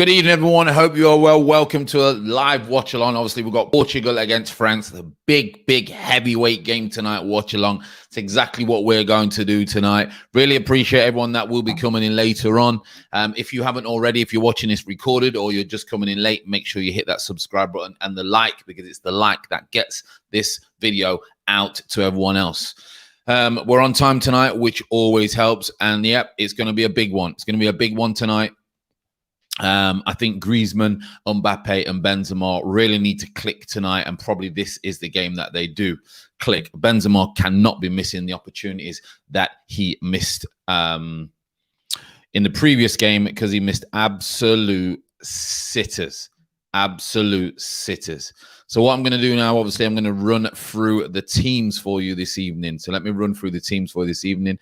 Good evening, everyone. I hope you are well. Welcome to a live watch along. Obviously, we've got Portugal against France, the big heavyweight game tonight. Watch along. It's exactly what we're going to do tonight. Really appreciate everyone that will be coming in later on. If you haven't already, if you're watching this recorded or you're just coming in late, make sure you hit that subscribe button and the like, because it's the like that gets this video out to everyone else. We're on time tonight, which always helps. And yep, it's going to be a big one. It's going to be a big one tonight. I think Griezmann, Mbappe and Benzema really need to click tonight, and probably this is the game that they do click. Benzema cannot be missing the opportunities that he missed in the previous game, because he missed absolute sitters. So what I'm going to do now, obviously, I'm going to run through the teams for you this evening. So let me run through the teams for this evening.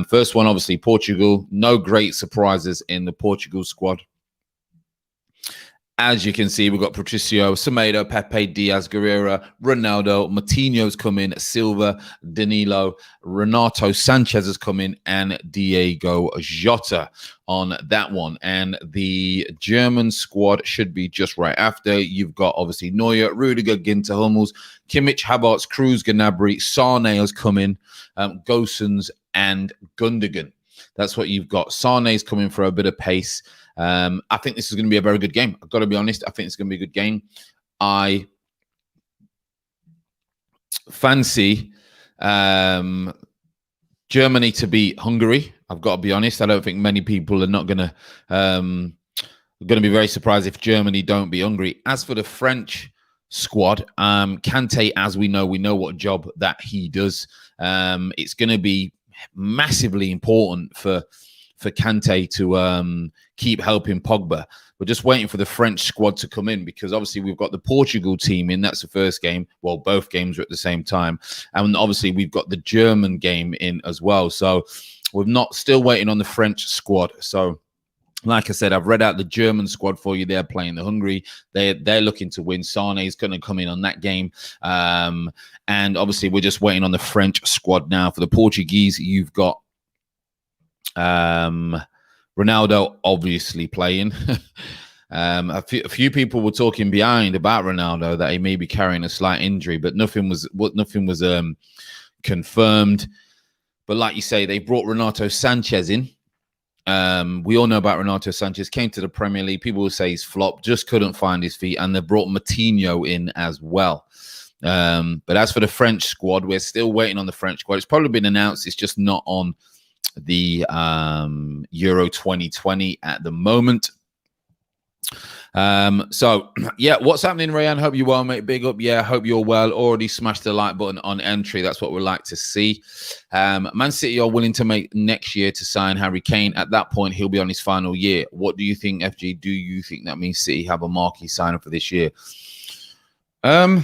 First one, obviously, Portugal. No great surprises in the Portugal squad. As you can see, we've got Patricio, Semedo, Pepe, Diaz, Guerrero, Ronaldo, Martinho's come in, Silva, Danilo, Renato Sanchez has come in, and Diego Jota on that one. And the German squad should be just right after. You've got, obviously, Neuer, Rudiger, Ginter, Hummels, Kimmich, Havertz, Kroos, Gnabry, Sane has come in, Gosens, and Gundogan. That's what you've got. Sane's coming for a bit of pace. I think this is going to be a very good game. I've got to be honest. I think it's going to be a good game. I fancy Germany to beat Hungary. I've got to be honest. I don't think many people are not going to be very surprised if Germany don't beat Hungary. As for the French squad, Kante, as we know what job that he does. It's going to be massively important for Kante to keep helping Pogba. We're just waiting for the French squad to come in, because obviously we've got the Portugal team in. That's the first game. Well, both games are at the same time. And obviously we've got the German game in as well. So we're still waiting on the French squad. So like I said, I've read out the German squad for you. They're playing the Hungary. They're looking to win. Sane is going to come in on that game. And obviously we're just waiting on the French squad now. For the Portuguese, you've got Ronaldo obviously playing. A few people were talking behind about Ronaldo that he may be carrying a slight injury, but nothing was confirmed. But like you say, they brought Renato Sanchez in. We all know about Renato Sanchez. Came to the Premier League. People will say he's flopped, just couldn't find his feet, and they brought Martinho in as well. But as for the French squad, we're still waiting on the French squad. It's probably been announced. It's just not on the Euro 2020 at the moment. So yeah, what's happening, Rayan? Hope you're well, mate. Big up. Yeah, hope you're well. Already smashed the like button on entry. That's what we'd like to see. Man City are willing to make next year to sign Harry Kane. At that point, he'll be on his final year. What do you think, FG? Do you think that means City have a marquee signing for this year? For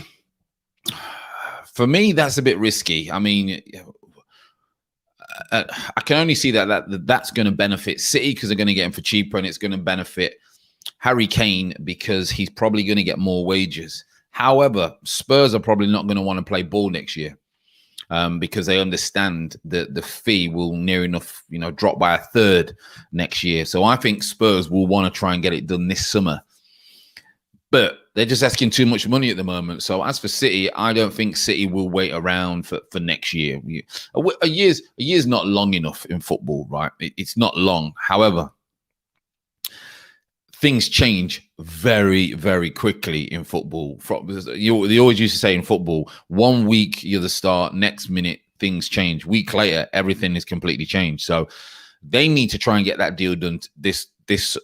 me, that's a bit risky. I mean, I can only see that's going to benefit City because they're going to get him for cheaper, and it's going to benefit Harry Kane because he's probably going to get more wages. However, Spurs are probably not going to want to play ball next year because they understand that the fee will near enough, drop by a third next year. So I think Spurs will want to try and get it done this summer. But they're just asking too much money at the moment. So as for City, I don't think City will wait around for next year. A year's not long enough in football, right? It's not long. However, things change very, very quickly in football. They always used to say in football, 1 week you're the star, next minute things change. Week later, everything is completely changed. So they need to try and get that deal done this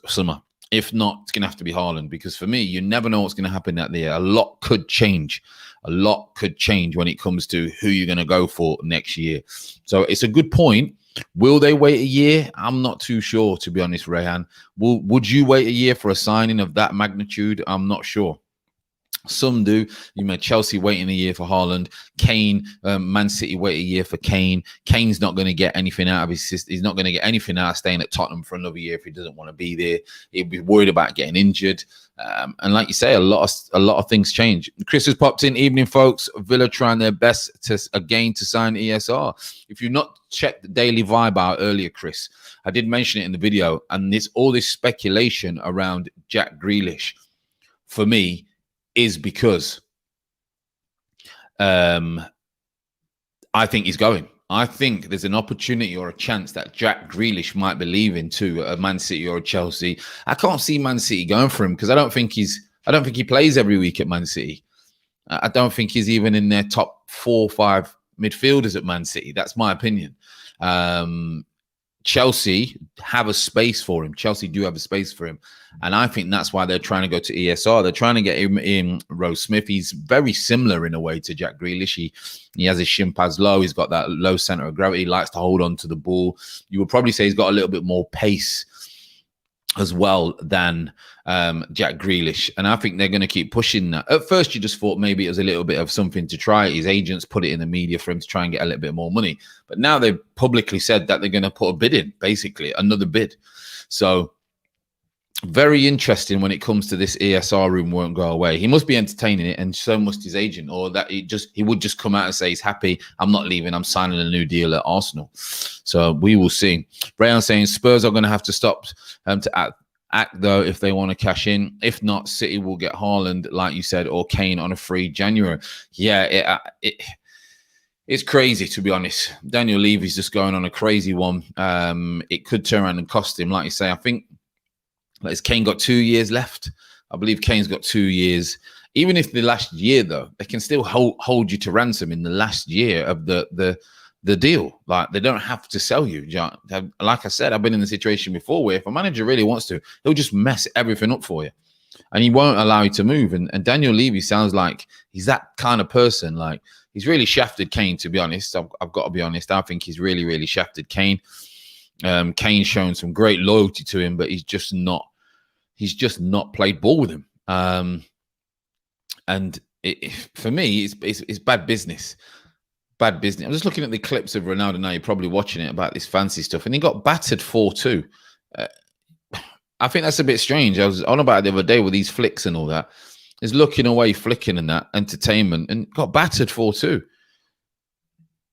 summer. If not, it's going to have to be Haaland, because for me, you never know what's going to happen that year. A lot could change. A lot could change when it comes to who you're going to go for next year. So it's a good point. Will they wait a year? I'm not too sure, to be honest, Rehan. Would you wait a year for a signing of that magnitude? I'm not sure. Some do. You know, Chelsea waiting a year for Haaland. Kane, Man City wait a year for Kane. Kane's not going to get anything out of his system. He's not going to get anything out of staying at Tottenham for another year if he doesn't want to be there. He'll be worried about getting injured. And like you say, a lot of things change. Chris has popped in. Evening, folks. Villa trying their best to sign ESR. If you've not checked the Daily Vibe out earlier, Chris, I did mention it in the video, and there's all this speculation around Jack Grealish. For me, is because I think he's going. I think there's an opportunity or a chance that Jack Grealish might be leaving to a Man City or a Chelsea. I can't see Man City going for him because I don't think he plays every week at Man City. I don't think he's even in their top 4 or 5 midfielders at Man City. That's my opinion. Chelsea have a space for him. Chelsea do have a space for him. And I think that's why they're trying to go to ESR. They're trying to get him in Rose Smith. He's very similar in a way to Jack Grealish. He has his shin pads low. He's got that low center of gravity. He likes to hold on to the ball. You would probably say he's got a little bit more pace as well than Jack Grealish. And I think they're going to keep pushing that. At first, you just thought maybe it was a little bit of something to try. His agents put it in the media for him to try and get a little bit more money. But now they've publicly said that they're going to put a bid in, basically, another bid. So very interesting when it comes to this ESR room won't go away. He must be entertaining it, and so must his agent, or that he would just come out and say he's happy. I'm not leaving. I'm signing a new deal at Arsenal. So we will see. Rayan saying Spurs are going to have to stop to act though if they want to cash in. If not, City will get Haaland, like you said, or Kane on a free January. Yeah, it's crazy, to be honest. Daniel Levy's just going on a crazy one. It could turn around and cost him. Like you say, I think has Kane got 2 years left? I believe Kane's got 2 years. Even if the last year, though, they can still hold you to ransom in the last year of the deal. Like, they don't have to sell you. Like I said, I've been in the situation before where if a manager really wants to, he'll just mess everything up for you. And he won't allow you to move. And Daniel Levy sounds like he's that kind of person. Like, he's really shafted Kane, to be honest. I've got to be honest. I think he's really, really shafted Kane. Kane's shown some great loyalty to him, but he's just not played ball with him. And for me, it's bad business. Bad business. I'm just looking at the clips of Ronaldo now. You're probably watching it about this fancy stuff, and he got battered 4-2. I think that's a bit strange. I was on about it the other day with these flicks and all that. He's looking away, flicking and that, entertainment, and got battered 4-2.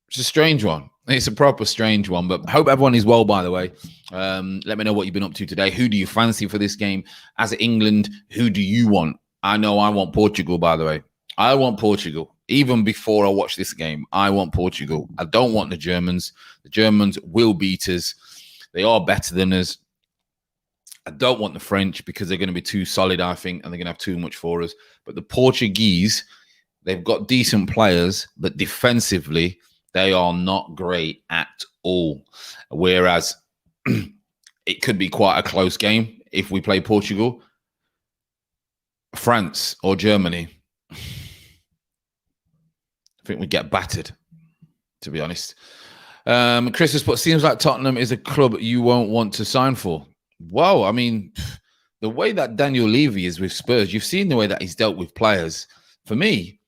It's a strange one. It's a proper strange one, but hope everyone is well, by the way. Let me know what you've been up to today. Who do you fancy for this game? As England, who do you want? I know I want Portugal, by the way. I want Portugal. Even before I watch this game, I want Portugal. I don't want the Germans. The Germans will beat us. They are better than us. I don't want the French because they're going to be too solid, I think, and they're going to have too much for us. But the Portuguese, they've got decent players, but defensively, they are not great at all. Whereas it could be quite a close game if we play Portugal, France, or Germany. I think we get battered, to be honest. Chris has put, seems like Tottenham is a club you won't want to sign for. Wow, I mean, the way that Daniel Levy is with Spurs, you've seen the way that he's dealt with players. For me,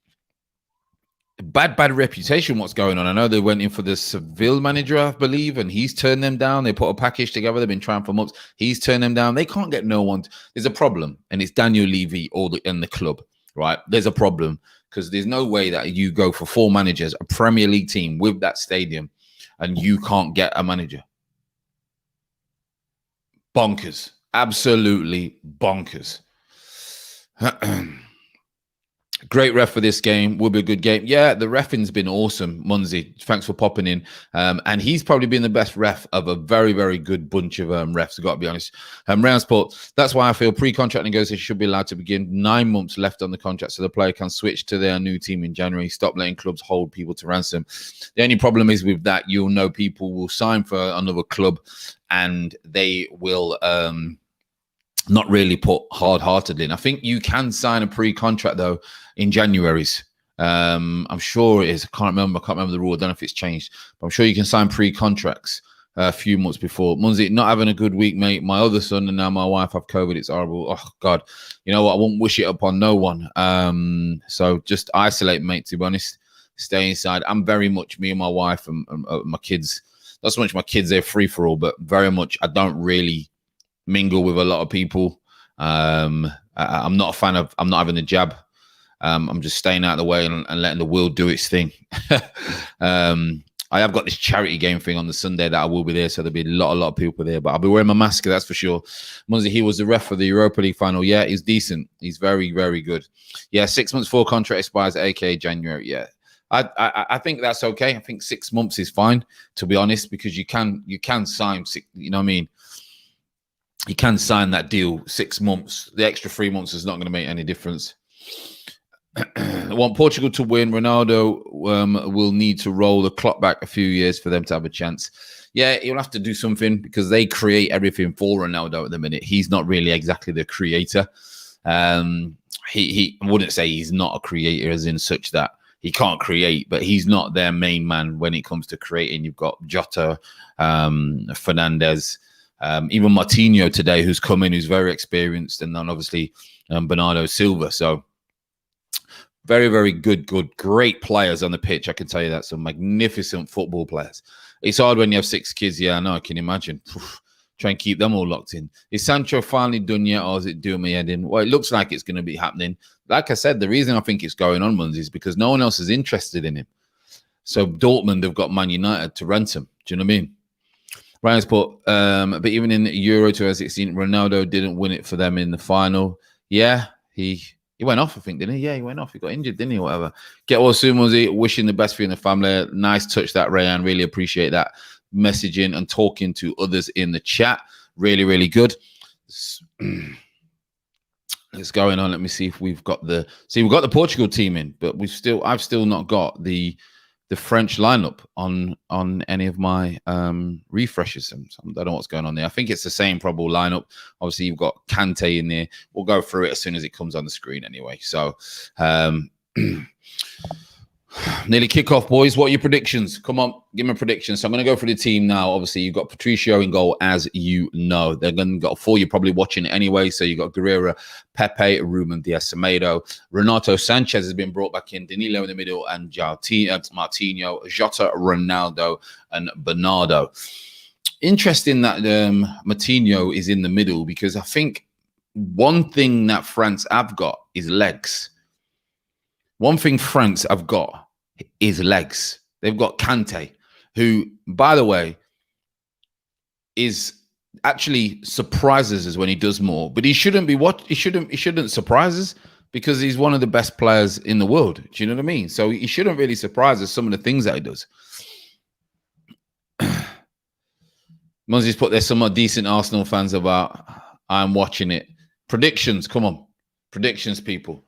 bad reputation, what's going on. I know they went in for the Seville manager, I believe, and he's turned them down. They put a package together. They've been trying for months. He's turned them down. They can't get no one. There's a problem, and it's Daniel Levy and the club, right? There's a problem because there's no way that you go for 4 managers, a Premier League team with that stadium, and you can't get a manager. Bonkers. Absolutely bonkers. Great ref for this game. Will be a good game. Yeah, the reffing's been awesome, Munzi. Thanks for popping in. And he's probably been the best ref of a very, very good bunch of refs, I've got to be honest. Roundsport, that's why I feel pre-contract negotiations should be allowed to begin. 9 months left on the contract so the player can switch to their new team in January. Stop letting clubs hold people to ransom. The only problem is with that, you'll know people will sign for another club and they will not really put hard-heartedly in. I think you can sign a pre-contract, though, in January's. I'm sure it is. I can't remember the rule. I don't know if it's changed. But I'm sure you can sign pre-contracts a few months before. Munzi, not having a good week, mate. My other son and now my wife have COVID. It's horrible. Oh, God. You know what? I won't wish it upon no one. So just isolate, mate, to be honest. Stay inside. I'm very much, me and my wife and my kids, not so much my kids, they're free for all, but very much I don't really mingle with a lot of people. I'm not a fan of, I'm not having a jab. I'm just staying out of the way and letting the world do its thing. I have got this charity game thing on the Sunday that I will be there, so there'll be a lot of people there. But I'll be wearing my mask, that's for sure. Munzi, he was the ref for the Europa League final. Yeah, he's decent. He's very, very good. Yeah, 6 months full contract expires aka January. Yeah, I think that's okay. I think 6 months is fine, to be honest, because you can sign, you know what I mean? You can sign that deal 6 months. The extra 3 months is not going to make any difference. I want Portugal to win. Ronaldo will need to roll the clock back a few years for them to have a chance. Yeah, he'll have to do something because they create everything for Ronaldo at the minute. He's not really exactly the creator. He I wouldn't say he's not a creator as in such that he can't create, but he's not their main man when it comes to creating. You've got Jota, Fernandez, even Martinho today, who's come in, who's very experienced, and then obviously Bernardo Silva. So very, very good, great players on the pitch. I can tell you that. Some magnificent football players. It's hard when you have 6 kids. Yeah, I know. I can imagine. Try and keep them all locked in. Is Sancho finally done yet, or is it doing me head in? Well, it looks like it's going to be happening. Like I said, the reason I think it's going on, Munzi, is because no one else is interested in him. So Dortmund have got Man United to rent him. Do you know what I mean? Ryan's put, but even in Euro 2016, Ronaldo didn't win it for them in the final. Yeah, he went off, I think, didn't he? Yeah, he went off. He got injured, didn't he? Whatever. Get well soon, Munzi. Wishing the best for you and the family. Nice touch that, Rayan. Really appreciate that messaging and talking to others in the chat. Really, really good. It's going on. Let me see if we've got the Portugal team in, but I've still not got the French lineup on any of my refreshes. I don't know what's going on there. I think it's the same probable lineup. Obviously, you've got Kante in there. We'll go through it as soon as it comes on the screen anyway. So nearly kick-off, boys. What are your predictions? Come on, give me a prediction. So I'm going to go for the team now. Obviously, you've got Patricio in goal, as you know. They're going to go for, you're probably watching it anyway. So you've got Guerrero, Pepe, Ruben Diaz-Semedo. Renato Sanchez has been brought back in. Danilo in the middle, and Martinho, Jota, Ronaldo, and Bernardo. Interesting that Martinho is in the middle, because I think one thing that France have got is legs. One thing France have got is legs. They've got Kante, who, by the way, is actually surprises us when he does more. But he shouldn't be he shouldn't surprise us, because he's one of the best players in the world. Do you know what I mean? So he shouldn't really surprise us, some of the things that he does. Munzi's put there's some decent Arsenal fans about. I'm watching it. Predictions, come on. Predictions, people.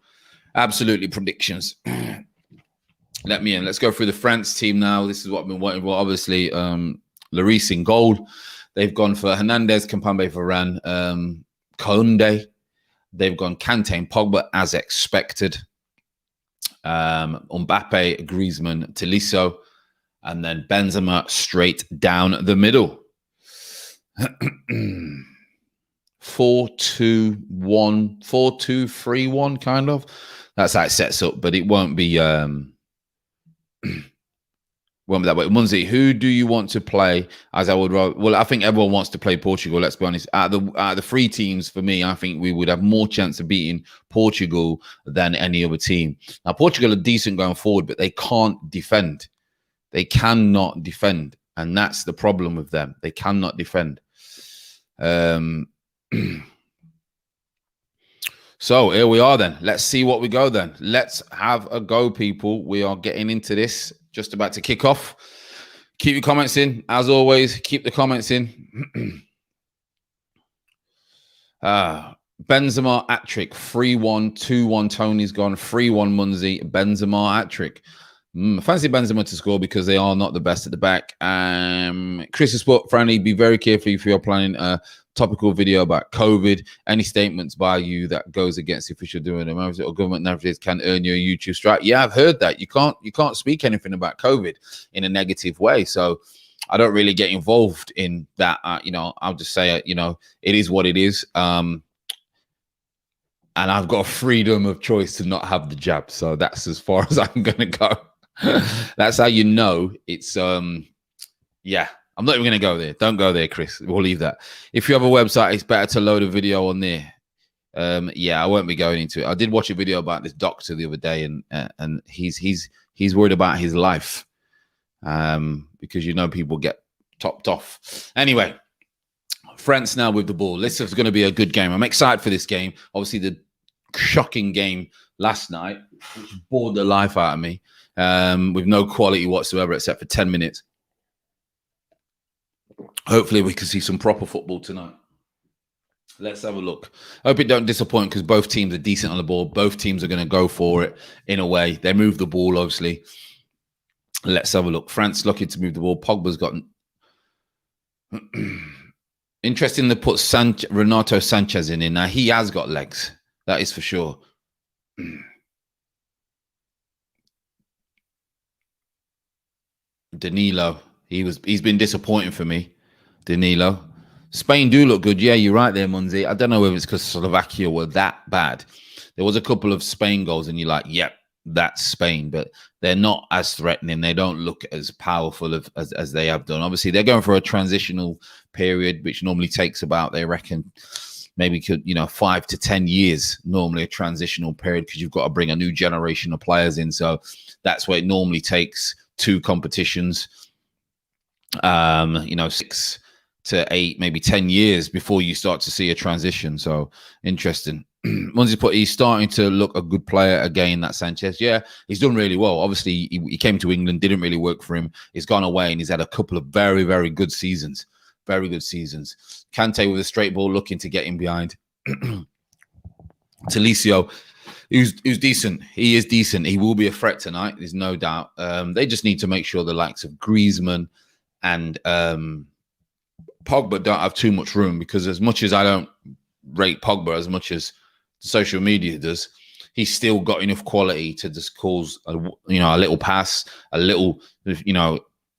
Absolutely, predictions. Let me in. Let's go through the France team now. This is what I've been waiting for. Obviously, Lloris in goal. They've gone for Hernandez, Kimpembe, Varane, Koundé. They've gone Kante and Pogba as expected. Mbappe, Griezmann, Tolisso, and then Benzema straight down the middle. 4-2-1, 4-2-3-1, kind of. That's how it sets up, but it won't be won't be that way. Munzi, who do you want to play? As I would rather, well, I think everyone wants to play Portugal. Let's be honest. Out of the 3 teams, for me, I think we would have more chance of beating Portugal than any other team. Now, Portugal are decent going forward, but they can't defend. They cannot defend, and that's the problem with them. They cannot defend. So here we are then. Let's see what we go then. Let's have a go, people. We are getting into this. Just about to kick off. Keep your comments in. As always, keep the comments in. Benzema hat-trick. 3-1, 2-1. Tony's gone. 3-1 Munzi. Benzema hat-trick. Fancy Benzema to score because they are not the best at the back. Chris has put, Franny, be very careful if you're planning a topical video about COVID. Any statements by you that goes against the official doing them or government narratives can earn you a YouTube strike. Yeah, I've heard that. You can't speak anything about COVID in a negative way. So I don't really get involved in that. You know, I'll just say, you know, it is what it is. And I've got a freedom of choice to not have the jab. So that's as far as I'm going to go. That's how you know it's, yeah, I'm not even going to go there. Don't go there, Chris. We'll leave that. If you have a website, it's better to load a video on there. Yeah, I won't be going into it. I did watch a video about this doctor the other day, and he's worried about his life, because you know people get topped off. Anyway, France now with the ball. This is going to be a good game. I'm excited for this game. Obviously, the shocking game last night, which bored the life out of me, with no quality whatsoever except for 10 minutes. Hopefully, we can see some proper football tonight. Let's have a look. Hope it don't disappoint, because both teams are decent on the ball. Both teams are going to go for it in a way. They move the ball, obviously. Let's have a look. France lucky to move the ball. Pogba's got... Interesting to put Renato Sanchez in. Now, he has got legs. That is for sure. Danilo. He's been disappointing for me. Danilo. Spain do look good. Yeah, you're right there, Munzi. I don't know if it's because Slovakia were that bad. There was a couple of Spain goals, and you're like, yep, that's Spain. But they're not as threatening. They don't look as powerful as they have done. Obviously, they're going for a transitional period, which normally takes about, they reckon, maybe 5 to 10 years, normally a transitional period, because you've got to bring a new generation of players in. So that's what it normally takes, 2 competitions, 6 to 8, maybe 10 years before you start to see a transition. So interesting. Once he's starting to look a good player again, that Sanchez. Yeah, he's done really well. Obviously, he came to England, didn't really work for him. He's gone away and he's had a couple of very, very good seasons. Very good seasons. Kante with a straight ball, looking to get him behind. Talisio, who's decent. He is decent. He will be a threat tonight. There's no doubt. They just need to make sure the likes of Griezmann and Pogba don't have too much room, because as much as I don't rate Pogba as much as social media does, he's still got enough quality to just cause a little pass, a little,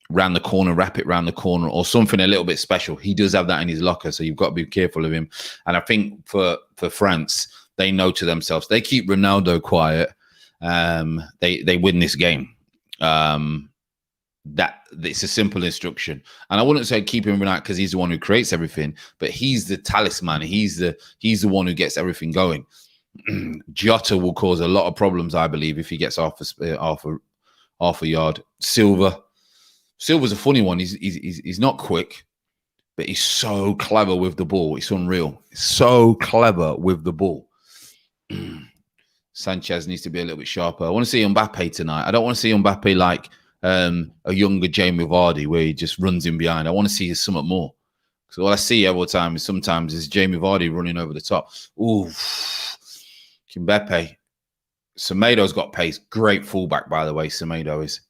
round the corner, wrap it round the corner, or something a little bit special. He does have that in his locker, so you've got to be careful of him. And I think for France, they know to themselves, they keep Ronaldo quiet, they win this game. That it's a simple instruction. And I wouldn't say keep him Ronaldo because he's the one who creates everything, but he's the talisman. He's the one who gets everything going. Jota will cause a lot of problems, I believe, if he gets half a yard. Silva's a funny one. He's not quick, but he's so clever with the ball. It's unreal. He's so clever with the ball. Sanchez needs to be a little bit sharper. I want to see Mbappe tonight. I don't want to see Mbappe like a younger Jamie Vardy, where he just runs in behind. I want to see something more. So what I see every time is sometimes is Jamie Vardy running over the top. Ooh, Mbappe. Semedo's got pace. Great fullback, by the way. Semedo is.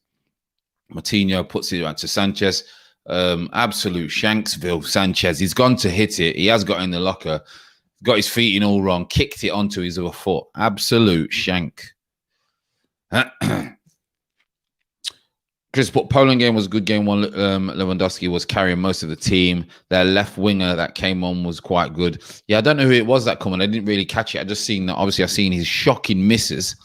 Martinho puts it out to Sanchez. Absolute Shanksville Sanchez. He's gone to hit it. He has got in the locker. Got his feet in all wrong. Kicked it onto his other foot. Absolute shank. Chris, but Poland game was a good game. Lewandowski was carrying most of the team. Their left winger that came on was quite good. Yeah, I don't know who it was that come on. I didn't really catch it. I just seen that. Obviously, I've seen his shocking misses.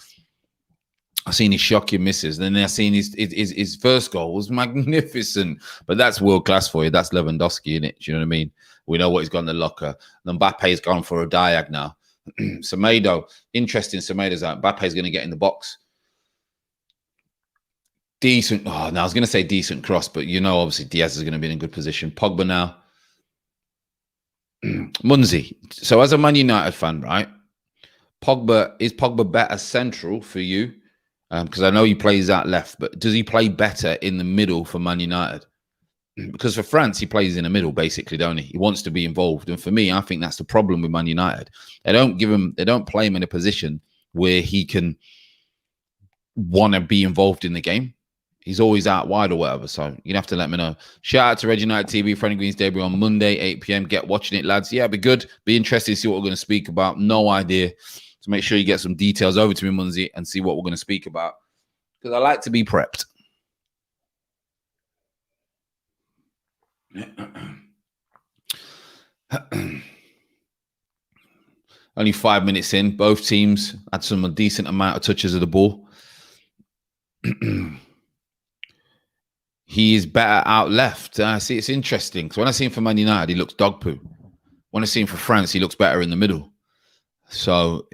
Then I seen his first goal was magnificent. But that's world class for you. That's Lewandowski, innit? Do you know what I mean? We know what he's got in the locker. And Mbappe's gone for a diag now. Semedo, interesting. Semedo's out. Mbappe's going to get in the box. Decent. Oh, no, I was going to say decent cross, but obviously Diaz is going to be in a good position. Pogba now. Munzi. So as a Man United fan, right? Is Pogba better central for you? Because I know he plays out left, but does he play better in the middle for Man United? Because for France, he plays in the middle, basically, don't he? He wants to be involved. And for me, I think that's the problem with Man United. They don't play him in a position where he can want to be involved in the game. He's always out wide or whatever. So you'd have to let me know. Shout out to Red United TV, Freddie Green's debut on Monday, 8 p.m. Get watching it, lads. Yeah, it'd be good. Be interested to see what we're going to speak about. No idea. So make sure you get some details over to me, Munzi, and see what we're going to speak about. Because I like to be prepped. Only 5 minutes in, both teams had some decent amount of touches of the ball. He is better out left. See, it's interesting. So when I see him for Man United, he looks dog poo. When I see him for France, he looks better in the middle. So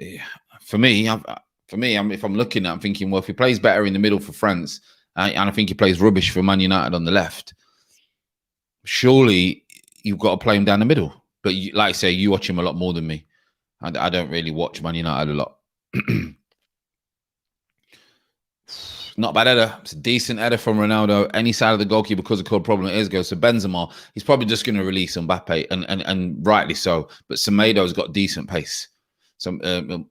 for me, if I'm looking at, I'm thinking, well, if he plays better in the middle for France, and I think he plays rubbish for Man United on the left, surely you've got to play him down the middle. But like I say, you watch him a lot more than me. I don't really watch Man United a lot. Not bad header. It's a decent header from Ronaldo. Any side of the goalkeeper, because of the problem it is, goes to Benzema. He's probably just going to release Mbappe, and rightly so. But Semedo's got decent pace. Some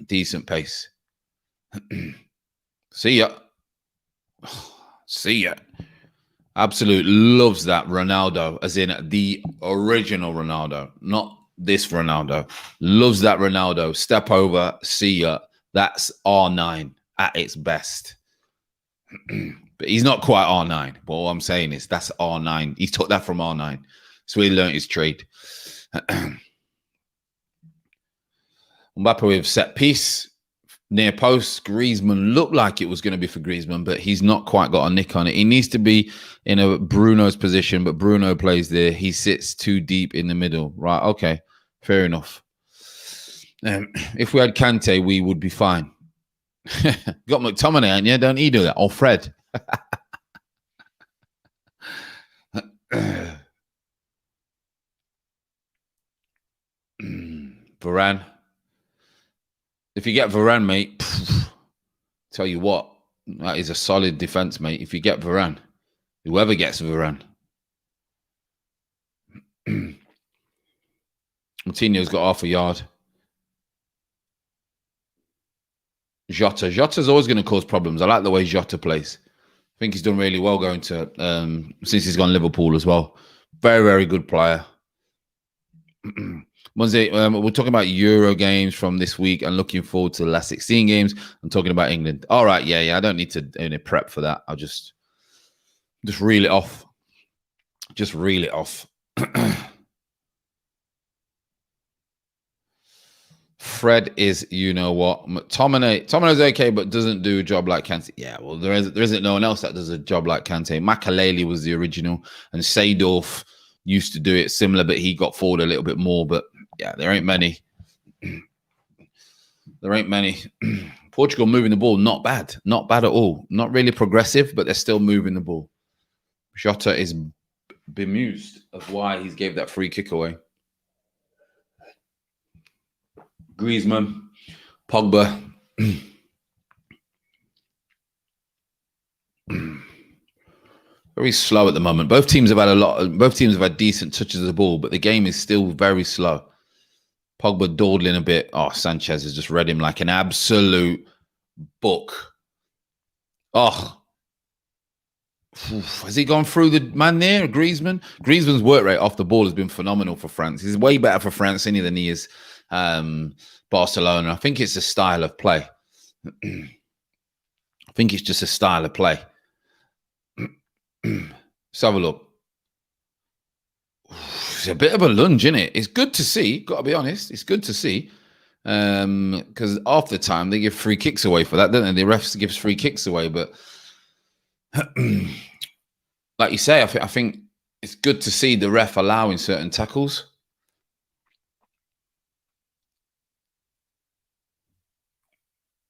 decent pace. See ya. See ya. Absolute loves that Ronaldo, as in the original Ronaldo, not this Ronaldo. Loves that Ronaldo. Step over. See ya. That's R9 at its best. But he's not quite R9. But all I'm saying is that's R9. He took that from R9. So he learned his trade. Mbappe with set piece. Near post. Griezmann looked like it was going to be for Griezmann, but he's not quite got a nick on it. He needs to be in a Bruno's position, but Bruno plays there. He sits too deep in the middle. Right, okay. Fair enough. If we had Kante, we would be fine. Got McTominay, ain't you? Don't he do that? Or Fred. Varane. If you get Varane, mate, tell you what, that is a solid defense, mate. If you get Varane, whoever gets Varane. Coutinho's got half a yard. Jota's always going to cause problems. I like the way Jota plays. I think he's done really well going to since he's gone Liverpool as well. Very, very good player. We're talking about Euro games from this week and looking forward to the last 16 games. I'm talking about England. All right, yeah. I don't need to do any prep for that. I'll just reel it off. Just reel it off. Fred is, you know what, McTominay's okay, but doesn't do a job like Kante. Yeah, well, there isn't no one else that does a job like Kante. Makaleli was the original, and Seedorf used to do it similar, but he got forward a little bit more. But yeah, there ain't many. There ain't many. Portugal moving the ball, not bad at all. Not really progressive, but they're still moving the ball. Jota is bemused of why he's gave that free kick away. Griezmann, Pogba. Very slow at the moment. Both teams have had decent touches of the ball, but the game is still very slow. Pogba dawdling a bit. Oh, Sanchez has just read him like an absolute book. Oh. Has he gone through the man there, Griezmann? Griezmann's work rate off the ball has been phenomenal for France. He's way better for France than he is Barcelona. I think it's a style of play. I think it's just a style of play. Let's have a look. It's a bit of a lunge, isn't it? It's good to see. Got to be honest. It's good to see. Because half the time they give free kicks away for that, don't they? The refs gives free kicks away, but like you say, I think it's good to see the ref allowing certain tackles.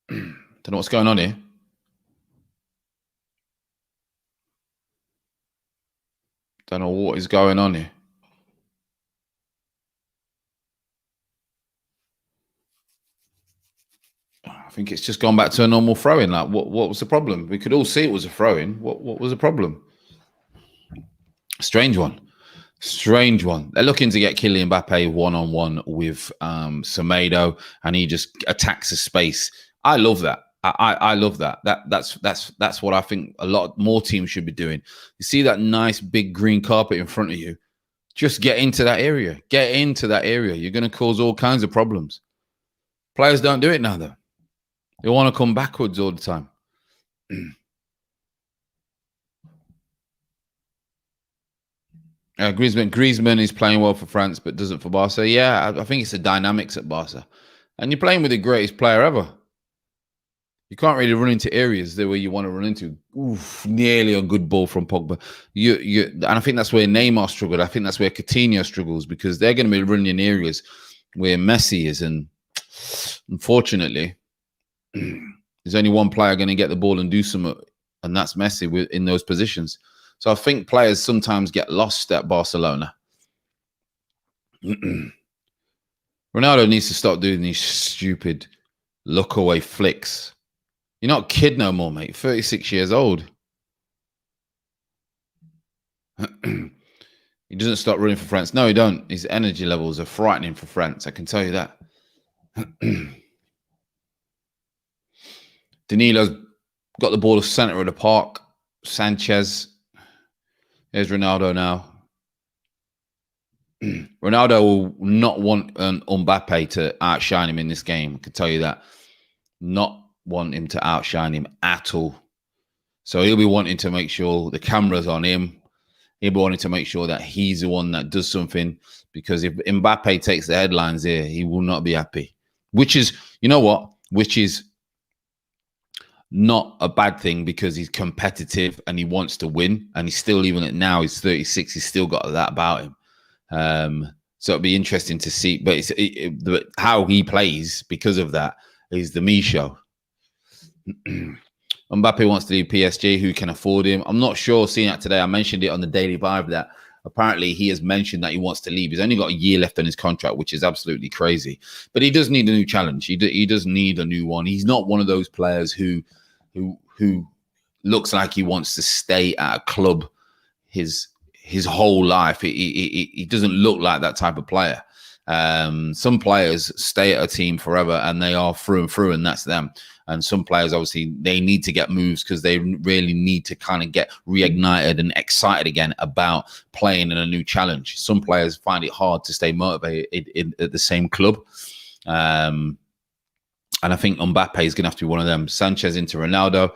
Don't know what's going on here. Don't know what is going on here. I think it's just gone back to a normal throw-in. Like, what was the problem? We could all see it was a throw-in. What was the problem? Strange one. Strange one. They're looking to get Kylian Mbappe one-on-one with Semedo, and he just attacks the space. I love that. I love that. That's what I think a lot more teams should be doing. You see that nice big green carpet in front of you? Just get into that area. Get into that area. You're going to cause all kinds of problems. Players don't do it now, though. They want to come backwards all the time. Griezmann is playing well for France, but doesn't for Barca. Yeah, I think it's the dynamics at Barca. And you're playing with the greatest player ever. You can't really run into areas the way you want to run into. Oof, nearly a good ball from Pogba. And I think that's where Neymar struggled. I think that's where Coutinho struggles, because they're going to be running in areas where Messi is. And unfortunately, there's only one player going to get the ball and do something, and that's Messi in those positions. So I think players sometimes get lost at Barcelona. Ronaldo needs to stop doing these stupid look away flicks. You're not a kid no more, mate. 36 years old. He doesn't stop running for France. No, he don't. His energy levels are frightening for France. I can tell you that. Danilo's got the ball to center of the park. Sanchez. There's Ronaldo now. Ronaldo will not want Mbappe to outshine him in this game. I can tell you that. Not want him to outshine him at all. So he'll be wanting to make sure the camera's on him. He'll be wanting to make sure that he's the one that does something, because if Mbappe takes the headlines here, he will not be happy. Which is, you know what? Which is not a bad thing, because he's competitive and he wants to win. And he's still, even at now, he's 36, he's still got that about him. So it'll be interesting to see. But how he plays because of that is the me show. Mbappe wants to leave PSG. Who can afford him? I'm not sure. Seeing that today, I mentioned it on the Daily Vibe that apparently he has mentioned that he wants to leave. He's only got a year left on his contract, which is absolutely crazy. But he does need a new challenge. He does need a new one. He's not one of those players who looks like he wants to stay at a club his whole life. He doesn't look like that type of player. Some players stay at a team forever and they are through and through, and that's them. And some players, obviously, they need to get moves because they really need to kind of get reignited and excited again about playing in a new challenge. Some players find it hard to stay motivated at the same club. And I think Mbappe is going to have to be one of them. Sanchez into Ronaldo,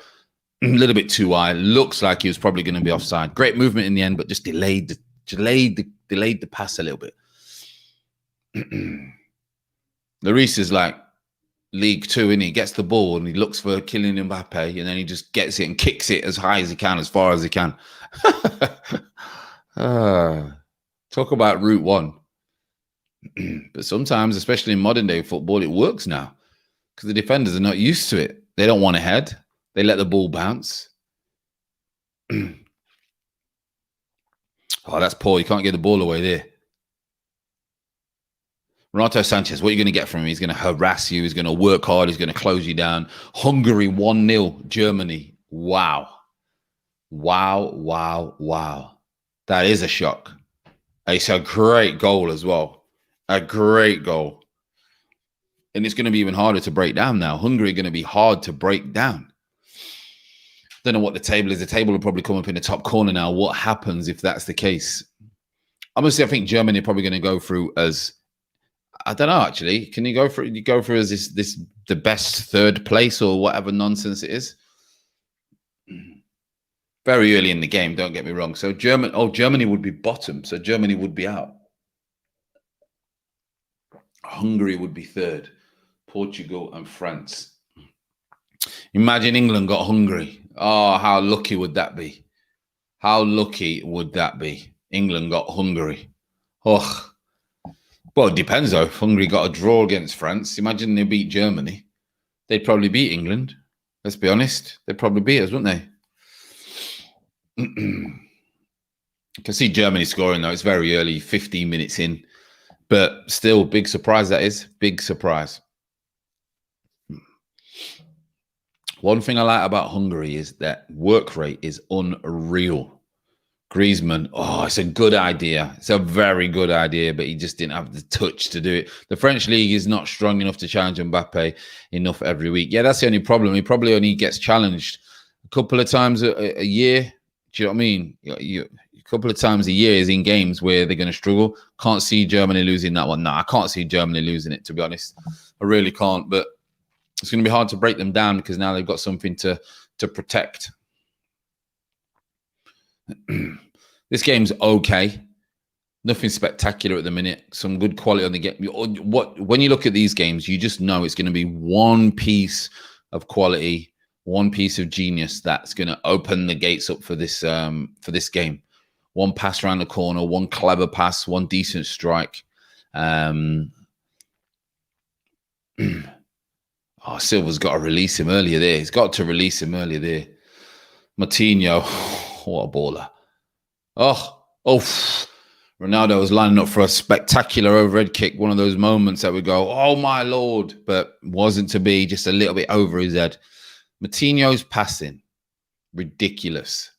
a little bit too high. Looks like he was probably going to be offside. Great movement in the end, but just delayed the pass a little bit. Lloris is like League Two, and he gets the ball and he looks for Kylian Mbappe, and then he just gets it and kicks it as high as he can, as far as he can. Talk about Route One. But sometimes, especially in modern day football, it works now because the defenders are not used to it. They don't want to head. They let the ball bounce. Oh, that's poor. You can't get the ball away there. Renato Sanchez, what are you going to get from him? He's going to harass you. He's going to work hard. He's going to close you down. Hungary 1-0. Germany. Wow. Wow, wow, wow. That is a shock. It's a great goal as well. A great goal. And it's going to be even harder to break down now. Hungary are going to be hard to break down. Don't know what the table is. The table will probably come up in the top corner now. What happens if that's the case? Honestly, I think Germany are probably going to go through as... I don't know, actually. Can you go through as this the best third place or whatever nonsense it is? Very early in the game, don't get me wrong. So Germany would be bottom. So Germany would be out. Hungary would be third. Portugal and France. Imagine England got Hungary. Oh, how lucky would that be? How lucky would that be? England got Hungary. Oh. Well, it depends, though. If Hungary got a draw against France, imagine they beat Germany. They'd probably beat England. Let's be honest. They'd probably beat us, wouldn't they? You can see Germany scoring, though. It's very early, 15 minutes in. But still, big surprise, that is. Big surprise. One thing I like about Hungary is that work rate is unreal. Griezmann, oh, it's a good idea. It's a very good idea, but he just didn't have the touch to do it. The French league is not strong enough to challenge Mbappe enough every week. Yeah, that's the only problem. He probably only gets challenged a couple of times a year. Do you know what I mean? A couple of times a year is in games where they're going to struggle. Can't see Germany losing that one. No, I can't see Germany losing it, to be honest. I really can't, but it's going to be hard to break them down because now they've got something to protect. This game's okay. Nothing spectacular at the minute. Some good quality on the game. When you look at these games, you just know it's going to be one piece of quality, one piece of genius that's going to open the gates up for this game. One pass around the corner, one clever pass, one decent strike. Silva's got to release him earlier there. He's got to release him earlier there. Martinho, what a baller. Ronaldo was lining up for a spectacular overhead kick. One of those moments that we go, oh my Lord, but wasn't to be, just a little bit over his head. Martinho's passing, ridiculous.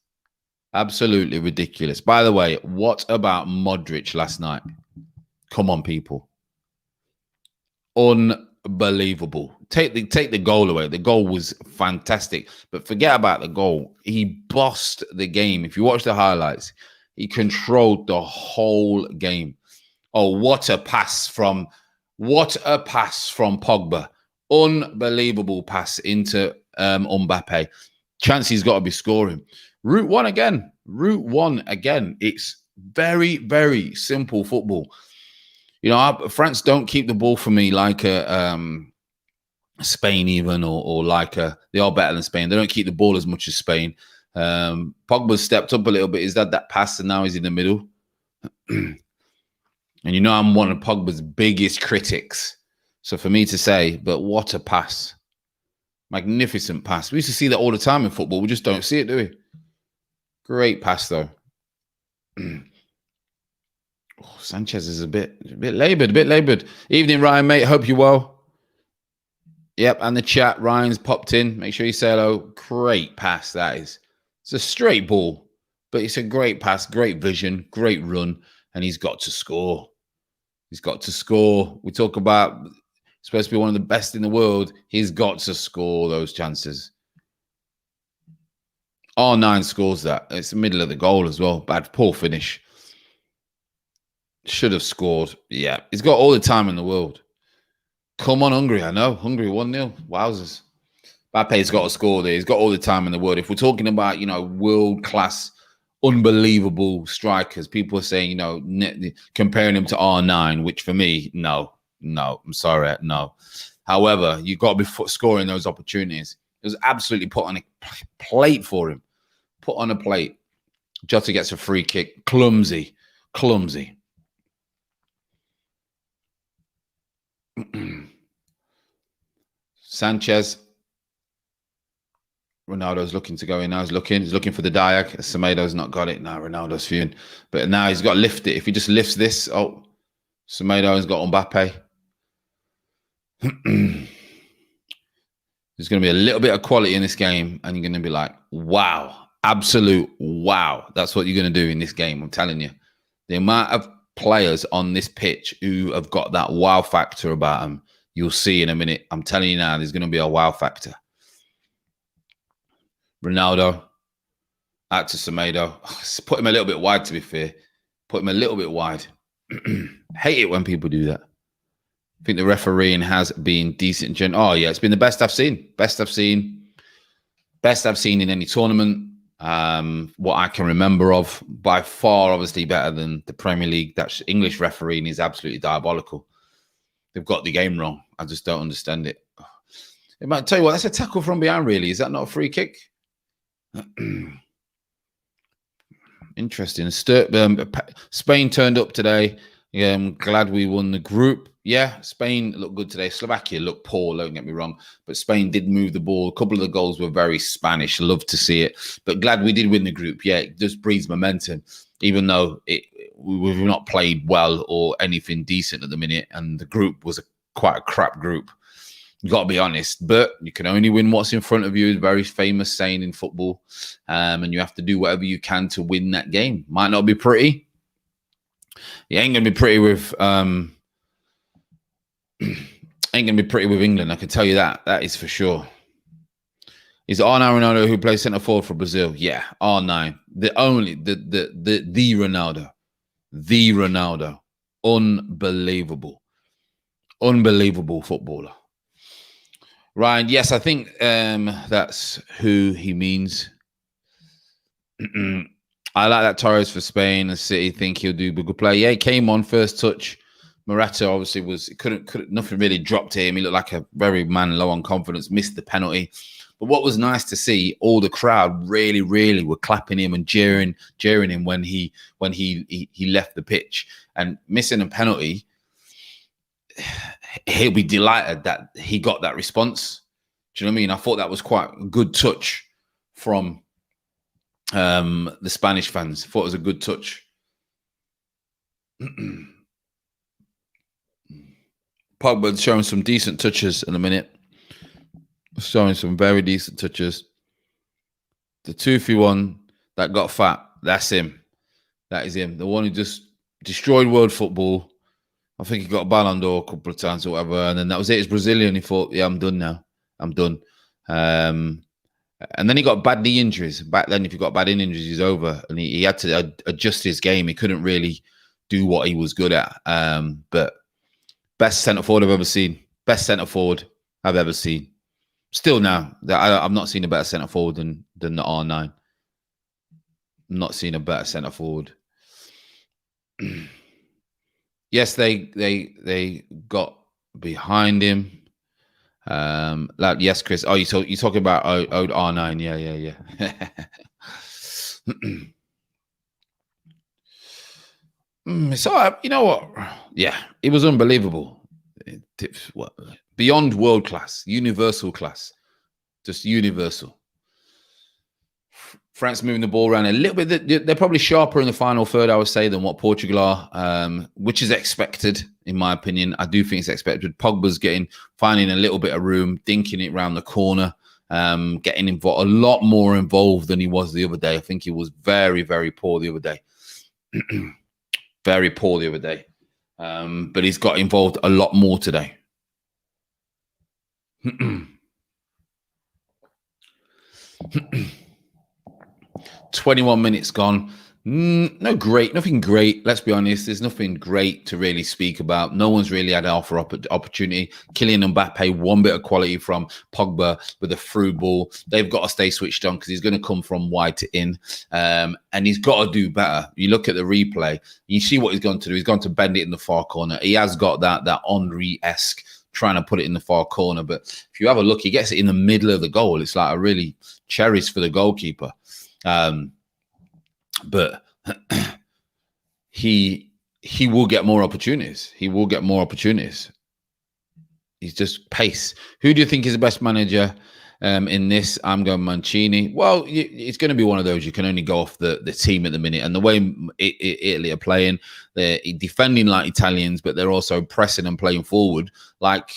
Absolutely ridiculous. By the way, what about Modric last night? Come on, people. Unbelievable. Take the goal away. The goal was fantastic. But forget about the goal. He bossed the game. If you watch the highlights, he controlled the whole game. Oh, what a pass from Pogba. Unbelievable pass into Mbappe. Chance he's got to be scoring. Route one again. It's very, very simple football. You know, France don't keep the ball for me like Spain even, or like they are better than Spain. They don't keep the ball as much as Spain. Pogba's stepped up a little bit. He's had that pass and now he's in the middle. And you know I'm one of Pogba's biggest critics. So for me to say, but what a pass. Magnificent pass. We used to see that all the time in football. We just don't see it, do we? Great pass, though. Sanchez is a bit labored. Evening, Ryan, mate. Hope you're well. Yep, and the chat, Ryan's popped in. Make sure you say hello. Great pass, that is. It's a straight ball, but it's a great pass, great vision, great run, and he's got to score. He's got to score. We talk about supposed to be one of the best in the world. He's got to score those chances. R9 scores that. It's the middle of the goal as well. Bad, poor finish. Should have scored. Yeah, he's got all the time in the world. Come on, Hungary. I know. Hungary 1-0. Wowzers. Mbappe's got to score there. He's got all the time in the world. If we're talking about, you know, world-class, unbelievable strikers, people are saying, you know, comparing him to R9, which for me, no, I'm sorry, no. However, you've got to be scoring those opportunities. It was absolutely put on a plate for him. Put on a plate. Jota gets a free kick. Clumsy. Sanchez. Ronaldo's looking to go in now. He's looking for the Diag. Semedo's not got it. Now Ronaldo's fuming. But now he's got to lift it. If he just lifts this, Semedo has got Mbappe. There's going to be a little bit of quality in this game, and you're going to be like, wow, absolute wow. That's what you're going to do in this game, I'm telling you. The amount of players on this pitch who have got that wow factor about them, you'll see in a minute. I'm telling you now, there's going to be a wow factor. Ronaldo, out to Semedo. Put him a little bit wide, to be fair. Put him a little bit wide. Hate it when people do that. I think the refereeing has been decent. Oh, yeah, it's been the best I've seen. Best I've seen in any tournament. What I can remember of. By far, obviously, better than the Premier League. That English refereeing is absolutely diabolical. They've got the game wrong. I just don't understand it. It might tell you what, that's a tackle from behind, really. Is that not a free kick? Interesting. Spain turned up today. Yeah, I'm glad we won the group. Yeah, Spain looked good today. Slovakia looked poor, don't get me wrong. But Spain did move the ball. A couple of the goals were very Spanish. Love to see it. But glad we did win the group. Yeah, it just breeds momentum. Even though we've not played well or anything decent at the minute. And the group was quite a crap group. You got to be honest. But you can only win what's in front of you. Is a very famous saying in football. And you have to do whatever you can to win that game. Might not be pretty. It ain't gonna be pretty with England. I can tell you that. That is for sure. Is R9 Ronaldo who plays centre forward for Brazil? Yeah, R9. The Ronaldo. The Ronaldo. Unbelievable footballer. Ryan, yes, I think that's who he means. I like that Torres for Spain and City. Think he'll do a good play. Yeah, he came on first touch. Morata obviously couldn't nothing really dropped him. He looked like a very man low on confidence. Missed the penalty. But what was nice to see, all the crowd really were clapping him and jeering him when he left the pitch. And missing a penalty, he'll be delighted that he got that response. Do you know what I mean? I thought that was quite a good touch from the Spanish fans. Thought it was a good touch. Pogba's showing some decent touches in a minute. Showing some very decent touches. The toothy one that got fat, that's him. That is him. The one who just destroyed world football. I think he got a Ballon d'Or a couple of times or whatever. And then that was it. He's Brazilian. He thought, yeah, I'm done now. I'm done. And then he got bad knee injuries. Back then, if you got bad knee injuries, he's over. And he had to adjust his game. He couldn't really do what he was good at. But best centre forward I've ever seen. Best centre forward I've ever seen. Still now, I've not seen a better centre forward than the R9. Not seen a better centre forward. Yes, they got behind him. Like, yes, Chris. Oh, you talking about old R9? Yeah. So you know what? Yeah, it was unbelievable. What, beyond world class, universal class, just universal. France moving the ball around a little bit. They're probably sharper in the final third, I would say, than what Portugal are, which is expected, in my opinion. I do think it's expected. Pogba's finding a little bit of room, dinking it around the corner, getting involved, a lot more involved than he was the other day. I think he was very, very poor the other day. Very poor the other day. But he's got involved a lot more today. 21 minutes gone. Nothing great. Let's be honest. There's nothing great to really speak about. No one's really had an opportunity. Kylian Mbappe, one bit of quality from Pogba with a through ball. They've got to stay switched on because he's going to come from wide to in. And he's got to do better. You look at the replay, you see what he's going to do. He's going to bend it in the far corner. He has got that Henry-esque trying to put it in the far corner. But if you have a look, he gets it in the middle of the goal. It's like a really cherries for the goalkeeper. But he will get more opportunities. He will get more opportunities. He's just pace. Who do you think is the best manager in this? I'm going Mancini. Well, it's going to be one of those. You can only go off the team at the minute. And the way Italy are playing, they're defending like Italians, but they're also pressing and playing forward like,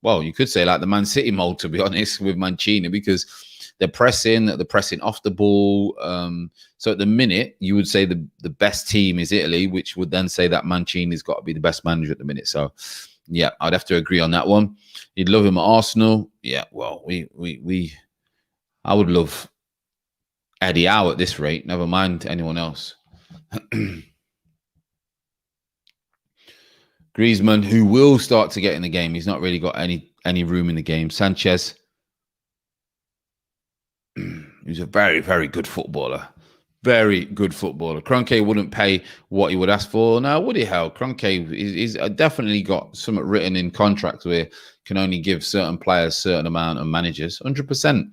well, you could say like the Man City mold, to be honest, with Mancini, because they're pressing off the ball. So at the minute, you would say the best team is Italy, which would then say that Mancini's got to be the best manager at the minute. So, yeah, I'd have to agree on that one. You'd love him at Arsenal. Yeah, well, I would love Eddie Howe at this rate. Never mind anyone else. Griezmann, who will start to get in the game. He's not really got any room in the game. Sanchez, he's a very, very good footballer. Very good footballer. Kroenke wouldn't pay what he would ask for. No, would he? Hell, Kroenke is definitely got something written in contracts where can only give certain players certain amount of managers. 100%.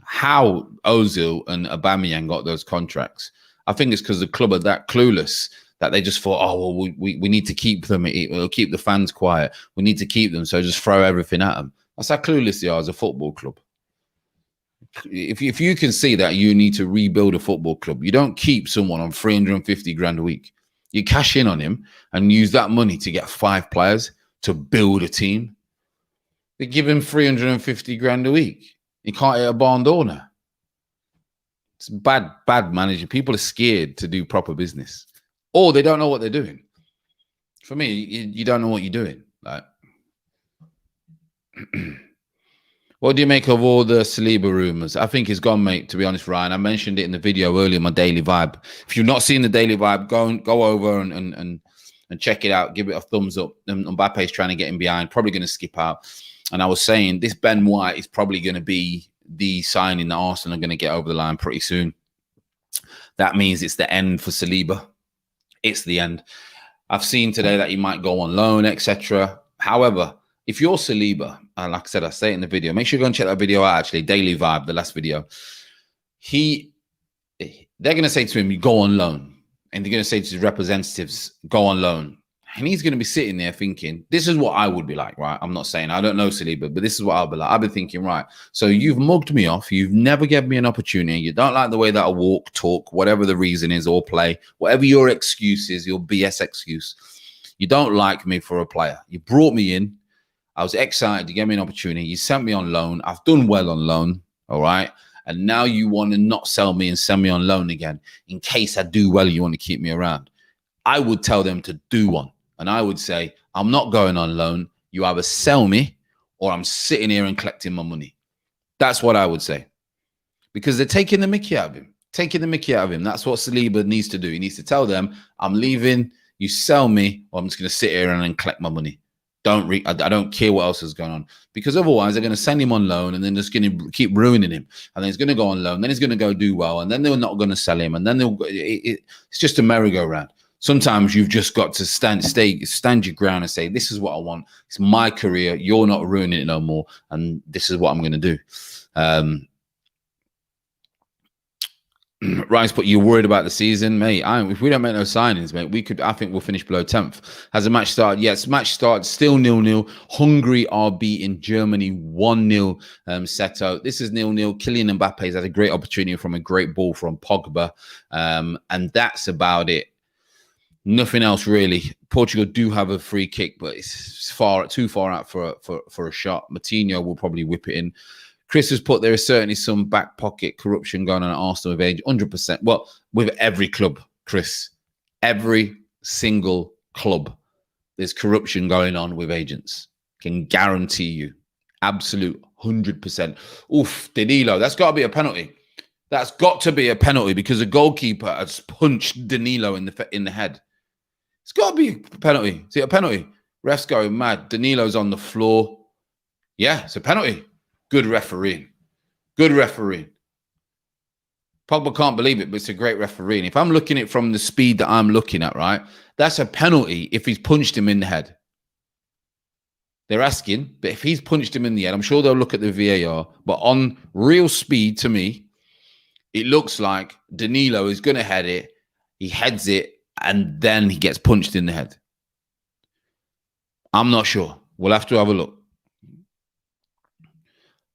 How Ozil and Aubameyang got those contracts? I think it's because the club are that clueless that they just thought, oh, well, we need to keep them. It'll keep the fans quiet. We need to keep them, so just throw everything at them. That's how clueless they are as a football club. If you can see that you need to rebuild a football club, you don't keep someone on 350 grand a week. You cash in on him and use that money to get 5 players to build a team. They give him 350 grand a week. He can't hit a barn door now. It's bad managing. People are scared to do proper business, or they don't know what they're doing. For me, you don't know what you're doing. Like, what do you make of all the Saliba rumors? I think he's gone, mate, to be honest, Ryan. I mentioned it in the video earlier, my Daily Vibe. If you've not seen the Daily Vibe, go over and check it out. Give it a thumbs up. Mbappe's trying to get him behind, probably going to skip out. And I was saying this Ben White is probably going to be the signing that Arsenal are going to get over the line pretty soon. that means it's the end for Saliba. It's the end. I've seen today that he might go on loan, etc. However, if you're Saliba, and like I said, I say it in the video, make sure you go and check that video out, actually, Daily Vibe, the last video. They're going to say to him, you go on loan. And they're going to say to his representatives, go on loan. And he's going to be sitting there thinking, this is what I would be like, right? I'm not saying, I don't know Saliba, but this is what I'll be like. I'll be thinking, right, so you've mugged me off. You've never given me an opportunity. You don't like the way that I walk, talk, whatever the reason is, or play, whatever your excuse is, your BS excuse. You don't like me for a player. You brought me in. I was excited to give me an opportunity. You sent me on loan. I've done well on loan, all right? And now you want to not sell me and send me on loan again. In case I do well, you want to keep me around. I would tell them to do one. And I would say, I'm not going on loan. You either sell me or I'm sitting here and collecting my money. That's what I would say. Because they're taking the mickey out of him. Taking the mickey out of him. That's what Saliba needs to do. He needs to tell them, I'm leaving. You sell me or I'm just going to sit here and then collect my money. I don't care what else is going on, because otherwise they're going to send him on loan and then just going to keep ruining him. And then he's going to go on loan. Then he's going to go do well. And then they're not going to sell him. And then it's just a merry-go-round. Sometimes you've just got to stand your ground and say, this is what I want. It's my career. You're not ruining it no more. And this is what I'm going to do. Rice, but you're worried about the season, mate. If we don't make no signings, mate, I think we'll finish below 10th. Has the match started? Yes, match started, still 0-0. Hungary are beating Germany 1-0. Seto. This is 0-0. Kylian Mbappe has had a great opportunity from a great ball from Pogba. And that's about it. Nothing else really. Portugal do have a free kick, but it's too far out for a shot. Matinho will probably whip it in. Chris has put there is certainly some back pocket corruption going on at Arsenal with age. 100%. Well, with every club, Chris. Every single club. There's corruption going on with agents. Can guarantee you. Absolute 100%. Oof, Danilo. That's got to be a penalty. That's got to be a penalty because the goalkeeper has punched Danilo in the head. It's got to be a penalty. Is it a penalty? Ref's going mad. Danilo's on the floor. Yeah, it's a penalty. Good refereeing. Good refereeing. Pogba can't believe it, but it's a great refereeing. If I'm looking at it from the speed that I'm looking at, right, that's a penalty if he's punched him in the head. They're asking, but if he's punched him in the head, I'm sure they'll look at the VAR. But on real speed, to me, it looks like Danilo is going to head it. He heads it, and then he gets punched in the head. I'm not sure. We'll have to have a look.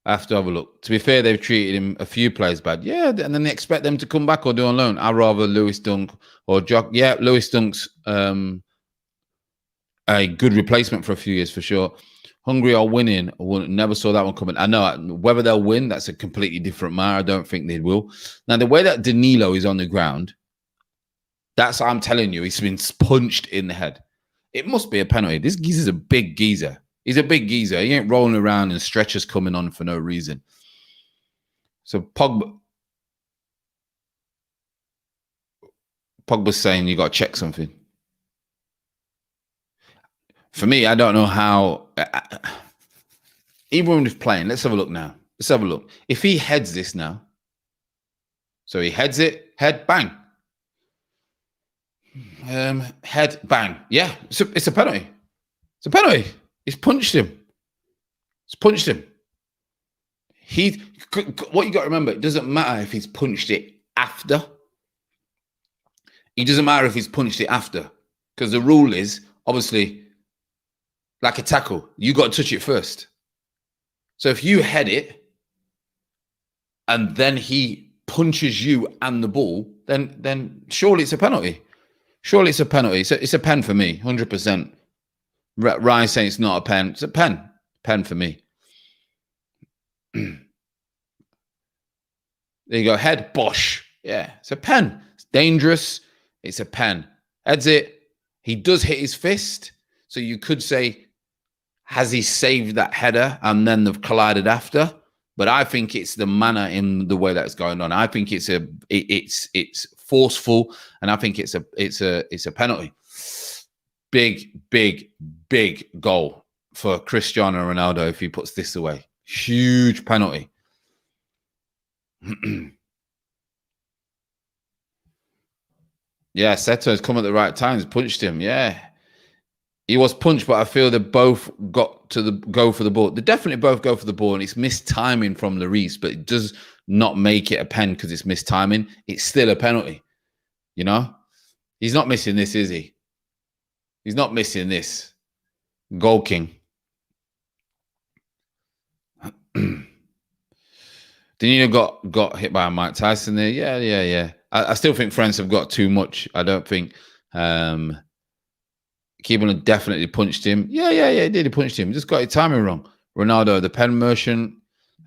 To be fair, they've treated him a few players bad. Yeah, and then they expect them to come back or do on loan. I'd rather Lewis Dunk or Jock. Yeah, Lewis Dunk's a good replacement for a few years for sure. Hungary are winning. Never saw that one coming. I know whether they'll win, that's a completely different matter. I don't think they will. Now, the way that Danilo is on the ground, that's I'm telling you, he's been punched in the head. It must be a penalty. This geezer's a big geezer. He's a big geezer. He ain't rolling around and stretchers coming on for no reason. So Pogba's saying you got to check something. For me, I don't know how. Even when he's playing, let's have a look now. Let's have a look. If he heads this now, so he heads it, head, bang. Head, bang. Yeah, it's a penalty. It's a penalty. He's punched him. He's punched him. What you got to remember, it doesn't matter if he's punched it after. It doesn't matter if he's punched it after. Because the rule is, obviously, like a tackle, you got to touch it first. So if you head it, and then he punches you and the ball, then surely it's a penalty. Surely it's a penalty. It's a pen for me, 100%. Ryan saying it's not a pen. It's a pen. Pen for me. There you go. Head, bosh. Yeah, it's a pen. It's dangerous. It's a pen. Heads it. He does hit his fist. So you could say, has he saved that header and then they've collided after? But I think it's the manner in the way that's going on. I think it's forceful, and I think it's a penalty. Big goal for Cristiano Ronaldo if he puts this away. Huge penalty. Yeah, Seto's come at the right times, punched him. Yeah. He was punched, but I feel they both got to go for the ball. They definitely both go for the ball, and it's missed timing from Lloris, but it does not make it a pen because it's missed timing. It's still a penalty, you know? He's not missing this, is he? He's not missing this. Goal king. Danilo got hit by Mike Tyson there. Yeah. I still think France have got too much. I don't think Keelan definitely punched him. Yeah, he did. He punched him. Just got his timing wrong. Ronaldo, the pen merchant.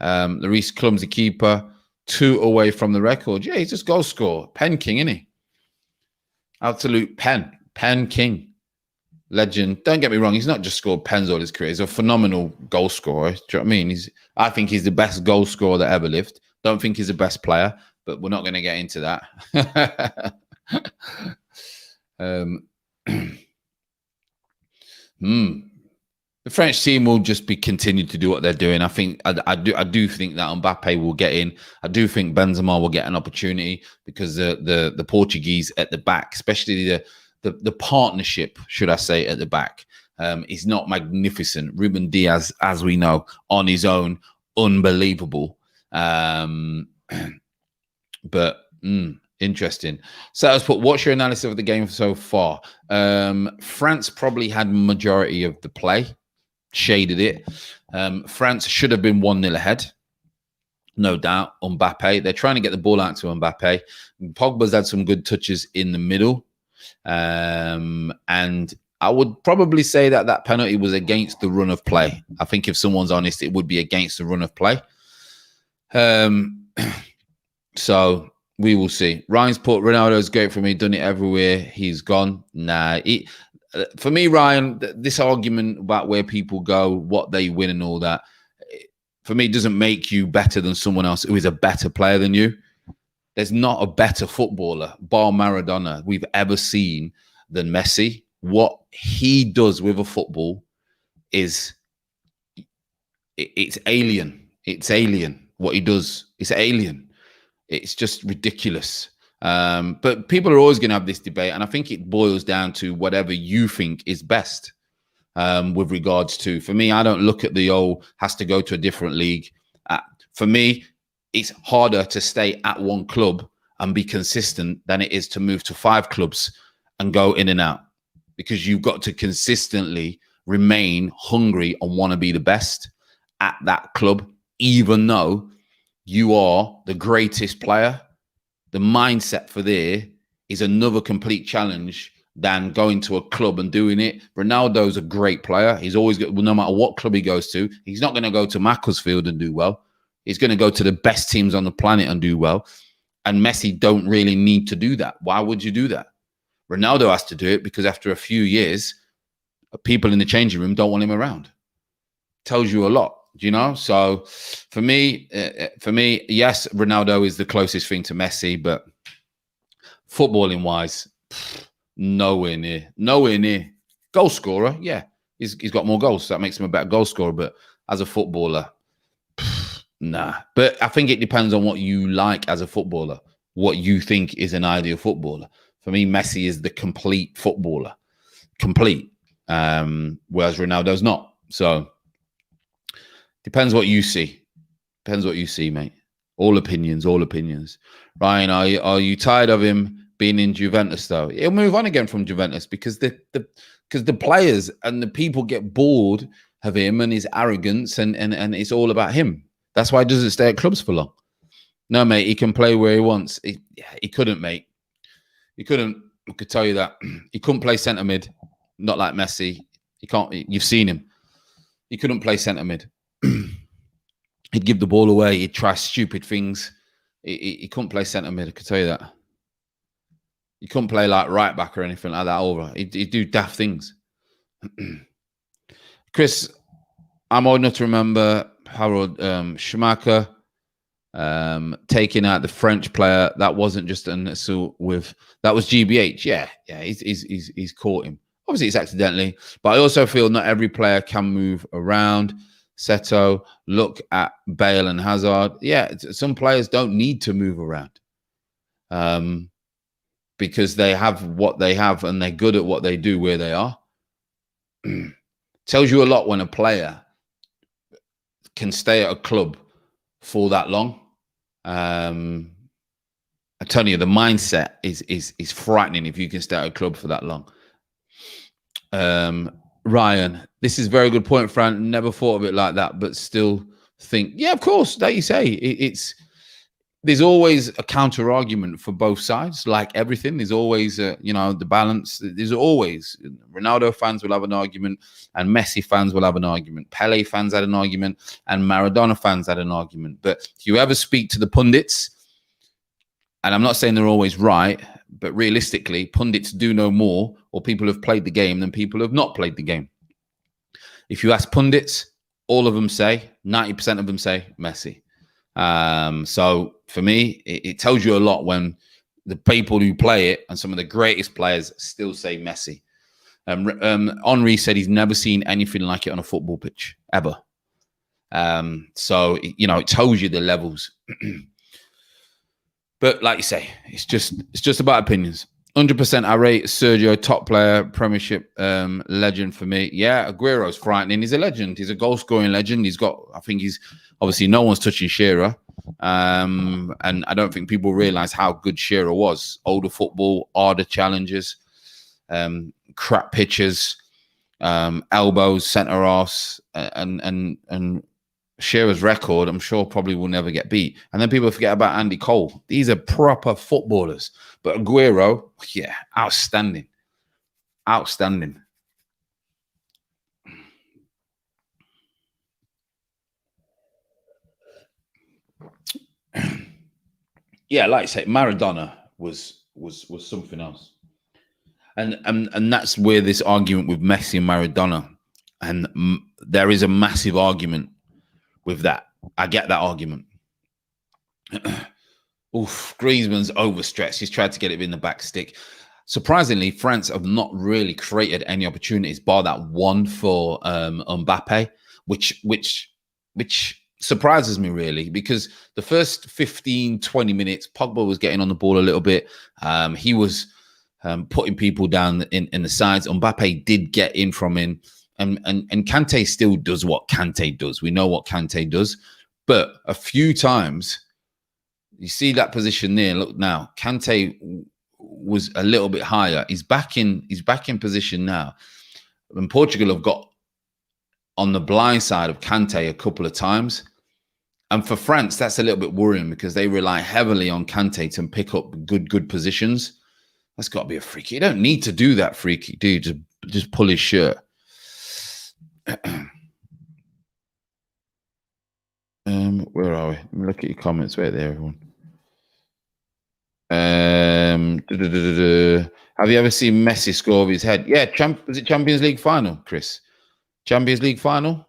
Lloris, clumsy keeper. 2 away from the record. Yeah, he's just goal scorer. Pen king, isn't he? Absolute pen. Pen king. Legend. Don't get me wrong. He's not just scored pens all his career. He's a phenomenal goal scorer. Do you know what I mean? I think he's the best goal scorer that ever lived. Don't think he's the best player, but we're not going to get into that. The French team will just be continued to do what they're doing. I think I do think that Mbappe will get in. I do think Benzema will get an opportunity because the Portuguese at the back, especially the partnership, should I say, at the back, is not magnificent. Ruben Diaz, as we know, on his own, unbelievable. Interesting. So let's put, what's your analysis of the game so far? France probably had majority of the play, shaded it. France should have been 1-0 ahead. No doubt. Mbappe, they're trying to get the ball out to Mbappe. Pogba's had some good touches in the middle. And I would probably say that penalty was against the run of play. I think if someone's honest, it would be against the run of play. So we will see. Ryan's put Ronaldo's great for me, done it everywhere. He's gone. Nah. For me, Ryan, this argument about where people go, what they win and all that, for me, doesn't make you better than someone else who is a better player than you. There's not a better footballer, bar Maradona, we've ever seen than Messi. What he does with a football it's alien. It's alien. What he does, it's alien. It's just ridiculous. But people are always going to have this debate, and I think it boils down to whatever you think is best with regards to, for me, I don't look at the has to go to a different league. For me, it's harder to stay at one club and be consistent than it is to move to 5 clubs and go in and out, because you've got to consistently remain hungry and want to be the best at that club, even though you are the greatest player. The mindset for there is another complete challenge than going to a club and doing it. Ronaldo's a great player. He's always got, no matter what club he goes to, he's not going to go to Macclesfield and do well. He's going to go to the best teams on the planet and do well. And Messi don't really need to do that. Why would you do that? Ronaldo has to do it because after a few years, people in the changing room don't want him around. Tells you a lot, you know? So for me, yes, Ronaldo is the closest thing to Messi, but footballing wise, nowhere near. Nowhere near. Goal scorer, yeah. He's got more goals, so that makes him a better goal scorer. But as a footballer, nah. But I think it depends on what you like as a footballer, what you think is an ideal footballer. For me, Messi is the complete footballer. Complete. Whereas Ronaldo's not. So depends what you see. Depends what you see, mate. All opinions, all opinions. Ryan, are you tired of him being in Juventus though? He'll move on again from Juventus because the players and the people get bored of him and his arrogance and it's all about him. That's why he doesn't stay at clubs for long. No, mate, he can play where he wants. He couldn't, mate. He couldn't. I could tell you that. He couldn't play centre mid. Not like Messi. He can't. You've seen him. He couldn't play centre mid. He'd give the ball away. He'd try stupid things. He couldn't play centre mid. I could tell you that. He couldn't play like right back or anything like that over. He'd do daft things. Chris, I'm old enough to remember Harold Schumacher taking out the French player. That wasn't just an assault with, that was GBH. Yeah, he's caught him. Obviously, it's accidentally, but I also feel not every player can move around. Seto, look at Bale and Hazard. Yeah, some players don't need to move around. because they have what they have and they're good at what they do where they are. Tells you a lot when a player can stay at a club for that long. I'm telling you, the mindset is frightening if you can stay at a club for that long. Ryan, this is a very good point, Fran. Never thought of it like that, but still think, yeah, of course, like you say, there's always a counter argument for both sides. Like everything, there's always the balance. There's always Ronaldo fans will have an argument, and Messi fans will have an argument. Pele fans had an argument, and Maradona fans had an argument. But if you ever speak to the pundits, and I'm not saying they're always right, but realistically, pundits do know more, or people have played the game than people have not played the game. If you ask pundits, all of them say, 90% of them say Messi. So for me, it tells you a lot when the people who play it and some of the greatest players still say Messi. Henry said he's never seen anything like it on a football pitch, ever. So, it tells you the levels. But like you say, it's just about opinions. 100% I rate Sergio, top player, Premiership legend for me. Yeah, Aguero's frightening. He's a legend. He's a goal-scoring legend. He's obviously no one's touching Shearer. And I don't think people realize how good Shearer was. Older football, harder challenges, crap pitches, elbows, centre-halves, and Shearer's record, I'm sure, probably will never get beat. And then people forget about Andy Cole. These are proper footballers. But Aguero, yeah, outstanding. Outstanding. Yeah, like I say, Maradona was something else. And that's where this argument with Messi and Maradona, and there is a massive argument with that. I get that argument. Oof, Griezmann's overstretched. He's tried to get it in the back stick. Surprisingly, France have not really created any opportunities, bar that one for Mbappe, which surprises me really, because the first 15, 20 minutes, Pogba was getting on the ball a little bit. He was putting people down in the sides. Mbappe did get in from him. And Kante still does what Kante does. We know what Kante does. But a few times, you see that position there. Look now, Kante was a little bit higher. He's back in position now. And Portugal have got on the blind side of Kante a couple of times. And for France, that's a little bit worrying because they rely heavily on Kante to pick up good positions. That's got to be a free kick. You don't need to do that free kick, do you? Just pull his shirt. Where are we? Look at your comments. Wait there, everyone. Have you ever seen Messi score with his head? Yeah, was it Champions League final, Chris? Champions League final?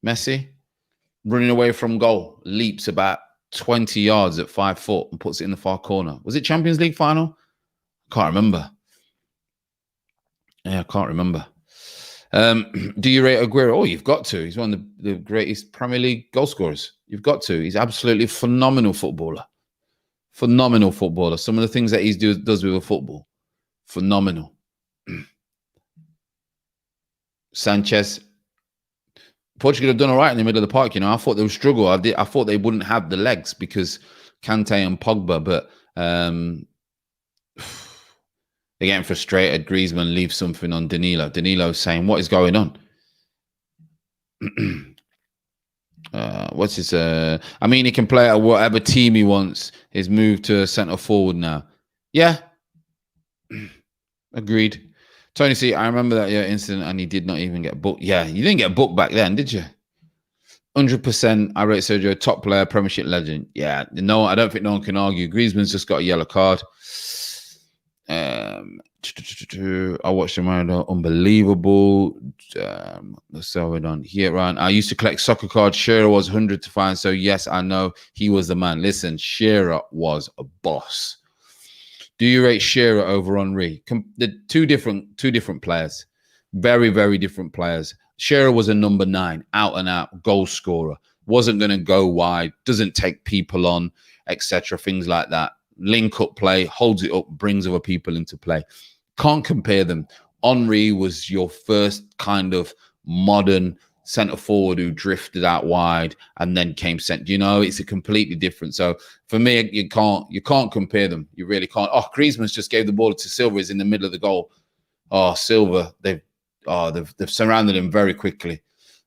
Messi running away from goal, leaps about 20 yards at 5 foot and puts it in the far corner. Was it Champions League final? Can't remember. Yeah, I can't remember. Do you rate Aguero? Oh, you've got to. He's one of the greatest Premier League goal scorers. You've got to. He's absolutely phenomenal footballer. Phenomenal footballer. Some of the things that he does with a football, phenomenal. Sanchez. Portugal have done all right in the middle of the park. I thought they would struggle. I thought they wouldn't have the legs because Kante and Pogba, but they're getting frustrated. Griezmann leaves something on Danilo. Danilo's saying, what is going on? What's his... I mean, he can play at whatever team he wants. He's moved to centre forward now. Yeah. Agreed. Tony C, I remember that incident and he did not even get booked. Yeah, you didn't get booked back then, did you? 100% I rate Sergio, top player, Premiership legend. Yeah, no, I don't think no one can argue. Griezmann's just got a yellow card. I watched him around, unbelievable. Let's see how we're done here, Ryan. I used to collect soccer cards. Shearer was 100 to find, so yes, I know he was the man. Listen, Shearer was a boss. Do you rate Shearer over Henry? The two different players, very, very different players. Shearer was a number 9, out and out goal scorer. Wasn't going to go wide. Doesn't take people on, etc. Things like that. link-up play, holds it up, brings other people into play. Can't compare them. Henry was your first kind of modern centre forward who drifted out wide and then came centre. You know, it's a completely different. So for me, you can't compare them. You really can't. Oh, Griezmann's just gave the ball to Silva. He's in the middle of the goal. Oh, Silva, they've surrounded him very quickly.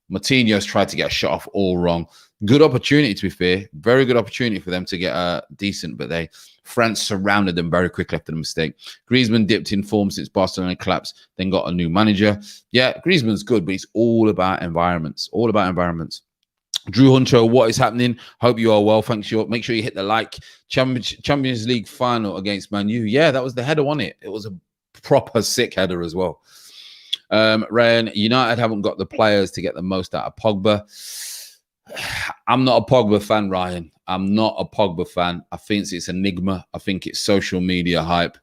Martinez tried to get a shot off all wrong. Good opportunity, to be fair. Very good opportunity for them to get decent, but France surrounded them very quickly after the mistake. Griezmann dipped in form since Barcelona collapsed, then got a new manager. Yeah, Griezmann's good, but it's all about environments. All about environments. Drew Hunter, what is happening? Hope you are well. Thanks. Make sure you hit the like. Champions League final against Man U. Yeah, that was the header, wasn't it? It was a proper sick header as well. Ryan, United haven't got the players to get the most out of Pogba. I'm not a Pogba fan, Ryan. I'm not a Pogba fan. I think it's enigma. I think it's social media hype.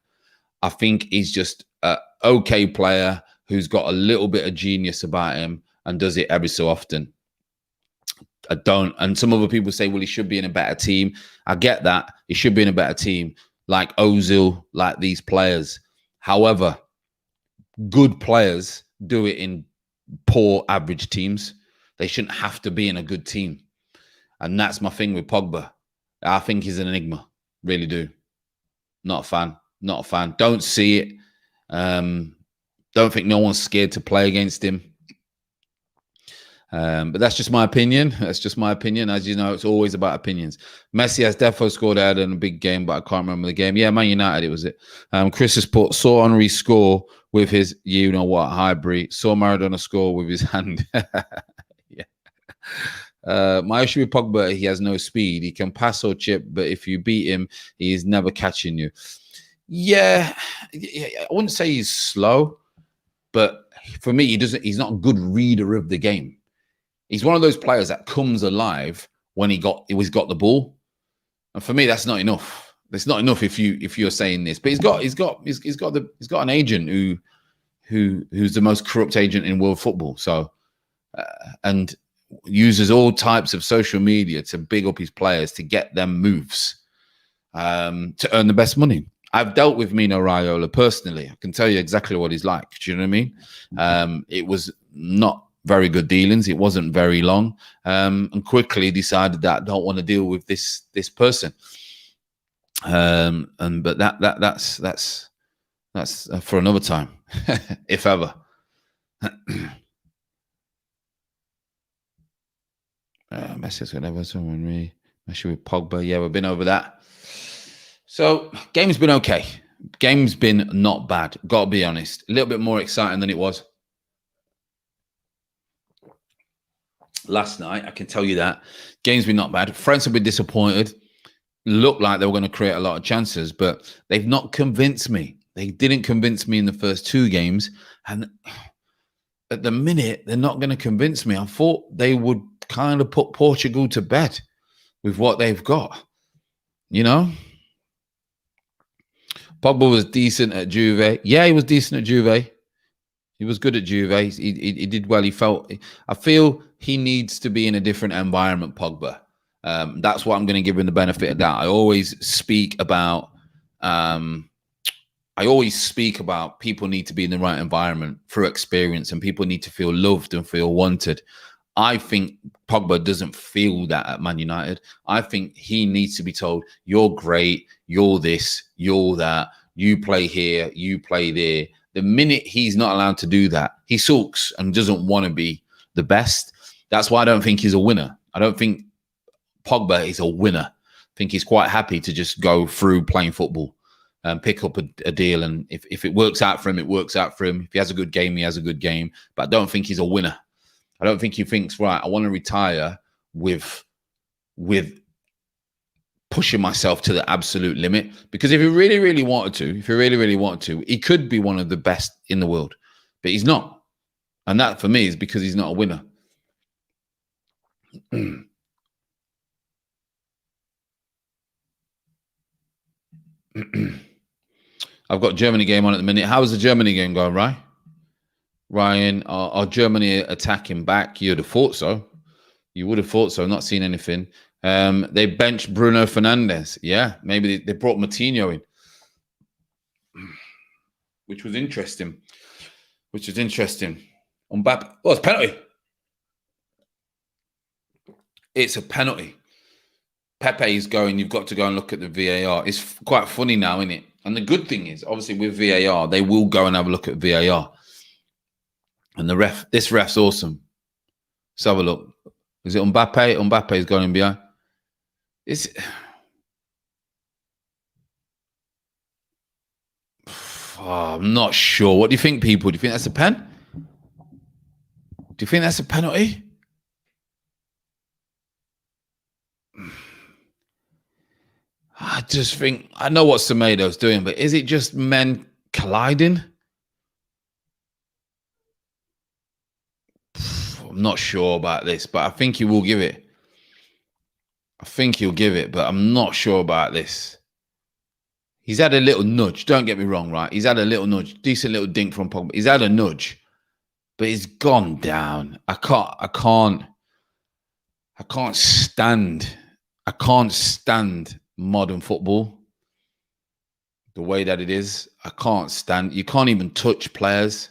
I think he's just an okay player who's got a little bit of genius about him and does it every so often. I don't. And some other people say, well, he should be in a better team. I get that. He should be in a better team, like Ozil, like these players. However, good players do it in poor, average teams. They shouldn't have to be in a good team. And that's my thing with Pogba. I think he's an enigma. Really do. Not a fan. Not a fan. Don't see it. Don't think no one's scared to play against him. But that's just my opinion. That's just my opinion. As you know, it's always about opinions. Messi has defo scored out in a big game, but I can't remember the game. Yeah, Man United, it was it. Chris has put, saw Henry score with his, you know what, Highbury. Saw Maradona score with his hand. Yeah. My issue with Pogba, he has no speed. He can pass or chip, but if you beat him, he is never catching you. Yeah, I wouldn't say he's slow, but for me, he's not a good reader of the game. He's one of those players that comes alive when he's got the ball, and for me, that's not enough. It's not enough if you're saying this. But he's got an agent who's the most corrupt agent in world football. So and uses all types of social media to big up his players to get them moves to earn the best money. I've dealt with Mino Raiola personally. I can tell you exactly what he's like. Do you know what I mean? It was not very good dealings. It wasn't very long, and quickly decided that I don't want to deal with this person. But that's for another time, if ever. Messi's whatever. Someone really Messi with Pogba. Yeah, we've been over that. So game's been okay. Game's been not bad. Got to be honest. A little bit more exciting than it was last night. I can tell you that. Game's been not bad. France have been disappointed. Looked like they were going to create a lot of chances, but they've not convinced me. They didn't convince me in the first two games. And at the minute, they're not going to convince me. I thought they would kind of put Portugal to bed with what they've got. You know? Pogba was decent at Juve. Yeah, he was decent at Juve. He was good at Juve. He did well. I feel he needs to be in a different environment, Pogba. That's what I'm going to give him the benefit of that. I always speak about people need to be in the right environment through experience, and people need to feel loved and feel wanted. I think Pogba doesn't feel that at Man United. I think he needs to be told, you're great, you're this, you're that, you play here, you play there. The minute he's not allowed to do that, he sulks and doesn't want to be the best. That's why I don't think he's a winner. I don't think Pogba is a winner. I think he's quite happy to just go through playing football and pick up a deal. And if it works out for him, it works out for him. If he has a good game, he has a good game. But I don't think he's a winner. I don't think he thinks, right, I want to retire with pushing myself to the absolute limit. Because if he really, really wanted to, he could be one of the best in the world. But he's not. And that, for me, is because he's not a winner. I've got Germany game on at the minute. How's the Germany game going, right? Ryan, are Germany attacking back? You'd have thought so. You would have thought so. Not seen anything. They benched Bruno Fernandes. Yeah, maybe they brought Moutinho in, which was interesting. Mbappe. Oh, it's a penalty. It's a penalty. Pepe is going. You've got to go and look at the VAR. It's quite funny now, isn't it? And the good thing is, obviously, with VAR, they will go and have a look at VAR. And this ref's awesome. Let's have a look. Is it Mbappe? Mbappe is going behind. I'm not sure. What do you think, people? Do you think that's a pen? Do you think that's a penalty? I just think, I know what Semedo's doing, but is it just men colliding? I'm not sure about this, but I think he will give it. I think he'll give it, but I'm not sure about this. He's had a little nudge. Don't get me wrong, right? He's had a little nudge. Decent little dink from Pogba. He's had a nudge, but he's gone down. I can't stand modern football the way that it is. I can't stand. You can't even touch players.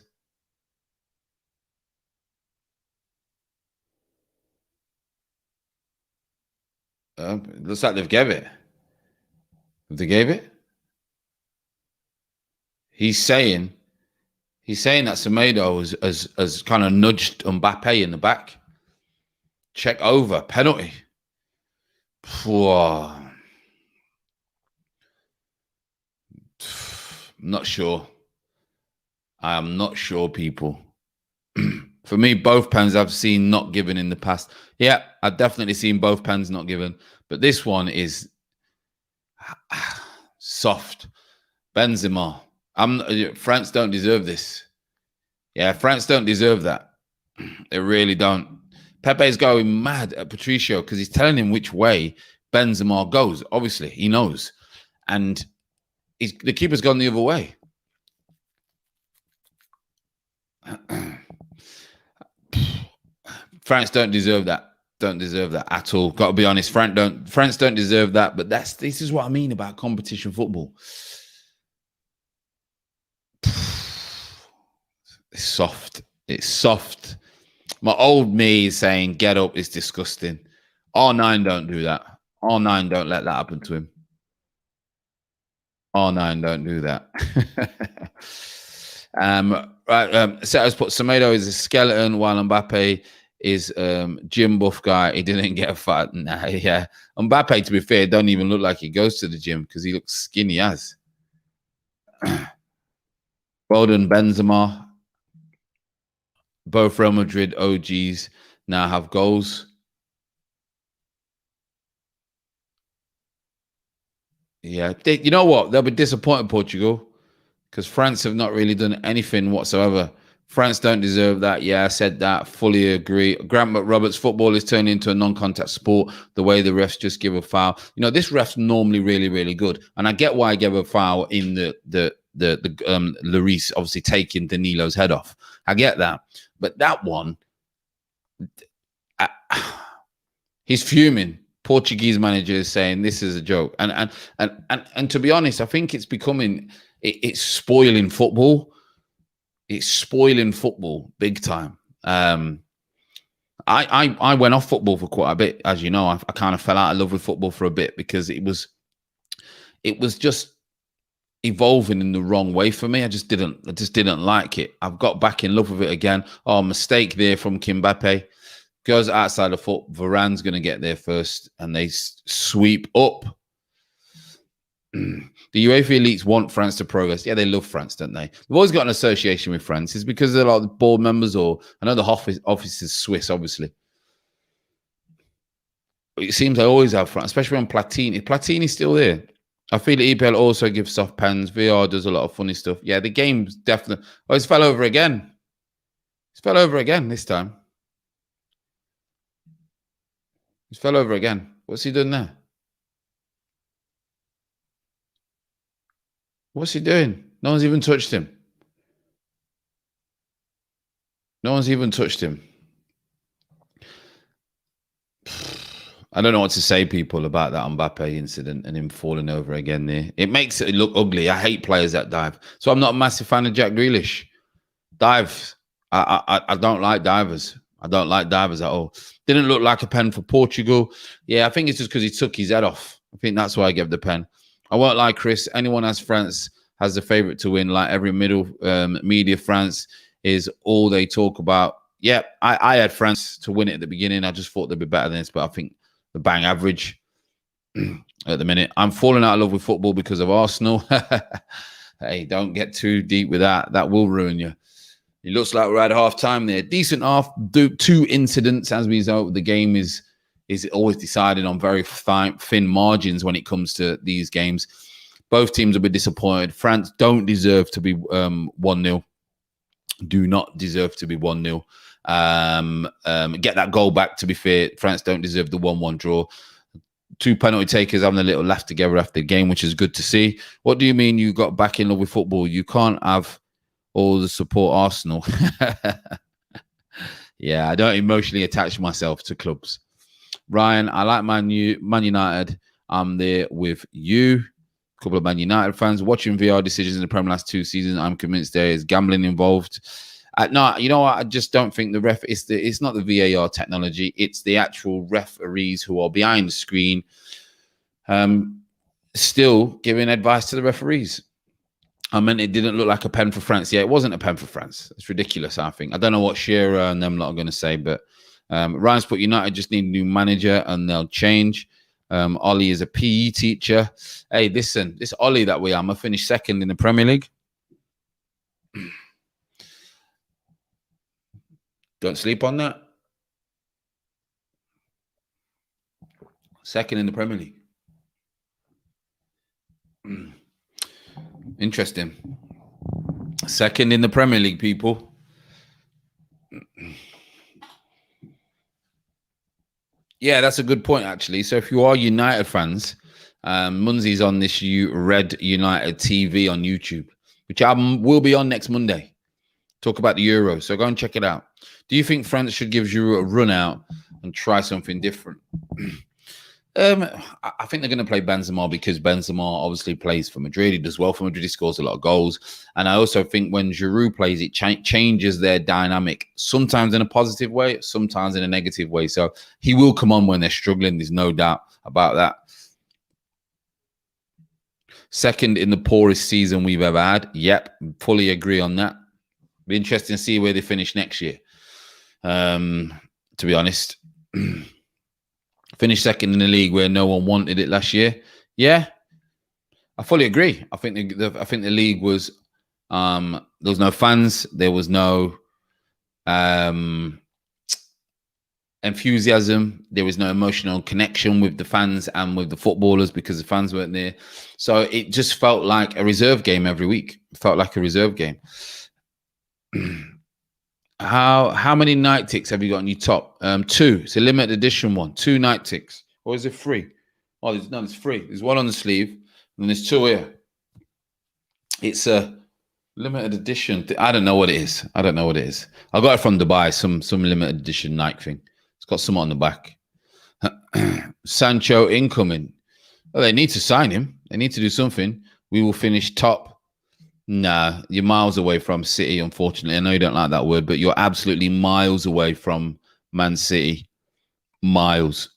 It looks like they've gave it. Have they gave it? He's saying that Semedo has kind of nudged Mbappe in the back. Check over. Penalty. Whoa. Not sure. I am not sure, people. For me, both pens I've seen not given in the past. Yeah, I've definitely seen both pens not given. But this one is soft. Benzema. France don't deserve this. Yeah, France don't deserve that. They really don't. Pepe's going mad at Patricio because he's telling him which way Benzema goes. Obviously, he knows. And the keeper's gone the other way. France don't deserve that. Don't deserve that at all. Got to be honest. France don't deserve that. But this is what I mean about competition football. It's soft. It's soft. My old me is saying, get up. It's disgusting. R9 don't do that. R9 don't let that happen to him. R9 don't do that. Right. Setters put Semedo is a skeleton while Mbappe is gym buff guy. He didn't get a fat. Nah, yeah. Mbappe, to be fair, don't even look like he goes to the gym because he looks skinny as. Well done, Benzema. Both Real Madrid OGs now have goals. Yeah, you know what? They'll be disappointed, Portugal, because France have not really done anything whatsoever. France don't deserve that. Yeah, I said that. Fully agree. Grant McRoberts, football is turning into a non-contact sport. The way the refs just give a foul. You know, this ref's normally really, really good, and I get why I gave a foul in the Lloris obviously taking Danilo's head off. I get that, but that one, he's fuming. Portuguese manager is saying this is a joke, and to be honest, I think it's becoming it's spoiling football. It's spoiling football big time. I went off football for quite a bit, as you know. I kind of fell out of love with football for a bit because it was just evolving in the wrong way for me. I just didn't like it. I've got back in love with it again. Oh, mistake there from Mbappe. Goes outside the foot. Varane's going to get there first, and they sweep up. The UEFA elites want France to progress. Yeah, they love France, don't they? They've always got an association with France. It's because they're like board members, or I know the office is Swiss, obviously. But it seems I always have France, especially when Platini. Platini's still there. I feel EPL also gives soft pens. VR does a lot of funny stuff. Yeah, the game's definitely. Oh, it's fell over again. It's fell over again this time. He's fell over again. What's he done there? What's he doing? No one's even touched him. No one's even touched him. I don't know what to say, people, about that Mbappe incident and him falling over again there. It makes it look ugly. I hate players that dive. So I'm not a massive fan of Jack Grealish. Dives. I don't like divers. I don't like divers at all. Didn't look like a pen for Portugal. Yeah, I think it's just because he took his head off. I think that's why I gave the pen. I won't lie, Chris. Anyone has France has the favourite to win. Like every middle media, France is all they talk about. Yeah, I had France to win it at the beginning. I just thought they'd be better than this, but I think the bang average at the minute. I'm falling out of love with football because of Arsenal. Hey, don't get too deep with that. That will ruin you. It looks like we're at half time there. Decent half. Two incidents, as we know. The game is always decided on very thin margins when it comes to these games. Both teams will be disappointed. France don't deserve to be 1-0. Do not deserve to be 1-0. Get that goal back, to be fair. France don't deserve the 1-1 draw. Two penalty takers having a little laugh together after the game, which is good to see. What do you mean you got back in love with football? You can't have all the support Arsenal. Yeah, I don't emotionally attach myself to clubs. Ryan, I like Man United. I'm there with you. A couple of Man United fans watching VR decisions in the Premier last 2 seasons. I'm convinced there is gambling involved. No, you know what? I just don't think the ref. It's not the VAR technology. It's the actual referees who are behind the screen, still giving advice to the referees. I mean, it didn't look like a pen for France. Yeah, it wasn't a pen for France. It's ridiculous, I think. I don't know what Shearer and them lot are going to say, but Ryan's put United just need a new manager and they'll change. Ollie is a PE teacher. Hey, listen, this Ollie that we are, I finished second in the Premier League. Don't sleep on that. Second in the Premier League. Interesting. Second in the Premier League, people. Yeah, that's a good point, actually. So if you are United fans, Munzi's on this Red United TV on YouTube, which I will be on next Monday. Talk about the Euro. So go and check it out. Do you think France should give Giroud a run out and try something different? I think they're going to play Benzema because Benzema obviously plays for Madrid. He does well for Madrid. He scores a lot of goals. And I also think when Giroud plays, it changes their dynamic, sometimes in a positive way, sometimes in a negative way. So he will come on when they're struggling. There's no doubt about that. Second in the poorest season we've ever had. Yep, fully agree on that. Be interesting to see where they finish next year. To be honest. Finished second in the league where no one wanted it last year. Yeah, I fully agree. I think the league was there was no fans, there was no enthusiasm, there was no emotional connection with the fans and with the footballers because the fans weren't there. So it just felt like a reserve game every week. It felt like a reserve game. How many night ticks have you got on your top? 2. It's a limited edition one. 2 night ticks. Or is it 3? Oh, it's 3. There's 1 on the sleeve, and there's 2 here. It's a limited edition. I don't know what it is. I got it from Dubai. Some limited edition Nike thing. It's got some on the back. Sancho incoming. Well, they need to sign him. They need to do something. We will finish top. Nah, you're miles away from City, unfortunately. I know you don't like that word, but you're absolutely miles away from Man City. Miles.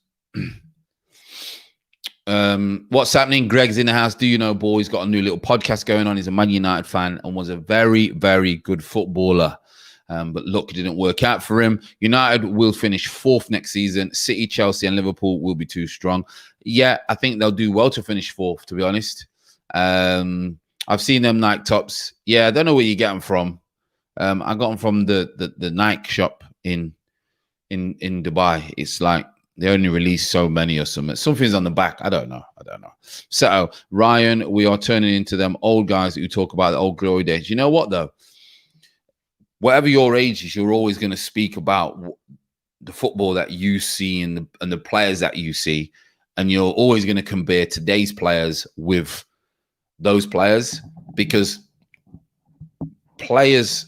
What's happening? Greg's in the house. Do you know, boy? He's got a new little podcast going on. He's a Man United fan and was a very, very good footballer. But luck didn't work out for him. United will finish 4th next season. City, Chelsea, and Liverpool will be too strong. Yeah, I think they'll do well to finish 4th, to be honest. I've seen them Nike tops. Yeah, I don't know where you get them from. I got them from the Nike shop in Dubai. It's like they only release so many or something. Something's on the back. I don't know. So, Ryan, we are turning into them old guys who talk about the old glory days. You know what, though? Whatever your age is, you're always going to speak about the football that you see and the players that you see. And you're always going to compare today's players with those players, because players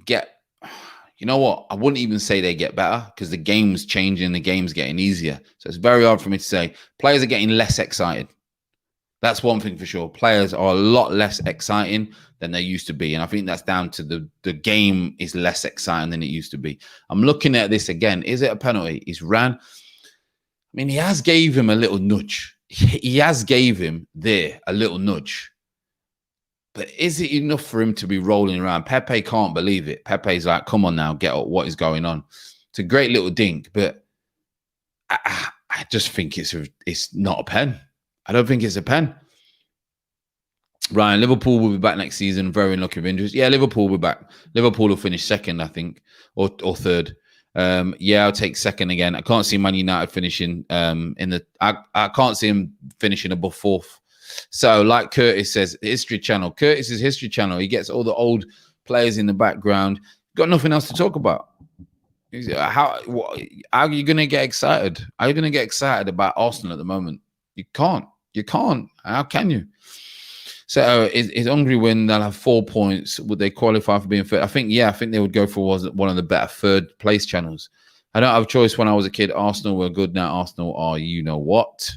get, you know what? I wouldn't even say they get better because the game's changing, the game's getting easier. So it's very hard for me to say. Players are getting less excited. That's one thing for sure. Players are a lot less exciting than they used to be. And I think that's down to the game is less exciting than it used to be. I'm looking at this again. Is it a penalty? He's ran. I mean, he has gave him a little nudge. He has gave him there a little nudge. But is it enough for him to be rolling around? Pepe can't believe it. Pepe's like, come on now, get up. What is going on? It's a great little dink, but I just think it's not a pen. I don't think it's a pen. Ryan, Liverpool will be back next season. Very unlucky with injuries. Yeah, Liverpool will be back. Liverpool will finish second, I think, or third. Yeah, I'll take second again. I can't see Man United finishing in the. I can't see him finishing above fourth. So, like Curtis says, History Channel. Curtis's History Channel. He gets all the old players in the background. Got nothing else to talk about. How are you going to get excited? Are you going to get excited about Arsenal at the moment? You can't. You can't. How can you? So, is Hungary win? They'll have 4 points. Would they qualify for being third? I think they would go for one of the better third place channels. I don't have a choice. When I was a kid, Arsenal were good. Now Arsenal are, you know what?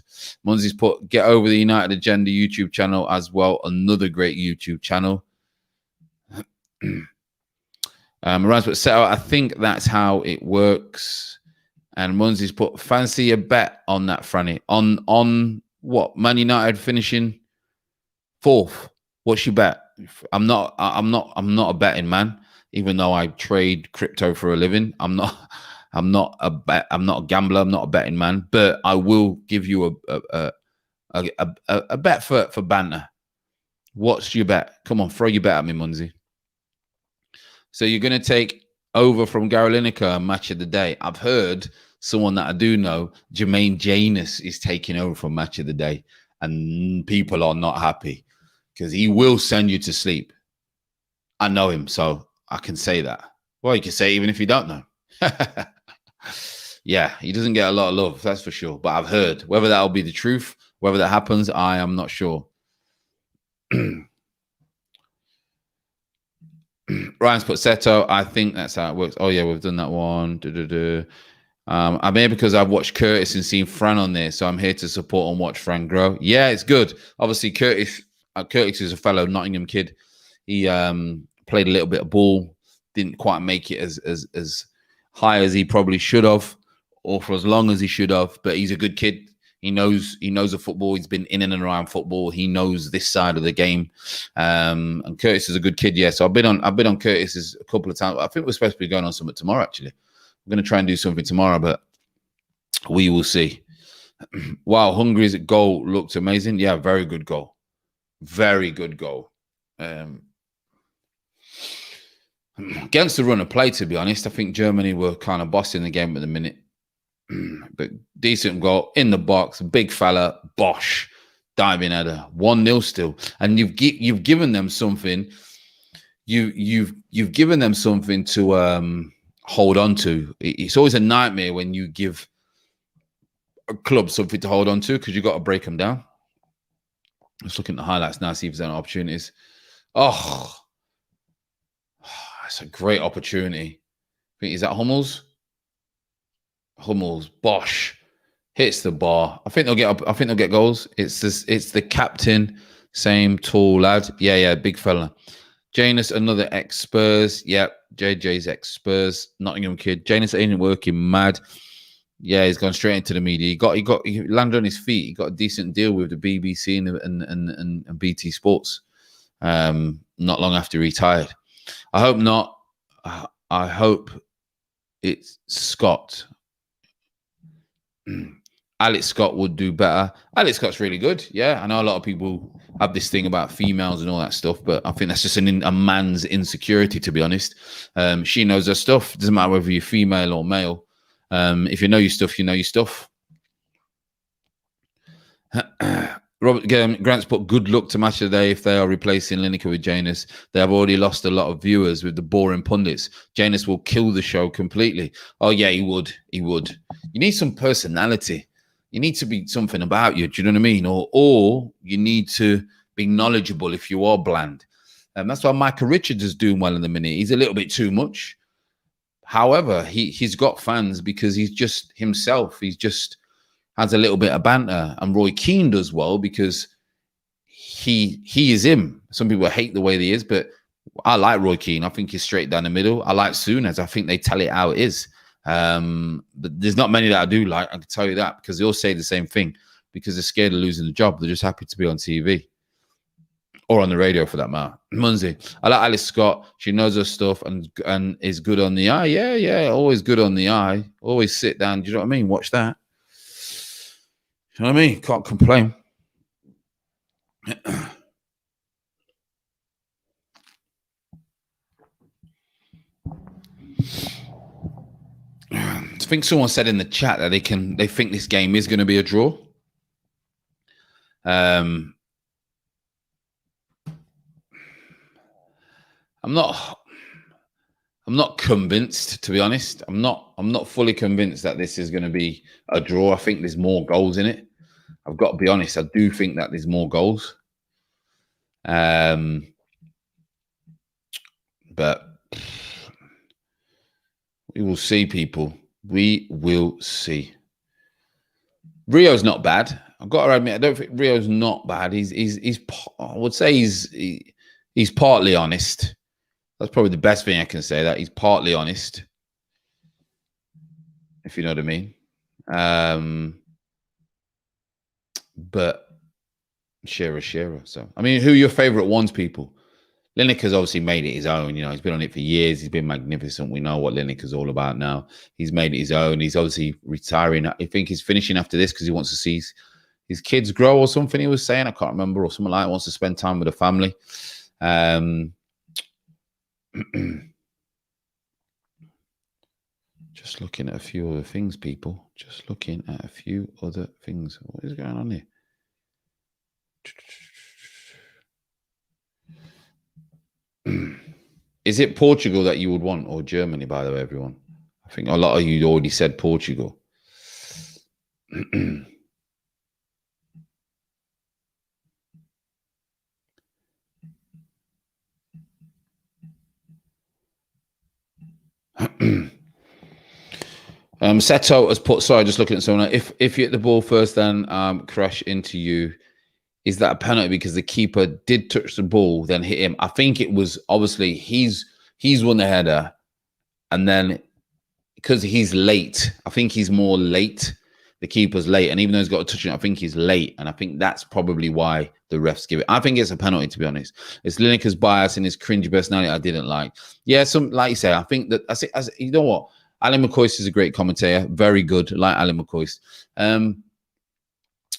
Munzi's put, get over the United Agenda YouTube channel as well. Another great YouTube channel. Ryan's put, set out, I think that's how it works. And Munzi's put, fancy a bet on that, Franny. On what? Man United finishing fourth. What's your bet? I'm not a betting man, even though I trade crypto for a living. I'm not a gambler. I'm not a betting man, but I will give you a bet for banter. What's your bet? Come on, throw your bet at me, Munzi. So you're going to take over from Gary Lineker, match of the day. I've heard someone that I do know, Jermaine Janus, is taking over from match of the day, and people are not happy because he will send you to sleep. I know him, so I can say that. Well, you can say it even if you don't know. Yeah, he doesn't get a lot of love, that's for sure. But I've heard. Whether that'll be the truth, whether that happens, I am not sure. Ryan's put Seto. I think that's how it works. Oh, yeah, we've done that one. I'm here because I've watched Curtis and seen Fran on there, so I'm here to support and watch Fran grow. Yeah, it's good. Obviously, Curtis is a fellow Nottingham kid. He played a little bit of ball, didn't quite make it as high as he probably should have, or for as long as he should have. But he's a good kid. He knows the football. He's been in and around football. He knows this side of the game. And Curtis is a good kid. Yeah. So I've been on Curtis's a couple of times. I think we're supposed to be going on something tomorrow. Actually, I'm going to try and do something tomorrow, but we will see. Wow, Hungary's goal looked amazing. Yeah, very good goal. Very good goal. Against the run of play, to be honest, I think Germany were kind of bossing the game at the minute. But decent goal in the box, big fella, Bosch, diving header, 1-0 still, and you've given them something. You've given them something to hold on to. It's always a nightmare when you give a club something to hold on to because you've got to break them down. Let's look at the highlights now, see if there's any opportunities. Oh, that's a great opportunity. I think is that Hummels. Bosch hits the bar. I think they'll get goals. It's the captain, same tall lad. Yeah, big fella. Janus, another ex-Spurs. Yep, JJ's ex-Spurs, Nottingham kid. Janus ain't working mad. Yeah, he's gone straight into the media. He landed on his feet. He got a decent deal with the BBC and BT Sports. Not long after he retired. I hope not. I hope it's Scott. Alex Scott would do better. Alex Scott's really good. Yeah, I know a lot of people have this thing about females and all that stuff, but I think that's just a man's insecurity, to be honest. She knows her stuff. It doesn't matter whether you're female or male. If you know your stuff, you know your stuff. Robert Grant's put good luck to match of the day if they are replacing Lineker with Janus. They have already lost a lot of viewers with the boring pundits. Janus will kill the show completely. Oh, yeah, he would. He would. You need some personality. You need to be something about you. Do you know what I mean? Or you need to be knowledgeable if you are bland. That's why Michael Richards is doing well in the minute. He's a little bit too much. However, he's got fans because he's just himself. He's just has a little bit of banter, and Roy Keane does well because he is him. Some people hate the way he is, but I like Roy Keane. I think he's straight down the middle. I like Souness. I think they tell it how it is. But there's not many that I do like. I can tell you that because they all say the same thing because they're scared of losing the job. They're just happy to be on TV or on the radio for that matter. Munzi. I like Alice Scott. She knows her stuff and is good on the eye. Yeah. Always good on the eye. Always sit down. Do you know what I mean? Watch that. You know what I mean? Can't complain. I think someone said in the chat that they think this game is going to be a draw. I'm not convinced, to be honest. I'm not fully convinced that this is going to be a draw. I think there's more goals in it. I've got to be honest. I do think that there's more goals. But we will see, people. We will see. Rio's not bad. I've got to admit, I don't think Rio's not bad. He's I would say he's partly honest. That's probably the best thing I can say, that he's partly honest, if you know what I mean. But Shearer. So, I mean, who are your favourite ones, people? Lineker's obviously made it his own. You know, he's been on it for years. He's been magnificent. We know what Lineker's all about now. He's made it his own. He's obviously retiring. I think he's finishing after this because he wants to see his kids grow or something he was saying. I can't remember, or something like that. Wants to spend time with the family. Just looking at a few other things, people. Just looking at a few other things. What is going on here? Is it Portugal that you would want, or Germany, by the way, everyone? I think a lot of you already said Portugal. Seto has put, sorry, just looking at someone. If you hit the ball first, then crash into you, is that a penalty because the keeper did touch the ball, then hit him? I think it was, obviously he's won the header, and then because he's late, I think he's more late. The keeper's late, and even though he's got a touch, I think he's late, and I think that's probably why the refs give it. I think it's a penalty, to be honest. It's Lineker's bias and his cringy personality I didn't like. Yeah, like you say, I think that you know what? Alan McCoist is a great commentator, very good, like Alan McCoist.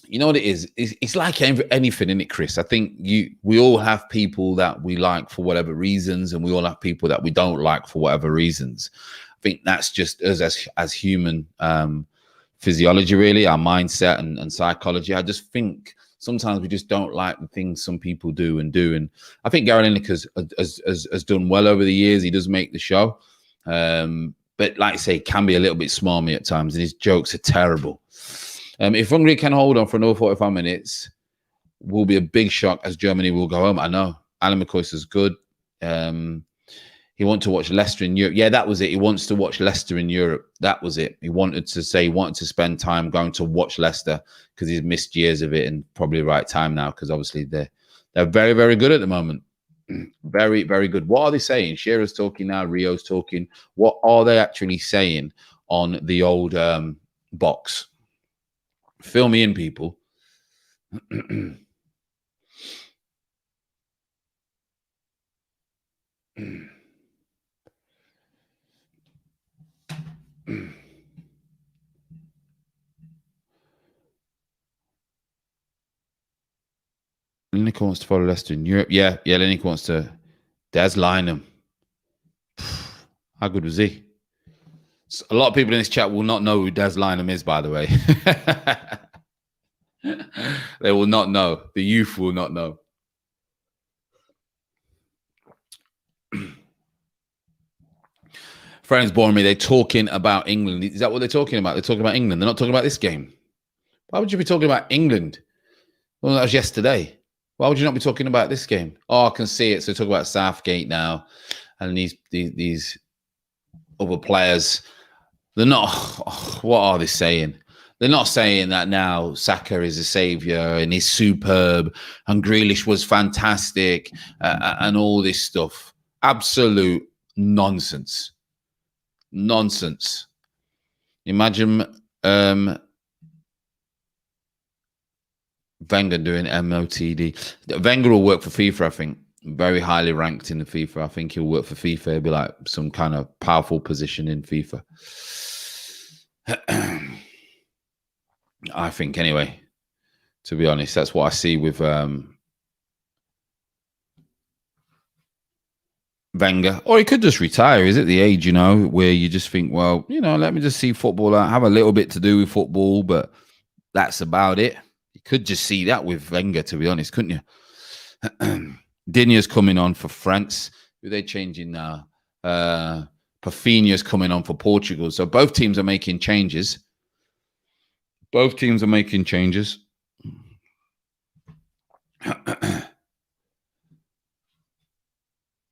You know what it is? It's like anything, isn't it, Chris? I think we all have people that we like for whatever reasons, and we all have people that we don't like for whatever reasons. I think that's just us as human physiology, really, our mindset and psychology. I just think sometimes we just don't like the things some people do. And I think Gary Lineker has done well over the years. He does make the show. But like I say, can be a little bit smarmy at times, and his jokes are terrible. If Hungary can hold on for another 45 minutes, will be a big shock as Germany will go home. I know. Alan McCoist is good. He wanted to watch Leicester in Europe. Yeah, that was it. He wants to watch Leicester in Europe. That was it. He wanted to spend time going to watch Leicester because he's missed years of it, and probably the right time now because obviously they're very, very good at the moment. Very, very good. What are they saying? Shearer's talking now. Rio's talking. What are they actually saying on the old box? Fill me in, people. Lineker wants to follow Leicester in Europe. Yeah, Lineker wants to. Des Lynam. How good was he? A lot of people in this chat will not know who Des Lynam is, by the way. They will not know. The youth will not know. Friends boring me. They're talking about England. Is that what they're talking about? They're talking about England. They're not talking about this game. Why would you be talking about England? Well, that was yesterday. Why would you not be talking about this game? Oh, I can see it. So talk about Southgate now, and these. other players. They're not, what are they saying? They're not saying that now Saka is a saviour and he's superb and Grealish was fantastic and all this stuff. Absolute nonsense. Nonsense. Imagine Wenger doing MOTD. Wenger will work for FIFA, I think. Very highly ranked in the FIFA. I think he'll work for FIFA. It'll be like some kind of powerful position in FIFA. I think, anyway, to be honest, that's what I see with Wenger. Or he could just retire. Is it the age, you know, where you just think, well, you know, let me just see football. I have a little bit to do with football, but that's about it. You could just see that with Wenger, to be honest, couldn't you? Digne's coming on for France. Who are they changing now? Rafinha's coming on for Portugal. So both teams are making changes. Both teams are making changes.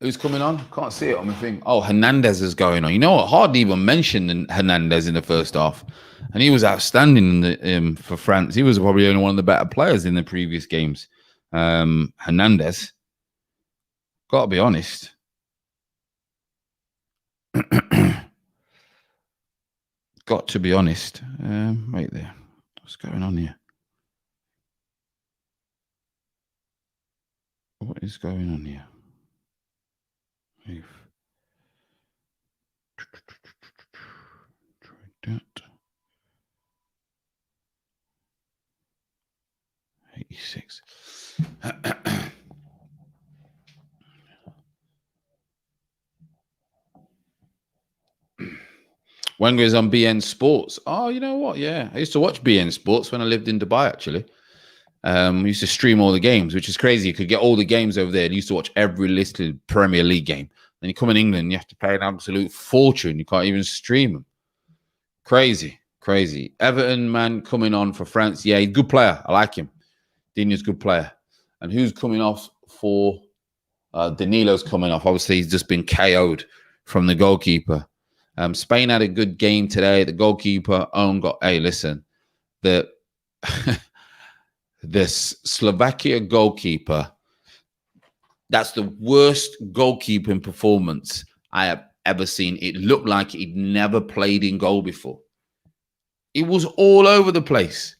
Who's coming on? Can't see it on my thing. Oh, Hernandez is going on. You know what? Hardly even mentioned Hernandez in the first half. And he was outstanding in for France. He was probably only one of the better players in the previous games. Hernandez. Got to be honest. Got to be honest. Wait there. What's going on here? What is going on here? Try that. 86. Wenger is on BN Sports. Oh, you know what? Yeah, I used to watch BN Sports when I lived in Dubai, actually. We used to stream all the games, which is crazy. You could get all the games over there. You used to watch every listed Premier League game. Then you come in England, you have to pay an absolute fortune. You can't even stream them. Crazy, crazy. Everton, man, coming on for France. Yeah, he's a good player. I like him. Digne's a good player. And who's coming off for... Danilo's coming off. Obviously, he's just been KO'd from the goalkeeper. Spain had a good game today. The goalkeeper, hey, listen, the Slovakia goalkeeper, that's the worst goalkeeping performance I have ever seen. It looked like he'd never played in goal before. It was all over the place.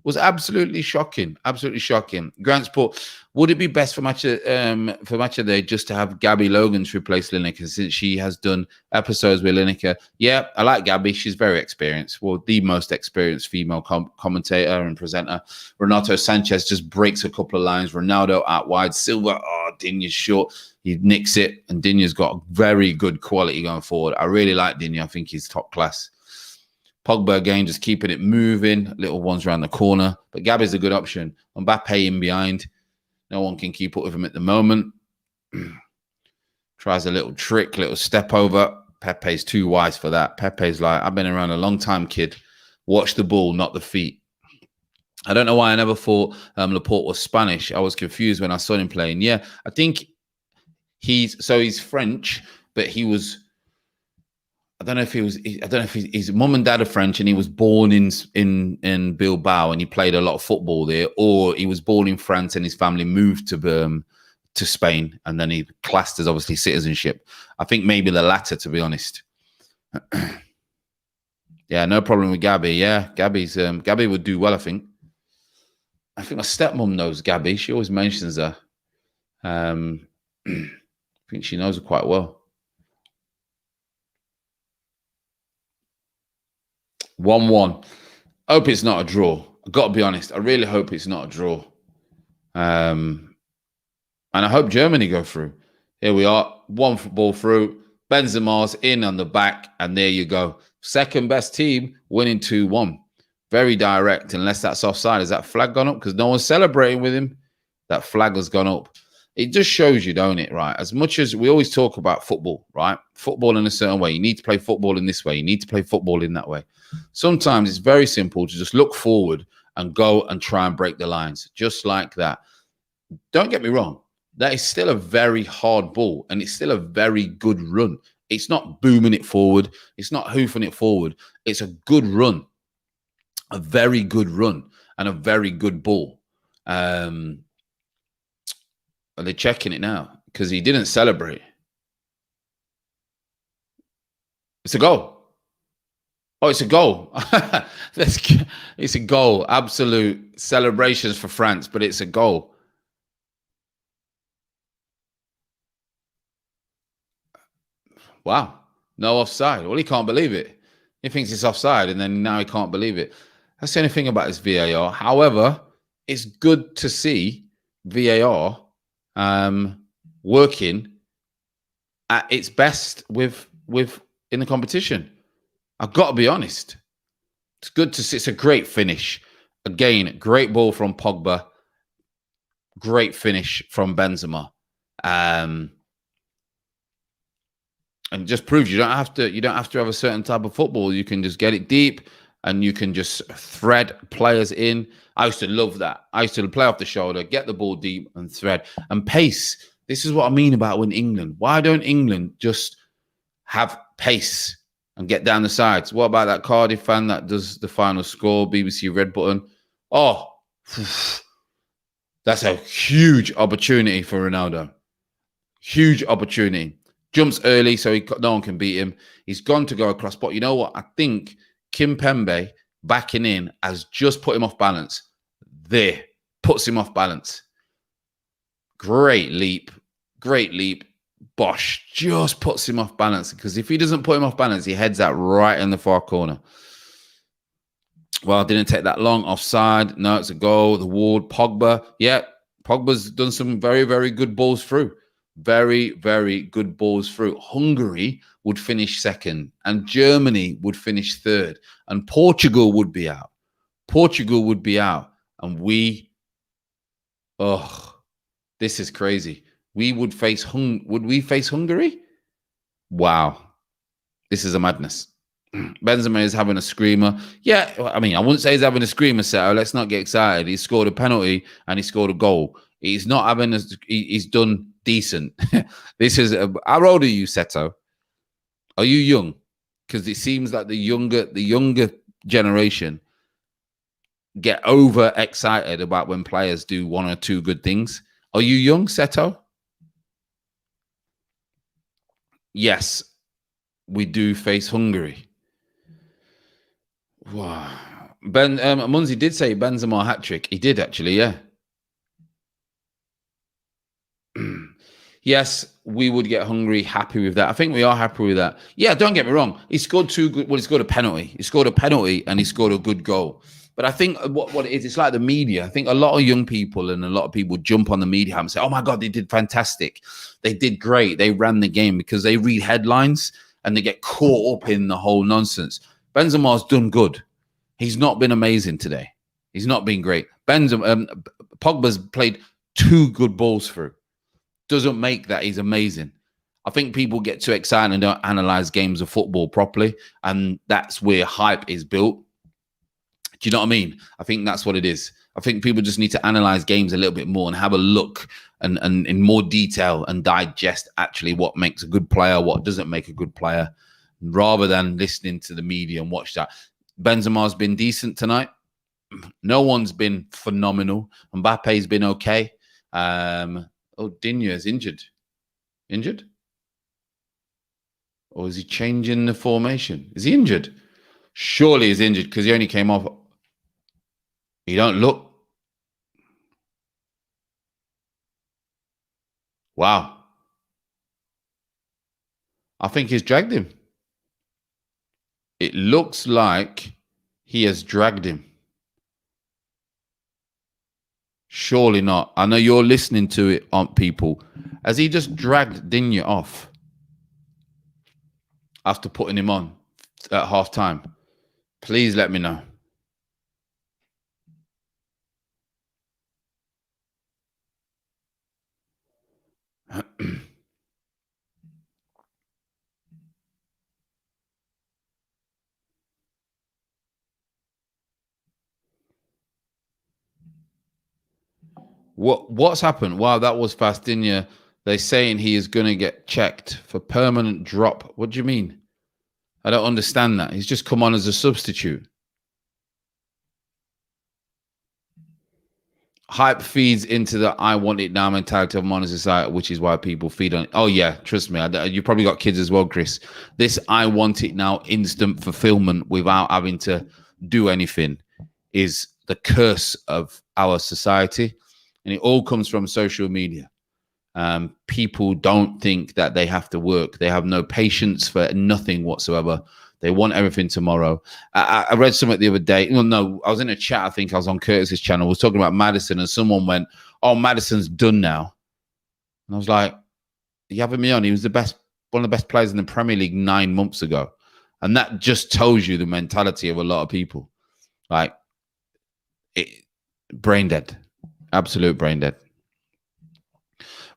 Was absolutely shocking. Absolutely shocking. Grant Sport, would it be best for match of the day just to have Gabby Logans replace Lineker since she has done episodes with Lineker? Yeah, I like Gabby. She's very experienced. Well, the most experienced female commentator and presenter. Renato Sanchez just breaks a couple of lines. Ronaldo out wide. Silva, Digne's short. He nicks it, and Digne's got very good quality going forward. I really like Digne. I think he's top class. Pogba again, just keeping it moving. Little ones around the corner. But Gabby's a good option. Mbappe in behind. No one can keep up with him at the moment. Tries a little trick, little step over. Pepe's too wise for that. Pepe's like, I've been around a long time, kid. Watch the ball, not the feet. I don't know why I never thought Laporte was Spanish. I was confused when I saw him playing. Yeah, I think he's French, but he was... I don't know if his mum and dad are French and he was born in Bilbao and he played a lot of football there, or he was born in France and his family moved to Spain and then he classed as obviously citizenship. I think maybe the latter, to be honest. Yeah, no problem with Gabby. Yeah, Gabby would do well, I think. I think my stepmom knows Gabby. She always mentions her. I think she knows her quite well. 1-1. Hope it's not a draw. I've got to be honest. I really hope it's not a draw. And I hope Germany go through. Here we are. One football through. Benzema's in on the back. And there you go. Second best team winning 2-1. Very direct. Unless that's offside. Has that flag gone up? Because no one's celebrating with him. That flag has gone up. It just shows you, don't it, right? As much as we always talk about football, right? Football in a certain way. You need to play football in this way. You need to play football in that way. Sometimes it's very simple to just look forward and go and try and break the lines. Just like that. Don't get me wrong. That is still a very hard ball. And it's still a very good run. It's not booming it forward. It's not hoofing it forward. It's a good run, a very good run, and a very good ball. Are they checking it now? Because he didn't celebrate. It's a goal. Oh, it's a goal. It's a goal. Absolute celebrations for France, but it's a goal. Wow. No offside. Well, he can't believe it. He thinks it's offside, and then now he can't believe it. That's the only thing about this VAR. However, it's good to see VAR working at its best with in the competition. I've got to be honest. It's good to see. It's a great finish. Again, great ball from Pogba. Great finish from Benzema. And just proves you don't have to have a certain type of football. You can just get it deep and you can just thread players in. I used to love that. I used to play off the shoulder, get the ball deep and thread. And pace. This is what I mean about when England. Why don't England just have pace and get down the sides? What about that Cardiff fan that does the final score, BBC Red Button? Oh, that's a huge opportunity for Ronaldo. Huge opportunity. Jumps early so no one can beat him. He's gone to go across. But you know what? I think Kimpembe backing in has just put him off balance. There. Puts him off balance. Great leap. Great leap. Bosch just puts him off balance, because if he doesn't put him off balance, he heads out right in the far corner. Well, it didn't take that long. Offside. No, it's a goal. The Ward, Pogba. Yeah, Pogba's done some very, very good balls through. Very, very good balls through. Hungary would finish second, and Germany would finish third, and Portugal would be out. Portugal would be out, and this is crazy. We would face would we face Hungary? Wow. This is a madness. Benzema is having a screamer. Yeah, I mean, I wouldn't say he's having a screamer, Seto. Let's not get excited. He scored a penalty and he scored a goal. He's not having he's done decent. This is how old are you, Seto? Are you young? Because it seems like the younger generation get over excited about when players do one or two good things. Are you young, Seto? Yes, we do face Hungary. Wow. Munzi did say Benzema hat-trick. He did actually, yeah. Yes, we would get Hungary happy with that. I think we are happy with that. Yeah, don't get me wrong. He scored two good. Well, he scored a penalty. He scored a penalty and he scored a good goal. But I think what it is, it's like the media. I think a lot of young people and a lot of people jump on the media and say, oh my God, they did fantastic. They did great. They ran the game, because they read headlines and they get caught up in the whole nonsense. Benzema's done good. He's not been amazing today. He's not been great. Pogba's played two good balls through. Doesn't make that he's amazing. I think people get too excited and don't analyze games of football properly, and that's where hype is built. Do you know what I mean? I think that's what it is. I think people just need to analyze games a little bit more and have a look and in more detail and digest actually what makes a good player, what doesn't make a good player, rather than listening to the media and watch that. Benzema's been decent tonight. No one's been phenomenal. Mbappe's been okay. Digne is injured. Injured? Or is he changing the formation? Is he injured? Surely he's injured, because he only came off. He don't look. Wow. I think he's dragged him. It looks like he has dragged him. Surely not. I know you're listening to it, aren't people? Has he just dragged Digne off after putting him on at half time? Please let me know. What's happened? Wow, that was fast, Digne. They're saying he is going to get checked for permanent drop. What do you mean? I don't understand that. He's just come on as a substitute. Hype feeds into the I want it now mentality of modern society, which is why people feed on it. Oh, yeah, trust me. You probably got kids as well, Chris. This I want it now instant fulfillment without having to do anything is the curse of our society. And it all comes from social media. People don't think that they have to work. They have no patience for nothing whatsoever. They want everything tomorrow. I read something the other day. No, I was in a chat. I think I was on Curtis's channel. I was talking about Maddison, and someone went, "Oh, Maddison's done now." And I was like, "Are you having me on? He was one of the best players in the Premier League 9 months ago." And that just tells you the mentality of a lot of people. Like, brain dead. Absolute brain dead.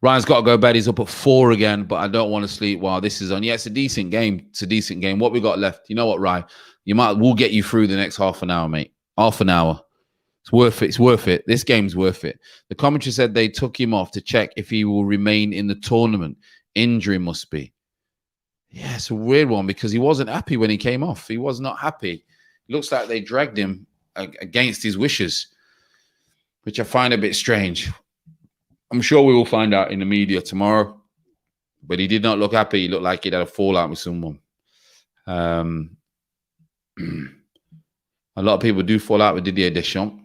Ryan's got to go bed. He's up at 4 again, but I don't want to sleep while this is on. Yeah, it's a decent game. It's a decent game. What we got left? You know what, Ryan? We'll get you through the next half an hour, mate. Half an hour. It's worth it. It's worth it. This game's worth it. The commentary said they took him off to check if he will remain in the tournament. Injury must be. Yeah, it's a weird one because he wasn't happy when he came off. He was not happy. It looks like they dragged him against his wishes, which I find a bit strange. I'm sure we will find out in the media tomorrow, but he did not look happy. He looked like he'd had a fallout with someone. A lot of people do fall out with Didier Deschamps.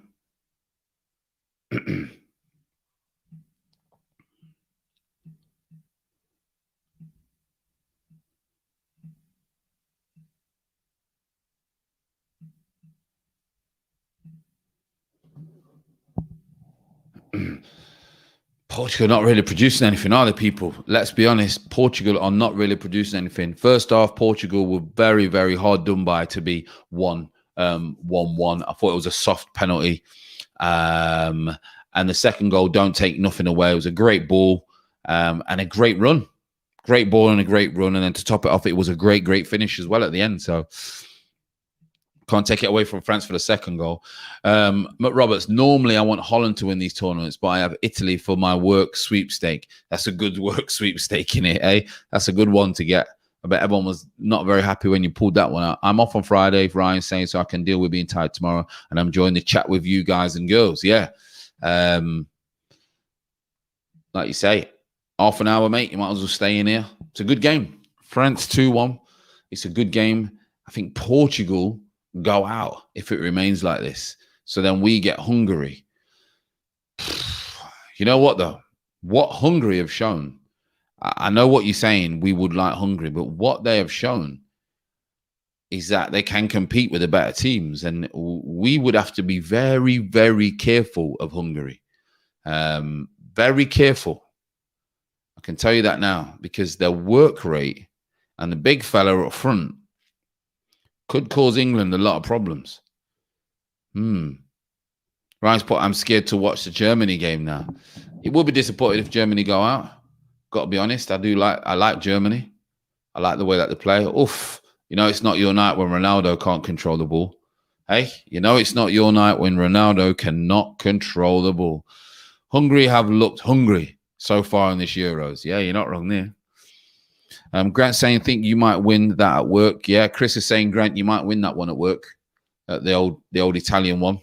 Portugal not really producing anything, are they, people? Let's be honest. Portugal are not really producing anything. First off, Portugal were very, very hard done by to be 1-1. I thought it was a soft penalty. And the second goal, don't take nothing away. It was a great ball and a great run. Great ball and a great run. And then to top it off, it was a great, great finish as well at the end. So can't take it away from France for the second goal. Roberts, normally I want Holland to win these tournaments, but I have Italy for my work sweepstake. That's a good work sweepstake in it, eh? That's a good one to get. I bet everyone was not very happy when you pulled that one out. I'm off on Friday, Ryan's saying, so I can deal with being tired tomorrow. And I'm enjoying the chat with you guys and girls. Yeah. Like you say, half an hour, mate. You might as well stay in here. It's a good game. France 2-1. It's a good game. I think Portugal go out if it remains like this. So then we get Hungary. You know what, though? What Hungary have shown, I know what you're saying, we would like Hungary, but what they have shown is that they can compete with the better teams. And we would have to be very, very careful of Hungary. Very careful. I can tell you that now, because their work rate and the big fella up front could cause England a lot of problems. Ryan's put, I'm scared to watch the Germany game now. It will be disappointed if Germany go out. Got to be honest. I like Germany. I like the way that they play. Oof. You know, it's not your night when Ronaldo can't control the ball. Hey, you know, it's not your night when Ronaldo cannot control the ball. Hungary have looked hungry so far in this Euros. Yeah, you're not wrong there. Grant saying, think you might win that at work. Yeah, Chris is saying, Grant, you might win that one at work. The old Italian one.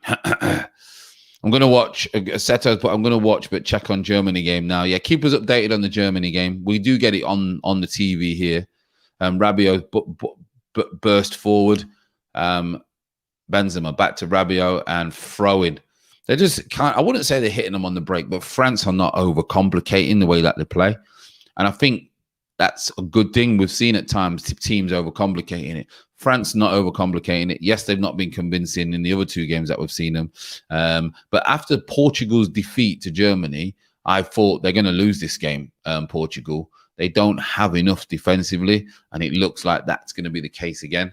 I'm going to watch Seto's, but I'm going to watch, but check on Germany game now. Yeah, keep us updated on the Germany game. We do get it on the TV here. Rabiot burst forward. Benzema back to Rabiot and throwing. They just can't. I wouldn't say they're hitting them on the break, but France are not overcomplicating the way that they play. And I think that's a good thing. We've seen at times teams overcomplicating it. France not overcomplicating it. Yes, they've not been convincing in the other two games that we've seen them. But after Portugal's defeat to Germany, I thought they're going to lose this game, Portugal. They don't have enough defensively, and it looks like that's going to be the case again.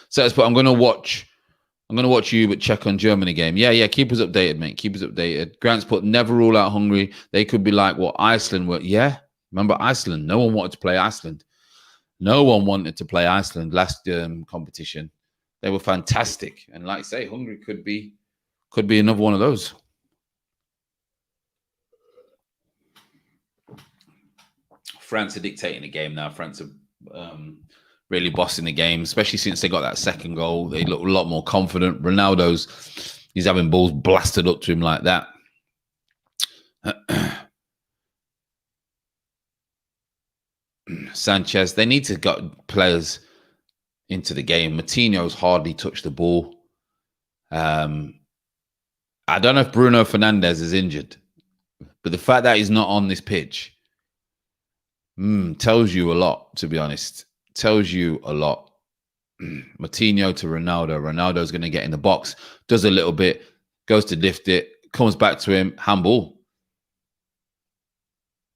So I'm going to watch you, but check on Germany game. Yeah. Keep us updated, mate. Keep us updated. Grant's put, never rule out Hungary. They could be like what Iceland were. Yeah. Remember Iceland? No one wanted to play Iceland. No one wanted to play Iceland last competition. They were fantastic. And like I say, Hungary could be another one of those. France are dictating the game now. France are really bossing the game, especially since they got that second goal. They look a lot more confident. He's having balls blasted up to him like that. Sanchez, they need to get players into the game. Moutinho's hardly touched the ball. I don't know if Bruno Fernandes is injured, but the fact that he's not on this pitch tells you a lot, to be honest. Tells you a lot. Moutinho to Ronaldo. Ronaldo's going to get in the box, does a little bit, goes to lift it, comes back to him, handball.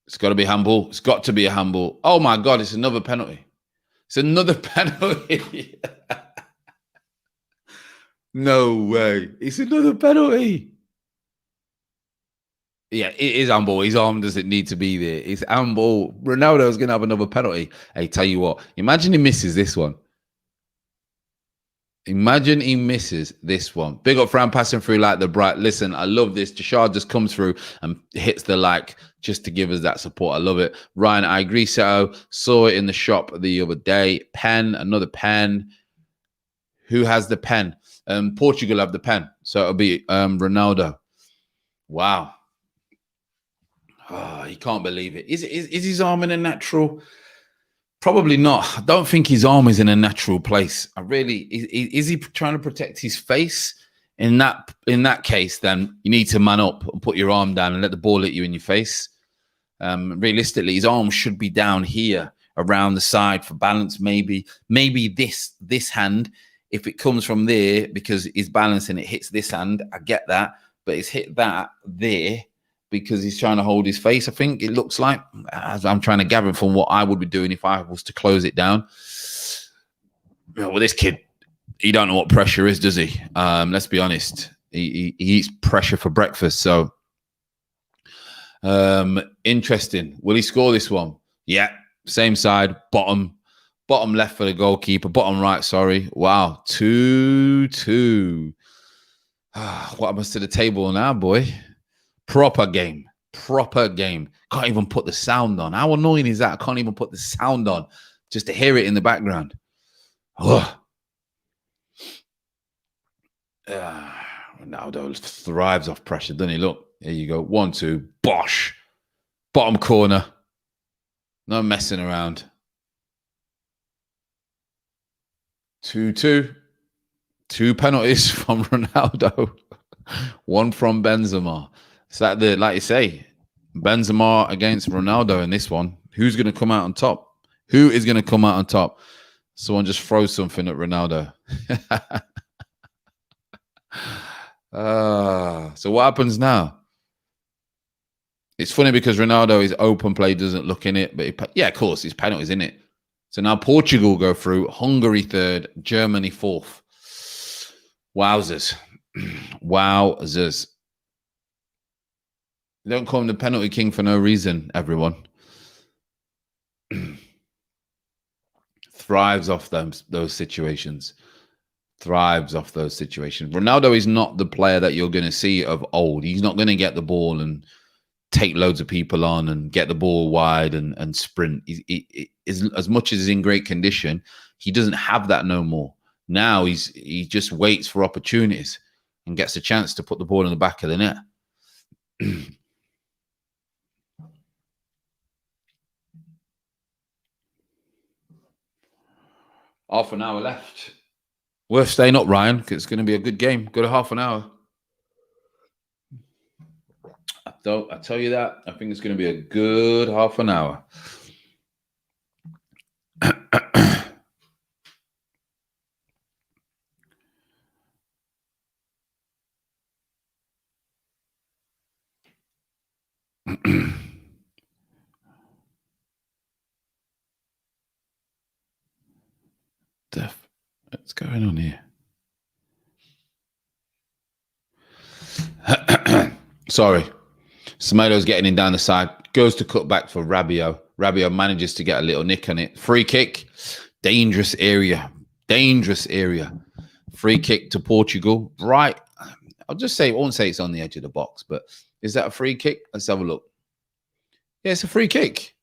It's got to be handball. It's got to be a handball. Oh, my God, it's another penalty. It's another penalty. No way. It's another penalty. Yeah, it is handball. His arm doesn't need to be there. It's handball. Ronaldo's going to have another penalty. Hey, tell you what. Imagine he misses this one. Imagine he misses this one. Big up Fran passing through like the bright. Listen, I love this. Jashard just comes through and hits the like just to give us that support. I love it. Ryan, I agree. So saw it in the shop the other day. Pen, another pen. Who has the pen? Portugal have the pen. So it'll be Ronaldo. Wow. Oh, he can't believe it. Is his arm in a natural? Probably not. I don't think his arm is in a natural place. Is he trying to protect his face? In that case, then you need to man up and put your arm down and let the ball hit you in your face. Realistically, his arm should be down here around the side for balance. Maybe this hand, if it comes from there because he's balancing, it hits this hand. I get that, but it's hit that there because he's trying to hold his face. I think it looks like, as I'm trying to gather from what I would be doing if I was to close it down. Well, this kid, he don't know what pressure is, does he? Let's be honest. He eats pressure for breakfast. So, interesting. Will he score this one? Yeah. Same side, bottom left for the goalkeeper, bottom right, sorry. Wow. 2-2. What happens to the table now, boy? Proper game. Can't even put the sound on. How annoying is that? I can't even put the sound on just to hear it in the background. Ronaldo thrives off pressure, doesn't he? Look, here you go. 1-2. Bosh. Bottom corner. No messing around. 2-2. 2 penalties from Ronaldo. 1 from Benzema. It's like like you say, Benzema against Ronaldo in this one. Who's going to come out on top? Who is going to come out on top? Someone just throws something at Ronaldo. So what happens now? It's funny because Ronaldo, his open play doesn't look in it. But yeah, of course, his penalty's in it. So now Portugal go through. Hungary 3rd. Germany 4th. Wowzers. Wowzers. Don't call him the penalty king for no reason, everyone. Thrives off those situations. Ronaldo is not the player that you're going to see of old. He's not going to get the ball and take loads of people on and get the ball wide and sprint. As much as he's in great condition, he doesn't have that no more. Now he just waits for opportunities and gets a chance to put the ball in the back of the net. Half an hour left. Worth staying up, Ryan, because it's going to be a good game. Good half an hour. I tell you that. I think it's going to be a good half an hour. What's going on here? Sorry. Semedo's getting in down the side. Goes to cut back for Rabiot. Rabiot manages to get a little nick on it. Free kick. Dangerous area. Free kick to Portugal. Right. I'll just say, I won't say it's on the edge of the box, but is that a free kick? Let's have a look. Yeah, it's a free kick.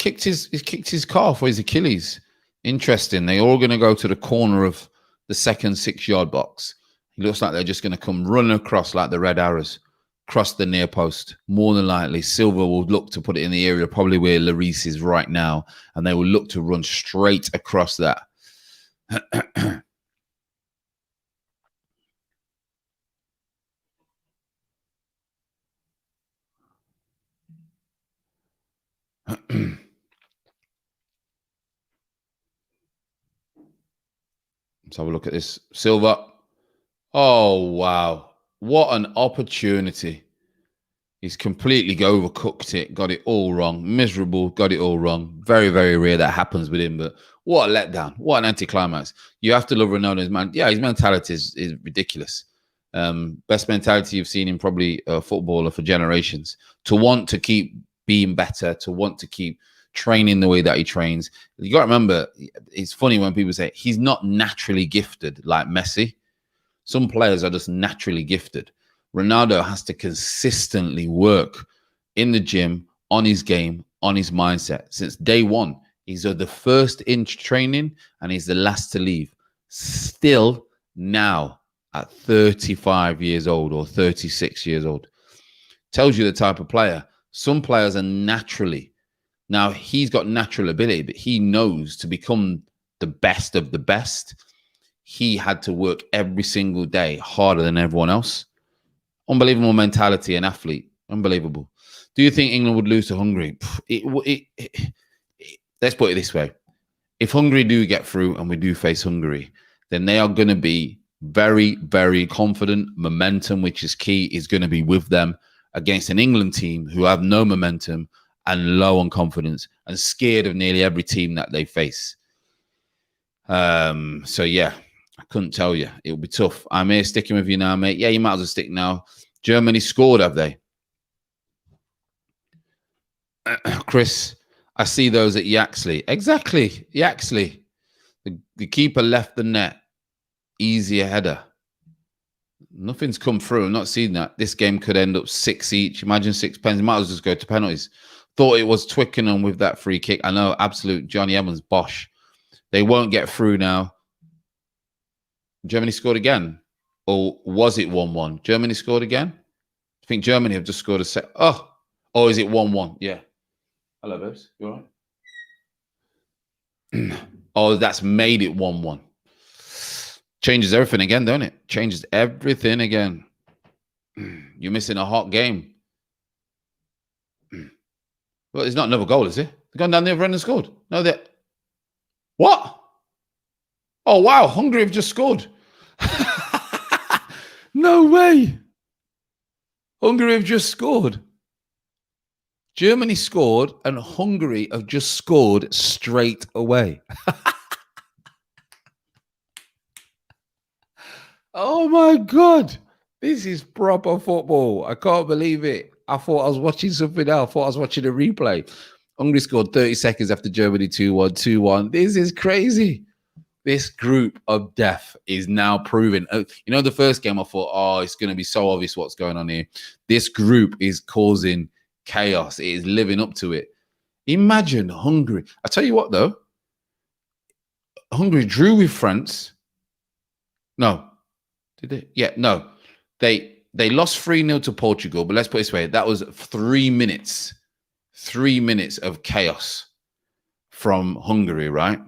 kicked his calf or his Achilles. Interesting. They're all going to go to the corner of the second 6-yard box. It looks like they're just going to come running across like the Red Arrows, across the near post. More than likely, Silva will look to put it in the area probably where Lloris is right now, and they will look to run straight across that. Let's have a look at this. Silva. Oh, wow. What an opportunity. He's completely overcooked it, got it all wrong. Miserable, got it all wrong. Very, very rare that happens with him, but what a letdown. What an anticlimax. You have to love Ronaldo's man. Yeah, his mentality is ridiculous. Best mentality you've seen in probably a footballer for generations. To want to keep being better, to want to keep training the way that he trains. You got to remember, it's funny when people say he's not naturally gifted like Messi. Some players are just naturally gifted. Ronaldo has to consistently work in the gym, on his game, on his mindset. Since day one, he's the first in training and he's the last to leave. Still now at 35 years old or 36 years old. Tells you the type of player. Some players are naturally. Now, he's got natural ability, but he knows to become the best of the best, he had to work every single day harder than everyone else. Unbelievable mentality and athlete. Unbelievable. Do you think England would lose to Hungary? Let's put it this way. If Hungary do get through and we do face Hungary, then they are going to be very, very confident. Momentum, which is key, is going to be with them against an England team who have no momentum and low on confidence and scared of nearly every team that they face. So, yeah. I couldn't tell you. It'll be tough. I'm here sticking with you now, mate. Yeah, you might as well stick now. Germany scored, have they? Chris, I see those at Yaxley. Exactly. Yaxley. The keeper left the net. Easier header. Nothing's come through. I'm not seeing that. This game could end up 6 each. Imagine 6 pens. Might as well just go to penalties. Thought it was Twickenham with that free kick. I know, absolute Johnny Evans, bosh. They won't get through now. Germany scored again. Or was it 1-1? Germany scored again? I think Germany have just scored a set. Oh, is it 1-1? Yeah. Hello, babes. You all right? Oh, that's made it 1-1. Changes everything again, don't it? Changes everything again. You're missing a hot game. Well, it's not another goal, is it? They've gone down the other end and scored. No, they... What? Oh, wow. Hungary have just scored. No way. Hungary have just scored. Germany scored and Hungary have just scored straight away. Oh, my God. This is proper football. I can't believe it. I thought I was watching something else. I thought I was watching a replay. Hungary scored 30 seconds after Germany 2-1, 2-1. This is crazy. This group of death is now proven. You know, the first game I thought, oh, it's going to be so obvious what's going on here. This group is causing chaos. It is living up to it. Imagine Hungary. I tell you what, though. Hungary drew with France. No. Did they? Yeah, no. They lost 3-0 to Portugal, but let's put it this way. That was 3 minutes. 3 minutes of chaos from Hungary, right?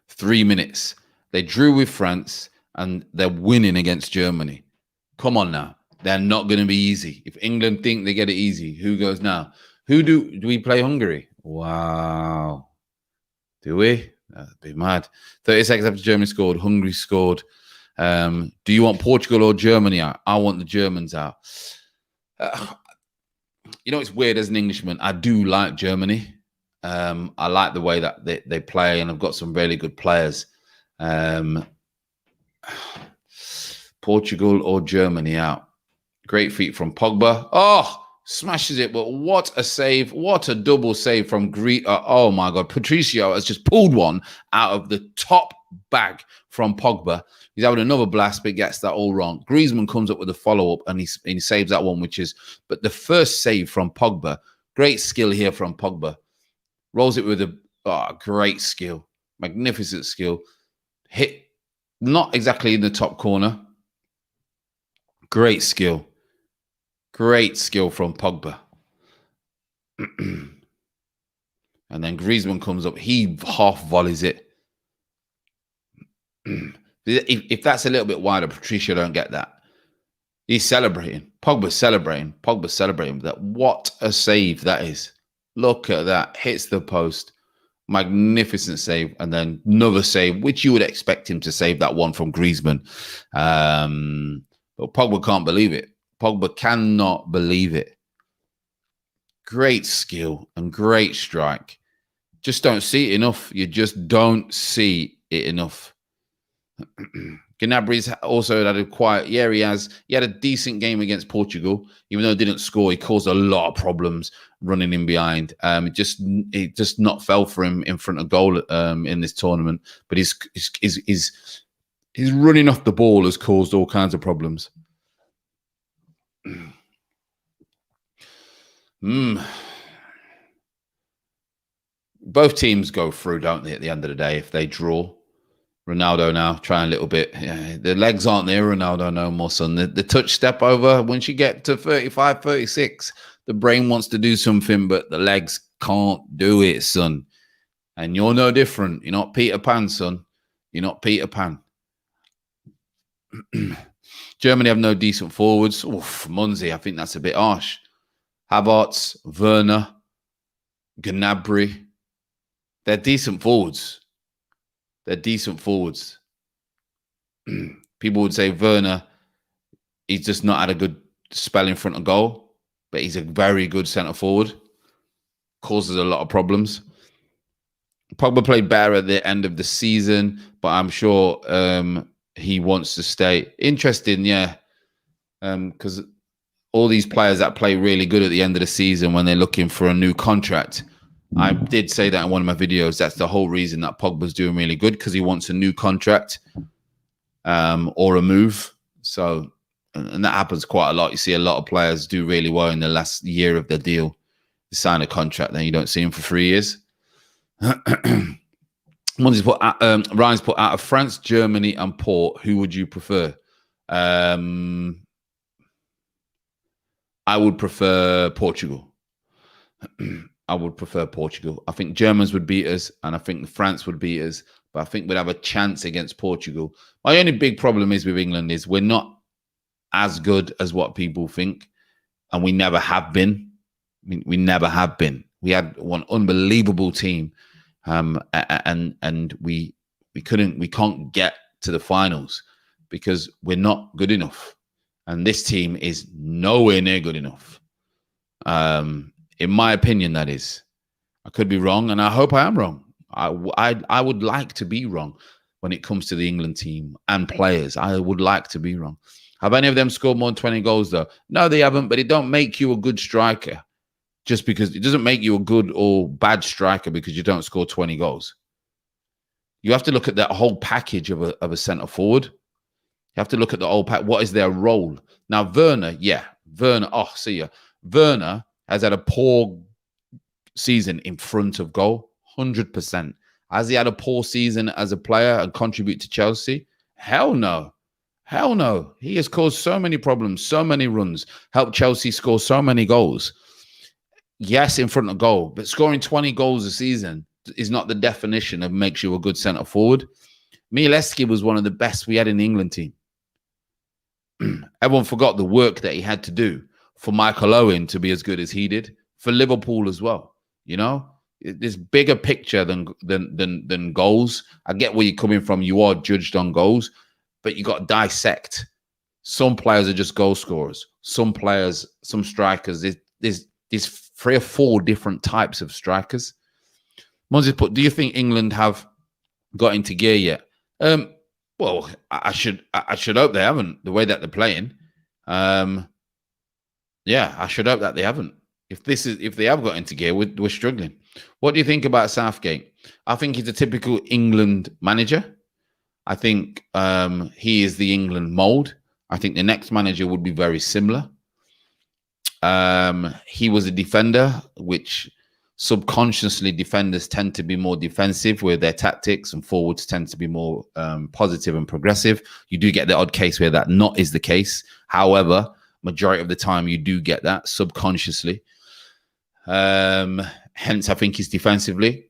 3 minutes. They drew with France and they're winning against Germany. Come on now. They're not going to be easy. If England think they get it easy, who goes now? Who do we play Hungary? Wow. Do we? That'd be mad. 30 seconds after Germany scored, Hungary scored. Do you want Portugal or Germany out? I want the Germans out. You know, it's weird as an Englishman. I do like Germany. I like the way that they play, and I've got some really good players. Portugal or Germany out. Great feat from Pogba. Oh, smashes it, but what a save. What a double save from Greece. Oh, my God. Patricio has just pulled one out of the top bag from Pogba. He's having another blast, but gets that all wrong. Griezmann comes up with a follow-up, and he saves that one, which is... But the first save from Pogba Great skill here from Pogba. Rolls it with a great skill. Magnificent skill. Hit not exactly in the top corner. Great skill. Great skill from Pogba. And then Griezmann comes up. He half volleys it. If that's a little bit wider, Patricia don't get that. He's celebrating. Pogba's celebrating. Pogba's celebrating. That what a save that is. Look at that. Hits the post. Magnificent save. And then another save, which you would expect him to save that one from Griezmann. But Pogba can't believe it. Pogba cannot believe it. Great skill and great strike. Just don't see it enough. You just don't see it enough. Gnabry's also had a quiet. Yeah, he had a decent game against Portugal, even though he didn't score. He caused a lot of problems running in behind. It just not fell for him in front of goal in this tournament. But his running off the ball has caused all kinds of problems. Both teams go through, don't they? At the end of the day, if they draw. Ronaldo now trying a little bit. Yeah, the legs aren't there, Ronaldo no more, son. The touch step over, once you get to 35, 36, the brain wants to do something, but the legs can't do it, son. And you're no different. You're not Peter Pan, son. You're not Peter Pan. Germany have no decent forwards. Oof, Munzi, I think that's a bit harsh. Havertz, Werner, Gnabry. They're decent forwards. They're decent forwards. People would say Werner, he's just not had a good spell in front of goal, but he's a very good centre forward. Causes a lot of problems. Pogba played better at the end of the season, but I'm sure he wants to stay. Interesting, yeah, because all these players that play really good at the end of the season when they're looking for a new contract. I did say that in one of my videos. That's the whole reason that Pogba's doing really good, because he wants a new contract or a move. So, and that happens quite a lot. You see a lot of players do really well in the last year of their deal. They sign a contract, then you don't see him for 3 years. Ryan's put out of France, Germany, and Port. Who would you prefer? I would prefer Portugal. I would prefer Portugal. I think Germans would beat us, and I think France would beat us, but I think we'd have a chance against Portugal. My only big problem is with England is we're not as good as what people think, and we never have been. I mean, we never have been. We had one unbelievable team, and we can't get to the finals because we're not good enough, and this team is nowhere near good enough. In my opinion, that is. I could be wrong, and I hope I am wrong. I would like to be wrong when it comes to the England team and players. I would like to be wrong. Have any of them scored more than 20 goals, though? No, they haven't, but it don't make you a good striker just because it doesn't make you a good or bad striker because you don't score 20 goals. You have to look at that whole package of a centre forward. You have to look at the whole pack. What is their role? Now, Werner, see ya. Werner has had a poor season in front of goal, 100%. Has he had a poor season as a player and contribute to Chelsea? Hell no. Hell no. He has caused so many problems, so many runs, helped Chelsea score so many goals. Yes, in front of goal, but scoring 20 goals a season is not the definition of makes you a good centre forward. Mileski was one of the best we had in the England team. Everyone forgot the work that he had to do for Michael Owen to be as good as he did, for Liverpool as well. You know, there's bigger picture than goals. I get where you're coming from. You are judged on goals, but you got to dissect. Some players are just goal scorers. Some players, some strikers. There's 3 or 4 different types of strikers. Moses put, do you think England have got into gear yet? Well, I should hope they haven't. The way that they're playing. Yeah, I should hope that they haven't. If they have got into gear, we're struggling. What do you think about Southgate? I think he's a typical England manager. I think he is the England mold. I think the next manager would be very similar. He was a defender, which subconsciously defenders tend to be more defensive with their tactics, and forwards tend to be more positive and progressive. You do get the odd case where that not is the case. However, majority of the time you do get that subconsciously. Hence, I think he's defensively.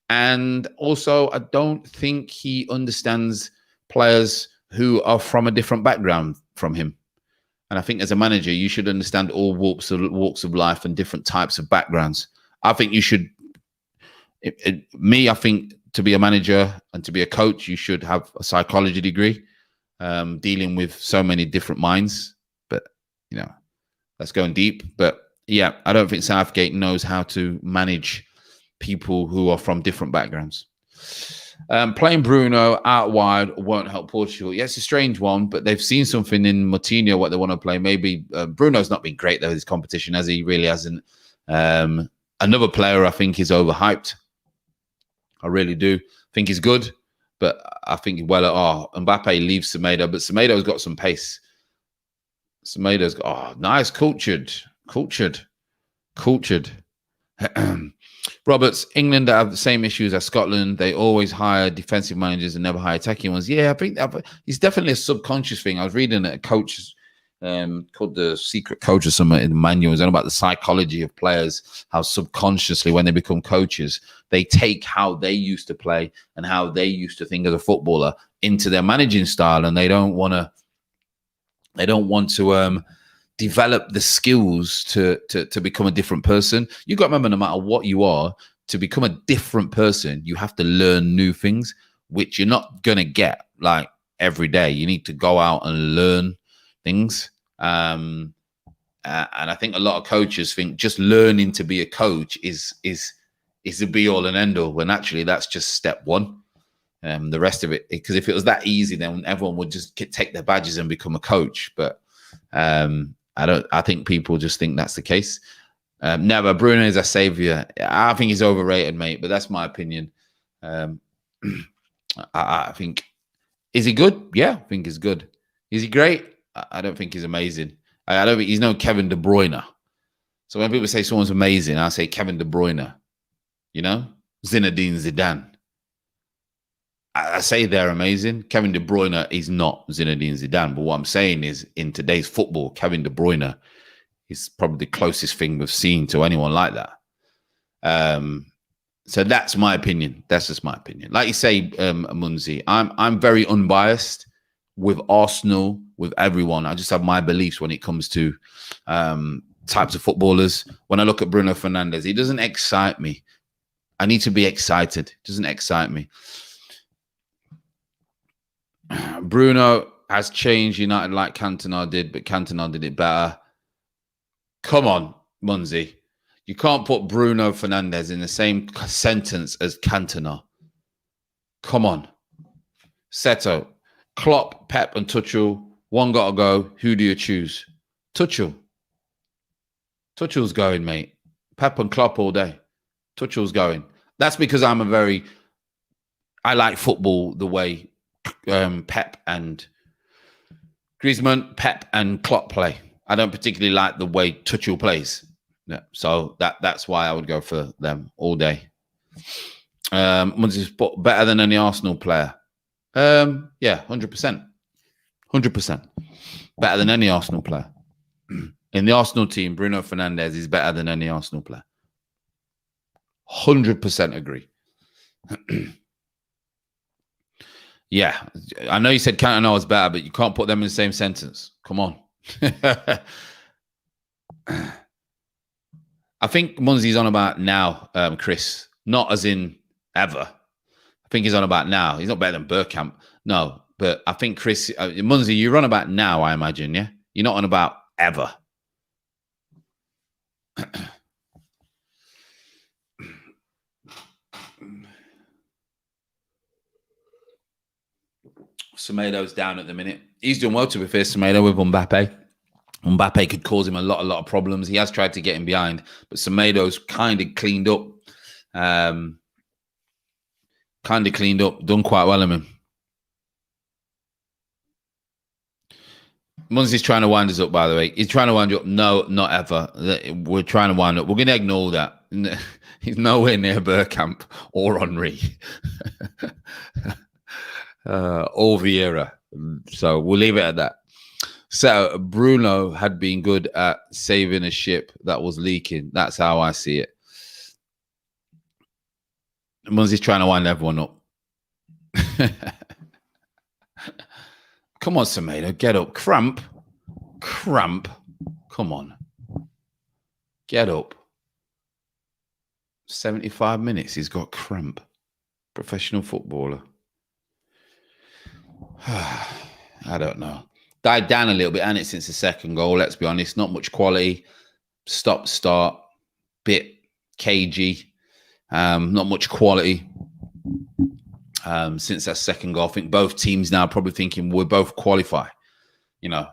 And also, I don't think he understands players who are from a different background from him. And I think as a manager, you should understand all walks of life and different types of backgrounds. I think you should, I think to be a manager and to be a coach, you should have a psychology degree, dealing with so many different minds. But, you know, that's going deep. But yeah, I don't think Southgate knows how to manage people who are from different backgrounds. Playing Bruno out wide won't help Portugal. Yeah, it's a strange one, but they've seen something in Moutinho, what they want to play. Maybe Bruno's not been great, though, this competition, as he really hasn't. Another player I think is overhyped. I really do. Think he's good, but I think, Mbappe leaves Semedo, but Semedo's got some pace. Semedo's got, nice, cultured. Roberts, England have the same issues as Scotland. They always hire defensive managers and never hire attacking ones. Yeah, I think it's definitely a subconscious thing. I was reading a coach called The Secret Coach or something in the manual. It's on about the psychology of players, how subconsciously when they become coaches, they take how they used to play and how they used to think as a footballer into their managing style, and they don't want to develop the skills to become a different person. You got to remember, no matter what you are, to become a different person, you have to learn new things, which you're not going to get like every day. You need to go out and learn things. And I think a lot of coaches think just learning to be a coach is the be all and end all, when actually that's just step one. The rest of it, because if it was that easy, then everyone would just take their badges and become a coach. But I think people just think that's the case. Never. Bruno is a savior. I think he's overrated, mate, but that's my opinion. I think, is he good? Yeah, I think he's good. Is he great? I don't think he's amazing. I don't think he's no Kevin De Bruyne. So when people say someone's amazing, I say Kevin De Bruyne. You know, Zinedine Zidane. I say they're amazing. Kevin De Bruyne is not Zinedine Zidane. But what I'm saying is, in today's football, Kevin De Bruyne is probably the closest thing we've seen to anyone like that. So that's my opinion. That's just my opinion. Like you say, Munzi, I'm very unbiased with Arsenal, with everyone. I just have my beliefs when it comes to types of footballers. When I look at Bruno Fernandes, he doesn't excite me. I need to be excited. It doesn't excite me. Bruno has changed United like Cantona did, but Cantona did it better. Come on, Munzi. You can't put Bruno Fernandes in the same sentence as Cantona. Come on. Seto, Klopp, Pep, and Tuchel. One got to go. Who do you choose? Tuchel. Tuchel's going, mate. Pep and Klopp all day. Tuchel's going. That's because I like football the way Pep and Griezmann, Pep and Klopp play. I don't particularly like the way Tuchel plays. Yeah, so that's why I would go for them all day. Better than any Arsenal player. Yeah, 100%. 100%. Better than any Arsenal player. In the Arsenal team, Bruno Fernandes is better than any Arsenal player. 100% agree. Yeah, I know you said Cantona was better, but you can't put them in the same sentence. Come on. I think Munzi's on about now, Chris, not as in ever. I think he's on about now. He's not better than Bergkamp. No, but I think Chris, Munzi, you're on about now, I imagine, yeah? You're not on about ever. Semedo's down at the minute. He's doing well, to be fair, Semedo, with Mbappe. Mbappe could cause him a lot of problems. He has tried to get him behind, but Semedo's kind of cleaned up. Done quite well in him. Munzie's trying to wind us up, by the way. He's trying to wind you up. No, not ever. We're trying to wind up. We're going to ignore that. He's nowhere near Bergkamp or Henry or Vieira. So we'll leave it at that. So Bruno had been good at saving a ship that was leaking. That's how I see it. Munzie's trying to wind everyone up. Come on, Semedo, get up. Cramp. Come on. Get up. 75 minutes, he's got cramp. Professional footballer. I don't know. Died down a little bit, hasn't it, since the second goal, let's be honest. Not much quality. Stop, start. Bit cagey. Not much quality. Since that second goal, I think both teams now probably thinking we'll both qualify. You know,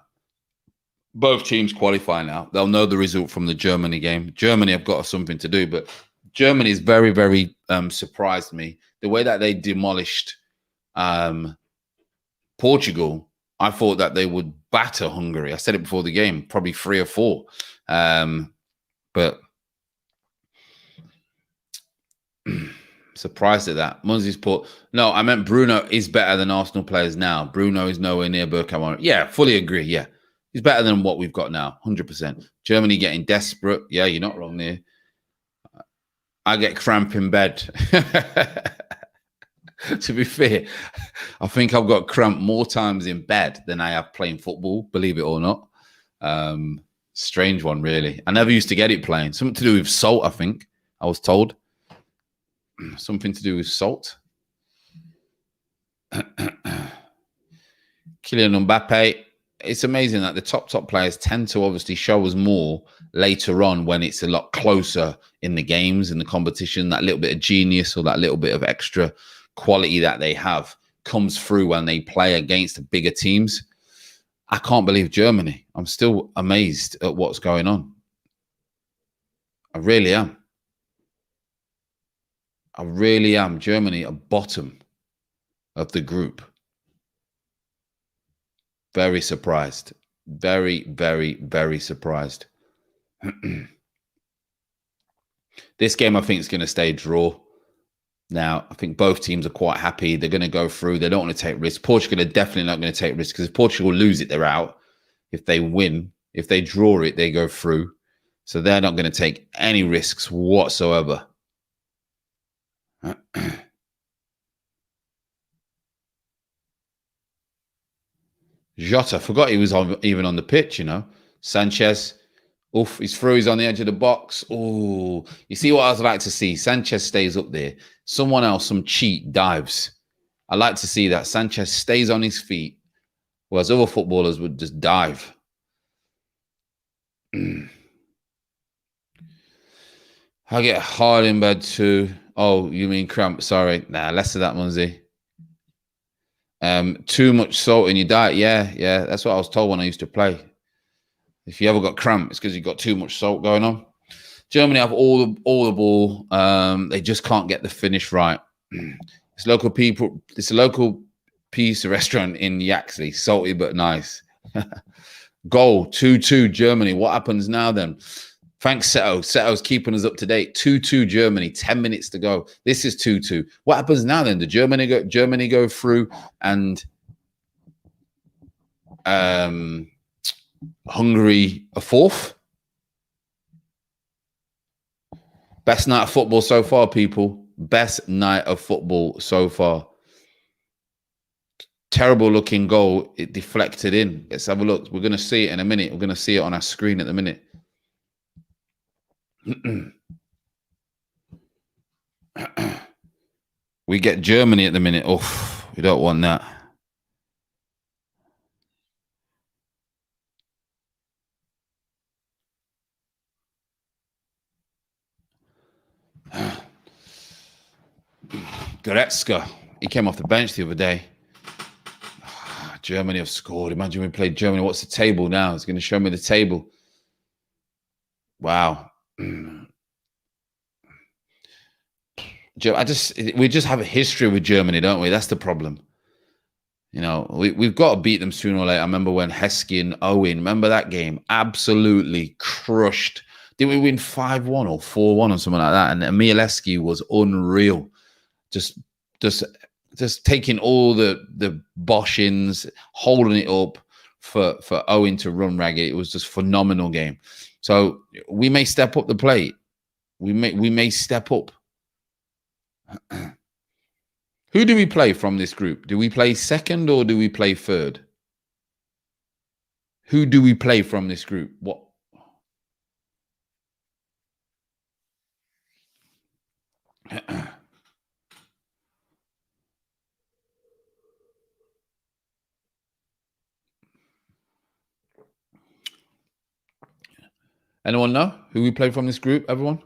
both teams qualify now. They'll know the result from the Germany game. Germany have got something to do, but Germany is very, very surprised me. The way that they demolished Portugal, I thought that they would batter Hungary. I said it before the game, probably 3 or 4. But surprised at that. Munzie's put, no, I meant Bruno is better than Arsenal players now. Bruno is nowhere near Bergkamp. Yeah, fully agree. Yeah, he's better than what we've got now, 100%. Germany getting desperate. Yeah, you're not wrong there. I get cramp in bed. To be fair, I think I've got cramp more times in bed than I have playing football, believe it or not. Strange one, really. I never used to get it playing. Something to do with salt, I think. I was told. Something to do with salt. Kylian Mbappe. It's amazing that the top players tend to obviously show us more later on when it's a lot closer in the games, in the competition. That little bit of genius or that little bit of extra quality that they have comes through when they play against the bigger teams. I can't believe Germany. I'm still amazed at what's going on. I really am. I really am. Germany are bottom of the group. Very surprised. Very, very, very surprised. This game, I think, is going to stay draw. Now, I think both teams are quite happy. They're going to go through. They don't want to take risks. Portugal are definitely not going to take risks because if Portugal lose it, they're out. If they win, if they draw it, they go through. So they're not going to take any risks whatsoever. Jota, forgot he was even on the pitch, you know. Sanchez, oof, he's through. He's on the edge of the box. Oh, you see what I would like to see? Sanchez stays up there. Someone else, some cheat, dives. I like to see that. Sanchez stays on his feet, whereas other footballers would just dive. I get hard in bed too. Oh, you mean cramp? Sorry. Nah, less of that, Munzie. Too much salt in your diet. Yeah. That's what I was told when I used to play. If you ever got cramp, it's because you got too much salt going on. Germany have all the ball. They just can't get the finish right. It's local people. It's a local pizza restaurant in Yaxley. Salty but nice. Goal 2-2 Germany. What happens now then? Thanks, Seto. Seto's keeping us up to date. 2-2 Germany. 10 minutes to go. This is 2-2. What happens now then? Does Germany go through and Hungary a fourth? Best night of football so far, people. Best night of football so far. Terrible looking goal. It deflected in. Let's have a look. We're going to see it in a minute. We're going to see it on our screen at the minute. We get Germany at the minute. Oh, we don't want that. Goretzka. He came off the bench the other day. Germany have scored. Imagine we played Germany. What's the table now? It's going to show me the table. Wow. We just have a history with Germany, don't we? That's the problem. You know, we've got to beat them sooner or later. I remember when Heskey and Owen, remember that game? Absolutely crushed. Did we win 5-1 or 4-1 or something like that? And Emil Heskey was unreal. Just taking all the bosh-ins, holding it up for Owen to run ragged. It was just a phenomenal game. So we may step up the plate. We may step up. Who do we play from this group? Do we play second or do we play third? Who do we play from this group? What? Anyone know who we play from this group, everyone?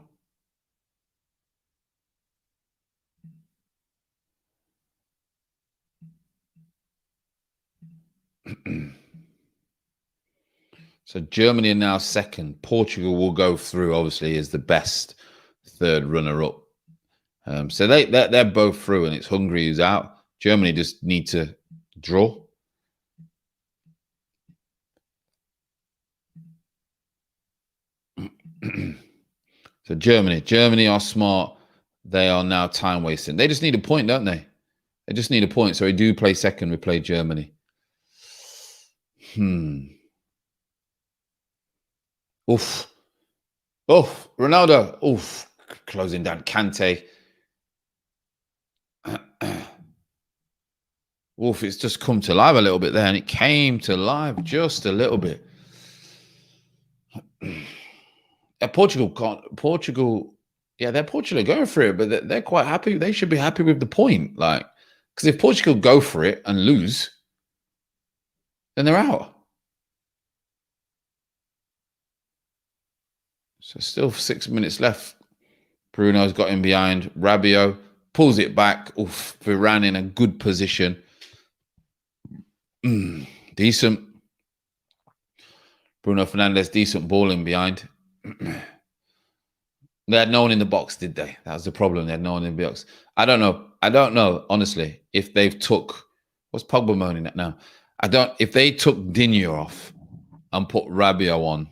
So Germany are now second. Portugal will go through, obviously, as the best third runner-up. So they're both through, and it's Hungary who's out. Germany just need to draw. So Germany are smart. They are now time wasting. They just need a point, don't they? They just need a point. So we do play second. We play Germany. Oof. Oof. Ronaldo. Oof. Closing down Kante. Oof. It's just come to life a little bit there. And it came to life just a little bit. Portugal can't. Portugal. Yeah, Portugal are going for it, but they're quite happy. They should be happy with the point. Like, because if Portugal go for it and lose, then they're out. So still 6 minutes left. Bruno's got him behind. Rabiot pulls it back. Oof, Varane in a good position. Decent. Bruno Fernandes, decent ball in behind. They had no one in the box, did they? That was the problem. They had no one in the box. I don't know, honestly, if they've took... What's Pogba moaning at now? If they took Digne off and put Rabiot on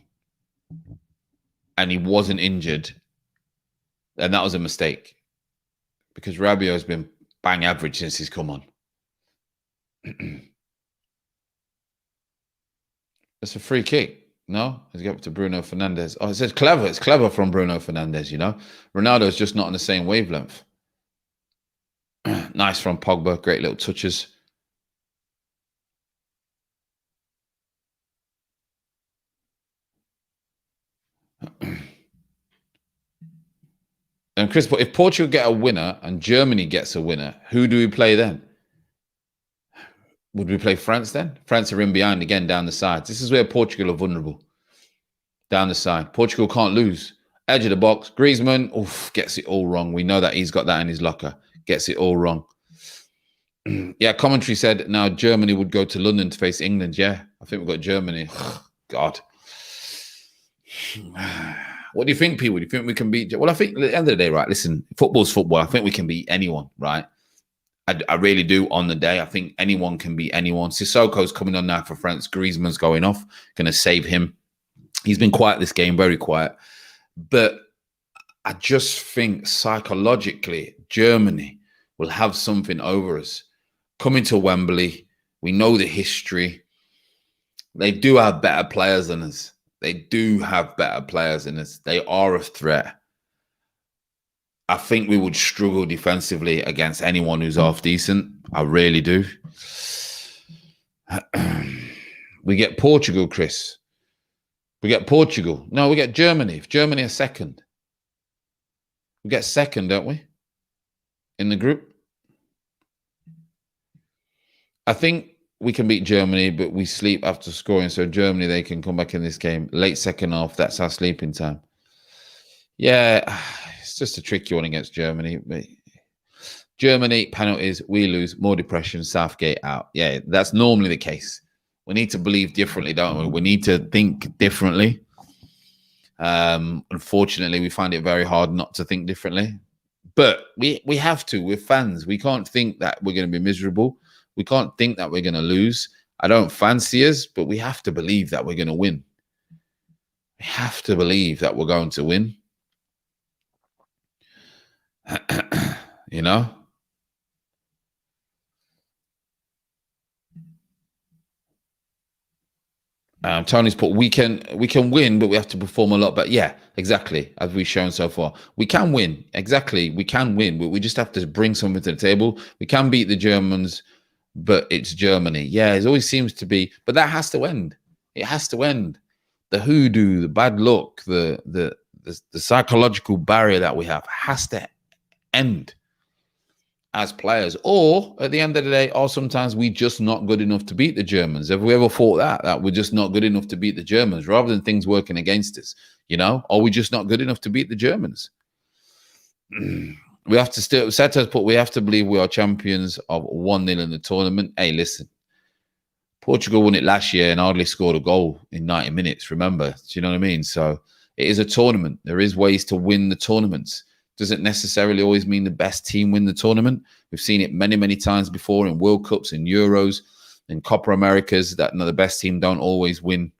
and he wasn't injured, then that was a mistake. Because Rabiot has been bang average since he's come on. It's a free kick. No, let's get up to Bruno Fernandes. Oh, it says clever. It's clever from Bruno Fernandes, you know. Ronaldo's just not on the same wavelength. Nice from Pogba. Great little touches. And Chris, if Portugal get a winner and Germany gets a winner, who do we play then? Would we play France then? France are in behind again down the sides. This is where Portugal are vulnerable. Down the side. Portugal can't lose. Edge of the box. Griezmann, oof, gets it all wrong. We know that he's got that in his locker. Gets it all wrong. Yeah, commentary said now Germany would go to London to face England. Yeah, I think we've got Germany. God. What do you think, people? Do you think we can beat... Well, I think at the end of the day, right, listen, football's football. I think we can beat anyone, right? I really do on the day. I think anyone can beat anyone. Sissoko's coming on now for France. Griezmann's going off. Going to save him. He's been quiet this game, very quiet. But I just think psychologically, Germany will have something over us. Coming to Wembley, we know the history. They do have better players than us. They do have better players than us. They are a threat. I think we would struggle defensively against anyone who's half decent. I really do. We get Portugal, Chris. We get Portugal. No, we get Germany. If Germany are second. We get second, don't we? In the group. I think we can beat Germany, but we sleep after scoring. So Germany, they can come back in this game. Late second half, that's our sleeping time. Yeah, it's just a tricky one against Germany. Germany, penalties, we lose, more depression, Southgate out. Yeah, that's normally the case. We need to believe differently, don't we? We need to think differently. Unfortunately, we find it very hard not to think differently. But we have to. We're fans. We can't think that we're going to be miserable. We can't think that we're going to lose. I don't fancy us, but we have to believe that we're going to win. We have to believe that we're going to win. You know? Tony's put, we can win, but we have to perform a lot. But yeah, exactly, as we've shown so far. We can win. Exactly. We can win, but we just have to bring something to the table. We can beat the Germans, but it's Germany. Yeah, it always seems to be. But that has to end. It has to end. The hoodoo, the bad luck, the psychological barrier that we have has to end as players. Or at the end of the day, or sometimes we're just not good enough to beat the Germans. Have we ever thought that we're just not good enough to beat the Germans rather than things working against us? You know, are we just not good enough to beat the Germans? We have to still, Seto's put, we have to believe we are champions of 1-0 in the tournament. Hey, listen, Portugal won it last year and hardly scored a goal in 90 minutes, remember? Do you know what I mean? So it is a tournament. There is ways to win the tournaments. Doesn't necessarily always mean the best team win the tournament. We've seen it many, many times before in World Cups, in Euros, in Copa Americas, that the best team don't always win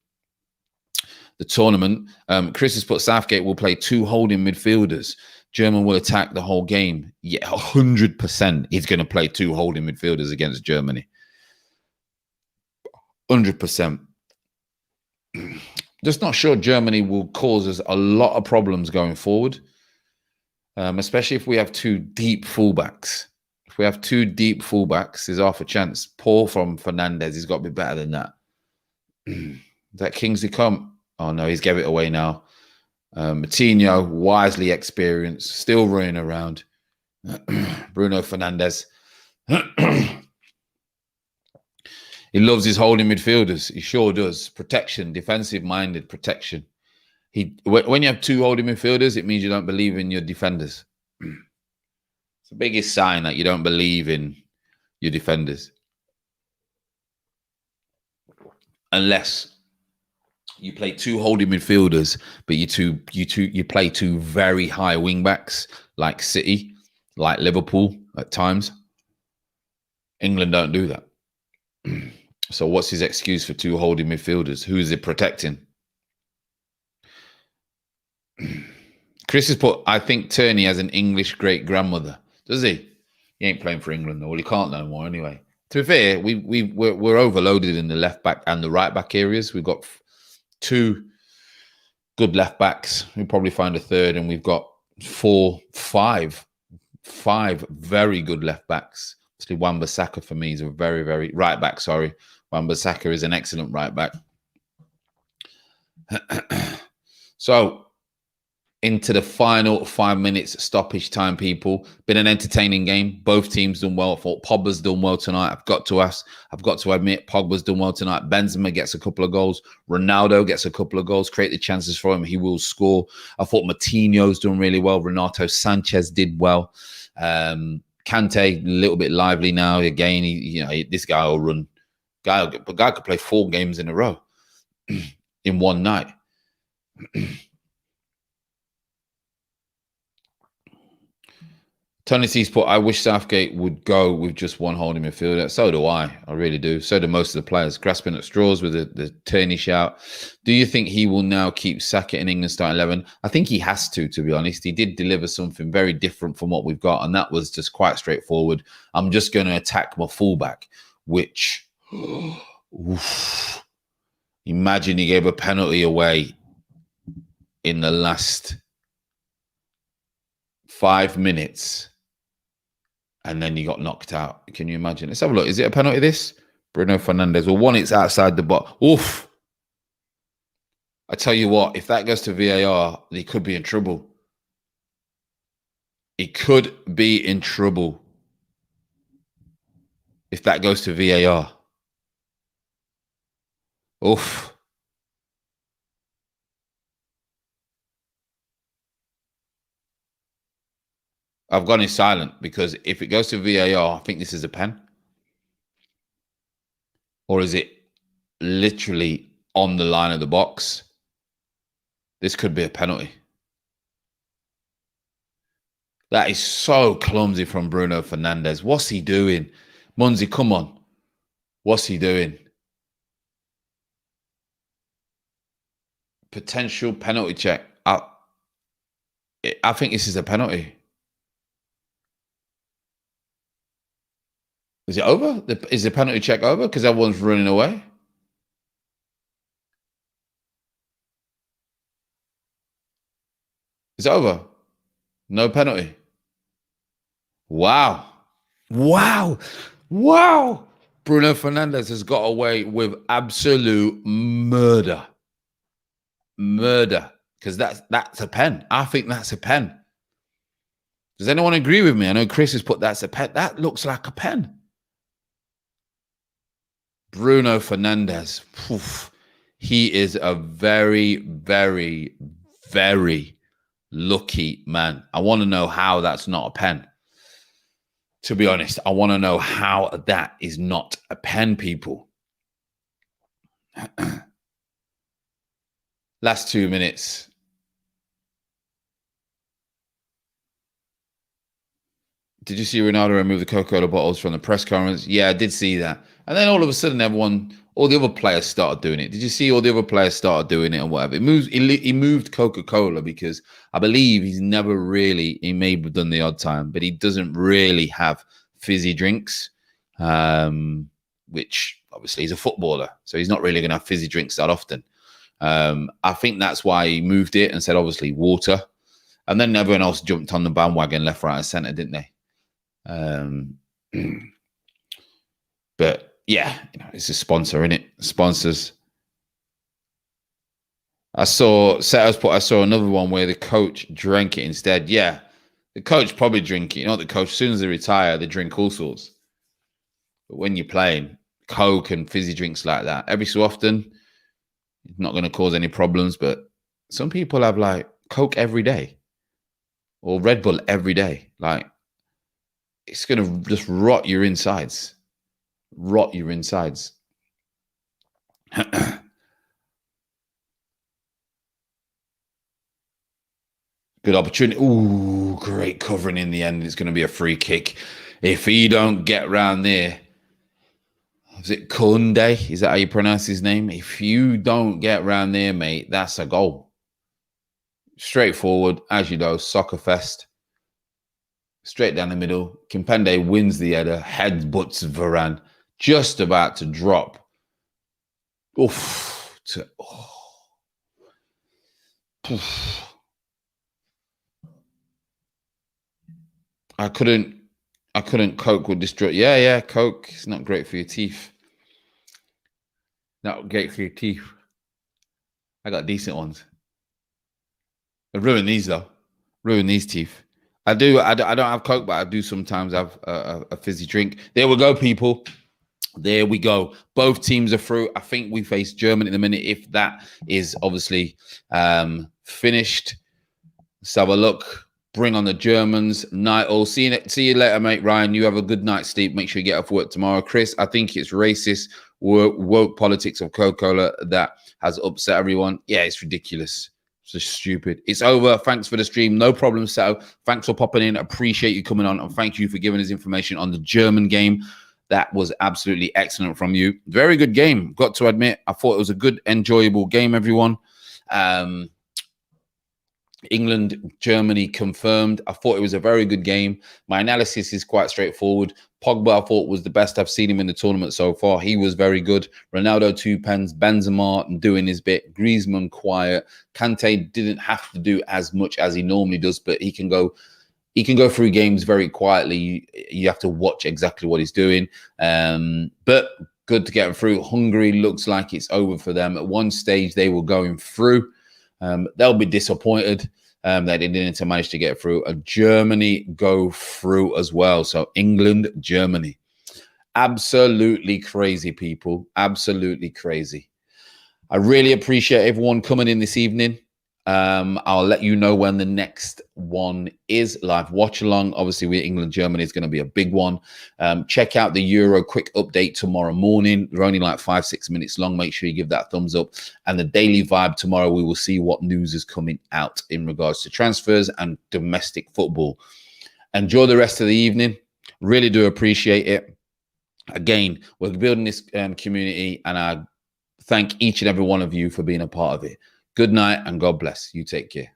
the tournament. Chris has put, Southgate will play 2 holding midfielders. German will attack the whole game. Yeah, 100% he's going to play 2 holding midfielders against Germany. 100%. Just not sure Germany will cause us a lot of problems going forward. Especially if we have 2 deep fullbacks. If we have 2 deep fullbacks, there's half a chance. Paul from Fernandez, he's got to be better than that. Is that Kingsley come? Oh, no, he's gave it away now. Moutinho, wisely experienced, still running around. Bruno Fernandes. He loves his holding midfielders. He sure does. Protection, defensive-minded protection. When you have 2 holding midfielders, it means you don't believe in your defenders. It's the biggest sign that you don't believe in your defenders. Unless you play 2 holding midfielders, but you play 2 very high wing backs like City, like Liverpool at times. England don't do that. So what's his excuse for 2 holding midfielders? Who is it protecting? Chris has put, I think Turney has an English great-grandmother. Does he? He ain't playing for England, though. Well, he can't no more anyway. To be fair, we're overloaded in the left-back and the right-back areas. We've got 2 good left-backs. We'll probably find a third, and we've got 5 very good left-backs. Actually, Wan-Bissaka for me is a very, very... Right-back, sorry. Wan-Bissaka is an excellent right-back. So... into the final 5 minutes stoppage time, people. Been an entertaining game. Both teams done well. I thought Pogba's done well tonight. I've got to admit, Pogba's done well tonight. Benzema gets a couple of goals. Ronaldo gets a couple of goals. Create the chances for him. He will score. I thought Martinho's done really well. Renato Sanchez did well. Kante, a little bit lively now. Again, this guy will run. Guy could play 4 games in a row in one night. Tony C's put, I wish Southgate would go with just 1 holding midfielder. So do I. I really do. So do most of the players. Grasping at straws with the Turney shout. Do you think he will now keep Saka in England starting 11? I think he has to be honest. He did deliver something very different from what we've got, and that was just quite straightforward. I'm just going to attack my fullback, which, imagine he gave a penalty away in the last 5 minutes. And then you got knocked out. Can you imagine? Let's have a look. Is it a penalty, this? Bruno Fernandes. Well, 1, it's outside the box. Oof. I tell you what, if that goes to VAR, he could be in trouble. He could be in trouble if that goes to VAR. Oof. I've gone in silent because if it goes to VAR, I think this is a pen. Or is it literally on the line of the box? This could be a penalty. That is so clumsy from Bruno Fernandes. What's he doing? Munzi, come on. What's he doing? Potential penalty check. I think this is a penalty. Is it over? Is the penalty check over? Because everyone's running away. It's over. No penalty. Wow. Wow. Wow. Bruno Fernandes has got away with absolute murder. Murder. Because that's a pen. I think that's a pen. Does anyone agree with me? I know Chris has put that's a pen. That looks like a pen. Bruno Fernandes. Oof. He is a very, very, very lucky man. I want to know how that's not a pen. To be honest, I want to know how that is not a pen, people. Last 2 minutes. Did you see Ronaldo remove the Coca-Cola bottles from the press conference? Yeah, I did see that. And then all of a sudden, all the other players started doing it. Did you see all the other players started doing it and whatever? He moved Coca-Cola because I believe he may have done the odd time, but he doesn't really have fizzy drinks, which obviously he's a footballer. So he's not really going to have fizzy drinks that often. I think that's why he moved it and said, obviously, water. And then everyone else jumped on the bandwagon left, right, and centre, didn't they? But yeah, it's a sponsor, innit? Sponsors. I saw another one where the coach drank it instead. Yeah, the coach probably drink it. The coach, as soon as they retire, they drink all sorts. But when you're playing, Coke and fizzy drinks like that, every so often, it's not going to cause any problems. But some people have like Coke every day or Red Bull every day. Like, it's going to just rot your insides. Rot your insides. Good opportunity. Ooh, great covering in the end. It's going to be a free kick. If he don't get round there, is it Kunde? Is that how you pronounce his name? If you don't get round there, mate, that's a goal. Straightforward, as you know, soccer fest. Straight down the middle. Kimpembe wins the header, headbutts Varane, just about to drop. Oof. I couldn't cope with this drop. Yeah, Coke. It's not great for your teeth. Not great for your teeth. I got decent ones. I ruin these though. Ruin these teeth. I don't have Coke, but I do sometimes have a fizzy drink. There we go, people. There we go. Both teams are through. I think we face Germany in a minute. If that is obviously finished, let's have a look. Bring on the Germans. Night all. See you later, mate. Ryan, you have a good night's sleep. Make sure you get off work tomorrow. Chris, I think it's racist, woke politics of Coca-Cola that has upset everyone. Yeah, it's ridiculous. It's just stupid. It's over. Thanks for the stream. No problem, Sato. Thanks for popping in. Appreciate you coming on. And thank you for giving us information on the German game. That was absolutely excellent from you. Very good game. Got to admit, I thought it was a good, enjoyable game, everyone. England, Germany confirmed. I thought it was a very good game. My analysis is quite straightforward. Pogba, I thought, was the best I've seen him in the tournament so far. He was very good. Ronaldo, 2 pens. Benzema doing his bit. Griezmann, quiet. Kante didn't have to do as much as he normally does, but he can go through games very quietly. You have to watch exactly what he's doing. But good to get him through. Hungary looks like it's over for them. At one stage, they were going through. They'll be disappointed that they didn't manage to get through. Germany go through as well. So England, Germany. Absolutely crazy, people. Absolutely crazy. I really appreciate everyone coming in this evening. I'll let you know when the next one is live watch along. Obviously, with England, Germany is going to be a big one. Check out the Euro quick update tomorrow morning. They're only like 5-6 minutes long. Make sure you give that a thumbs up. And the daily vibe tomorrow, we will see what news is coming out in regards to transfers and domestic football. Enjoy the rest of the evening. Really do appreciate it. Again, we're building this community, and I thank each and every one of you for being a part of it. Good night and God bless. You take care.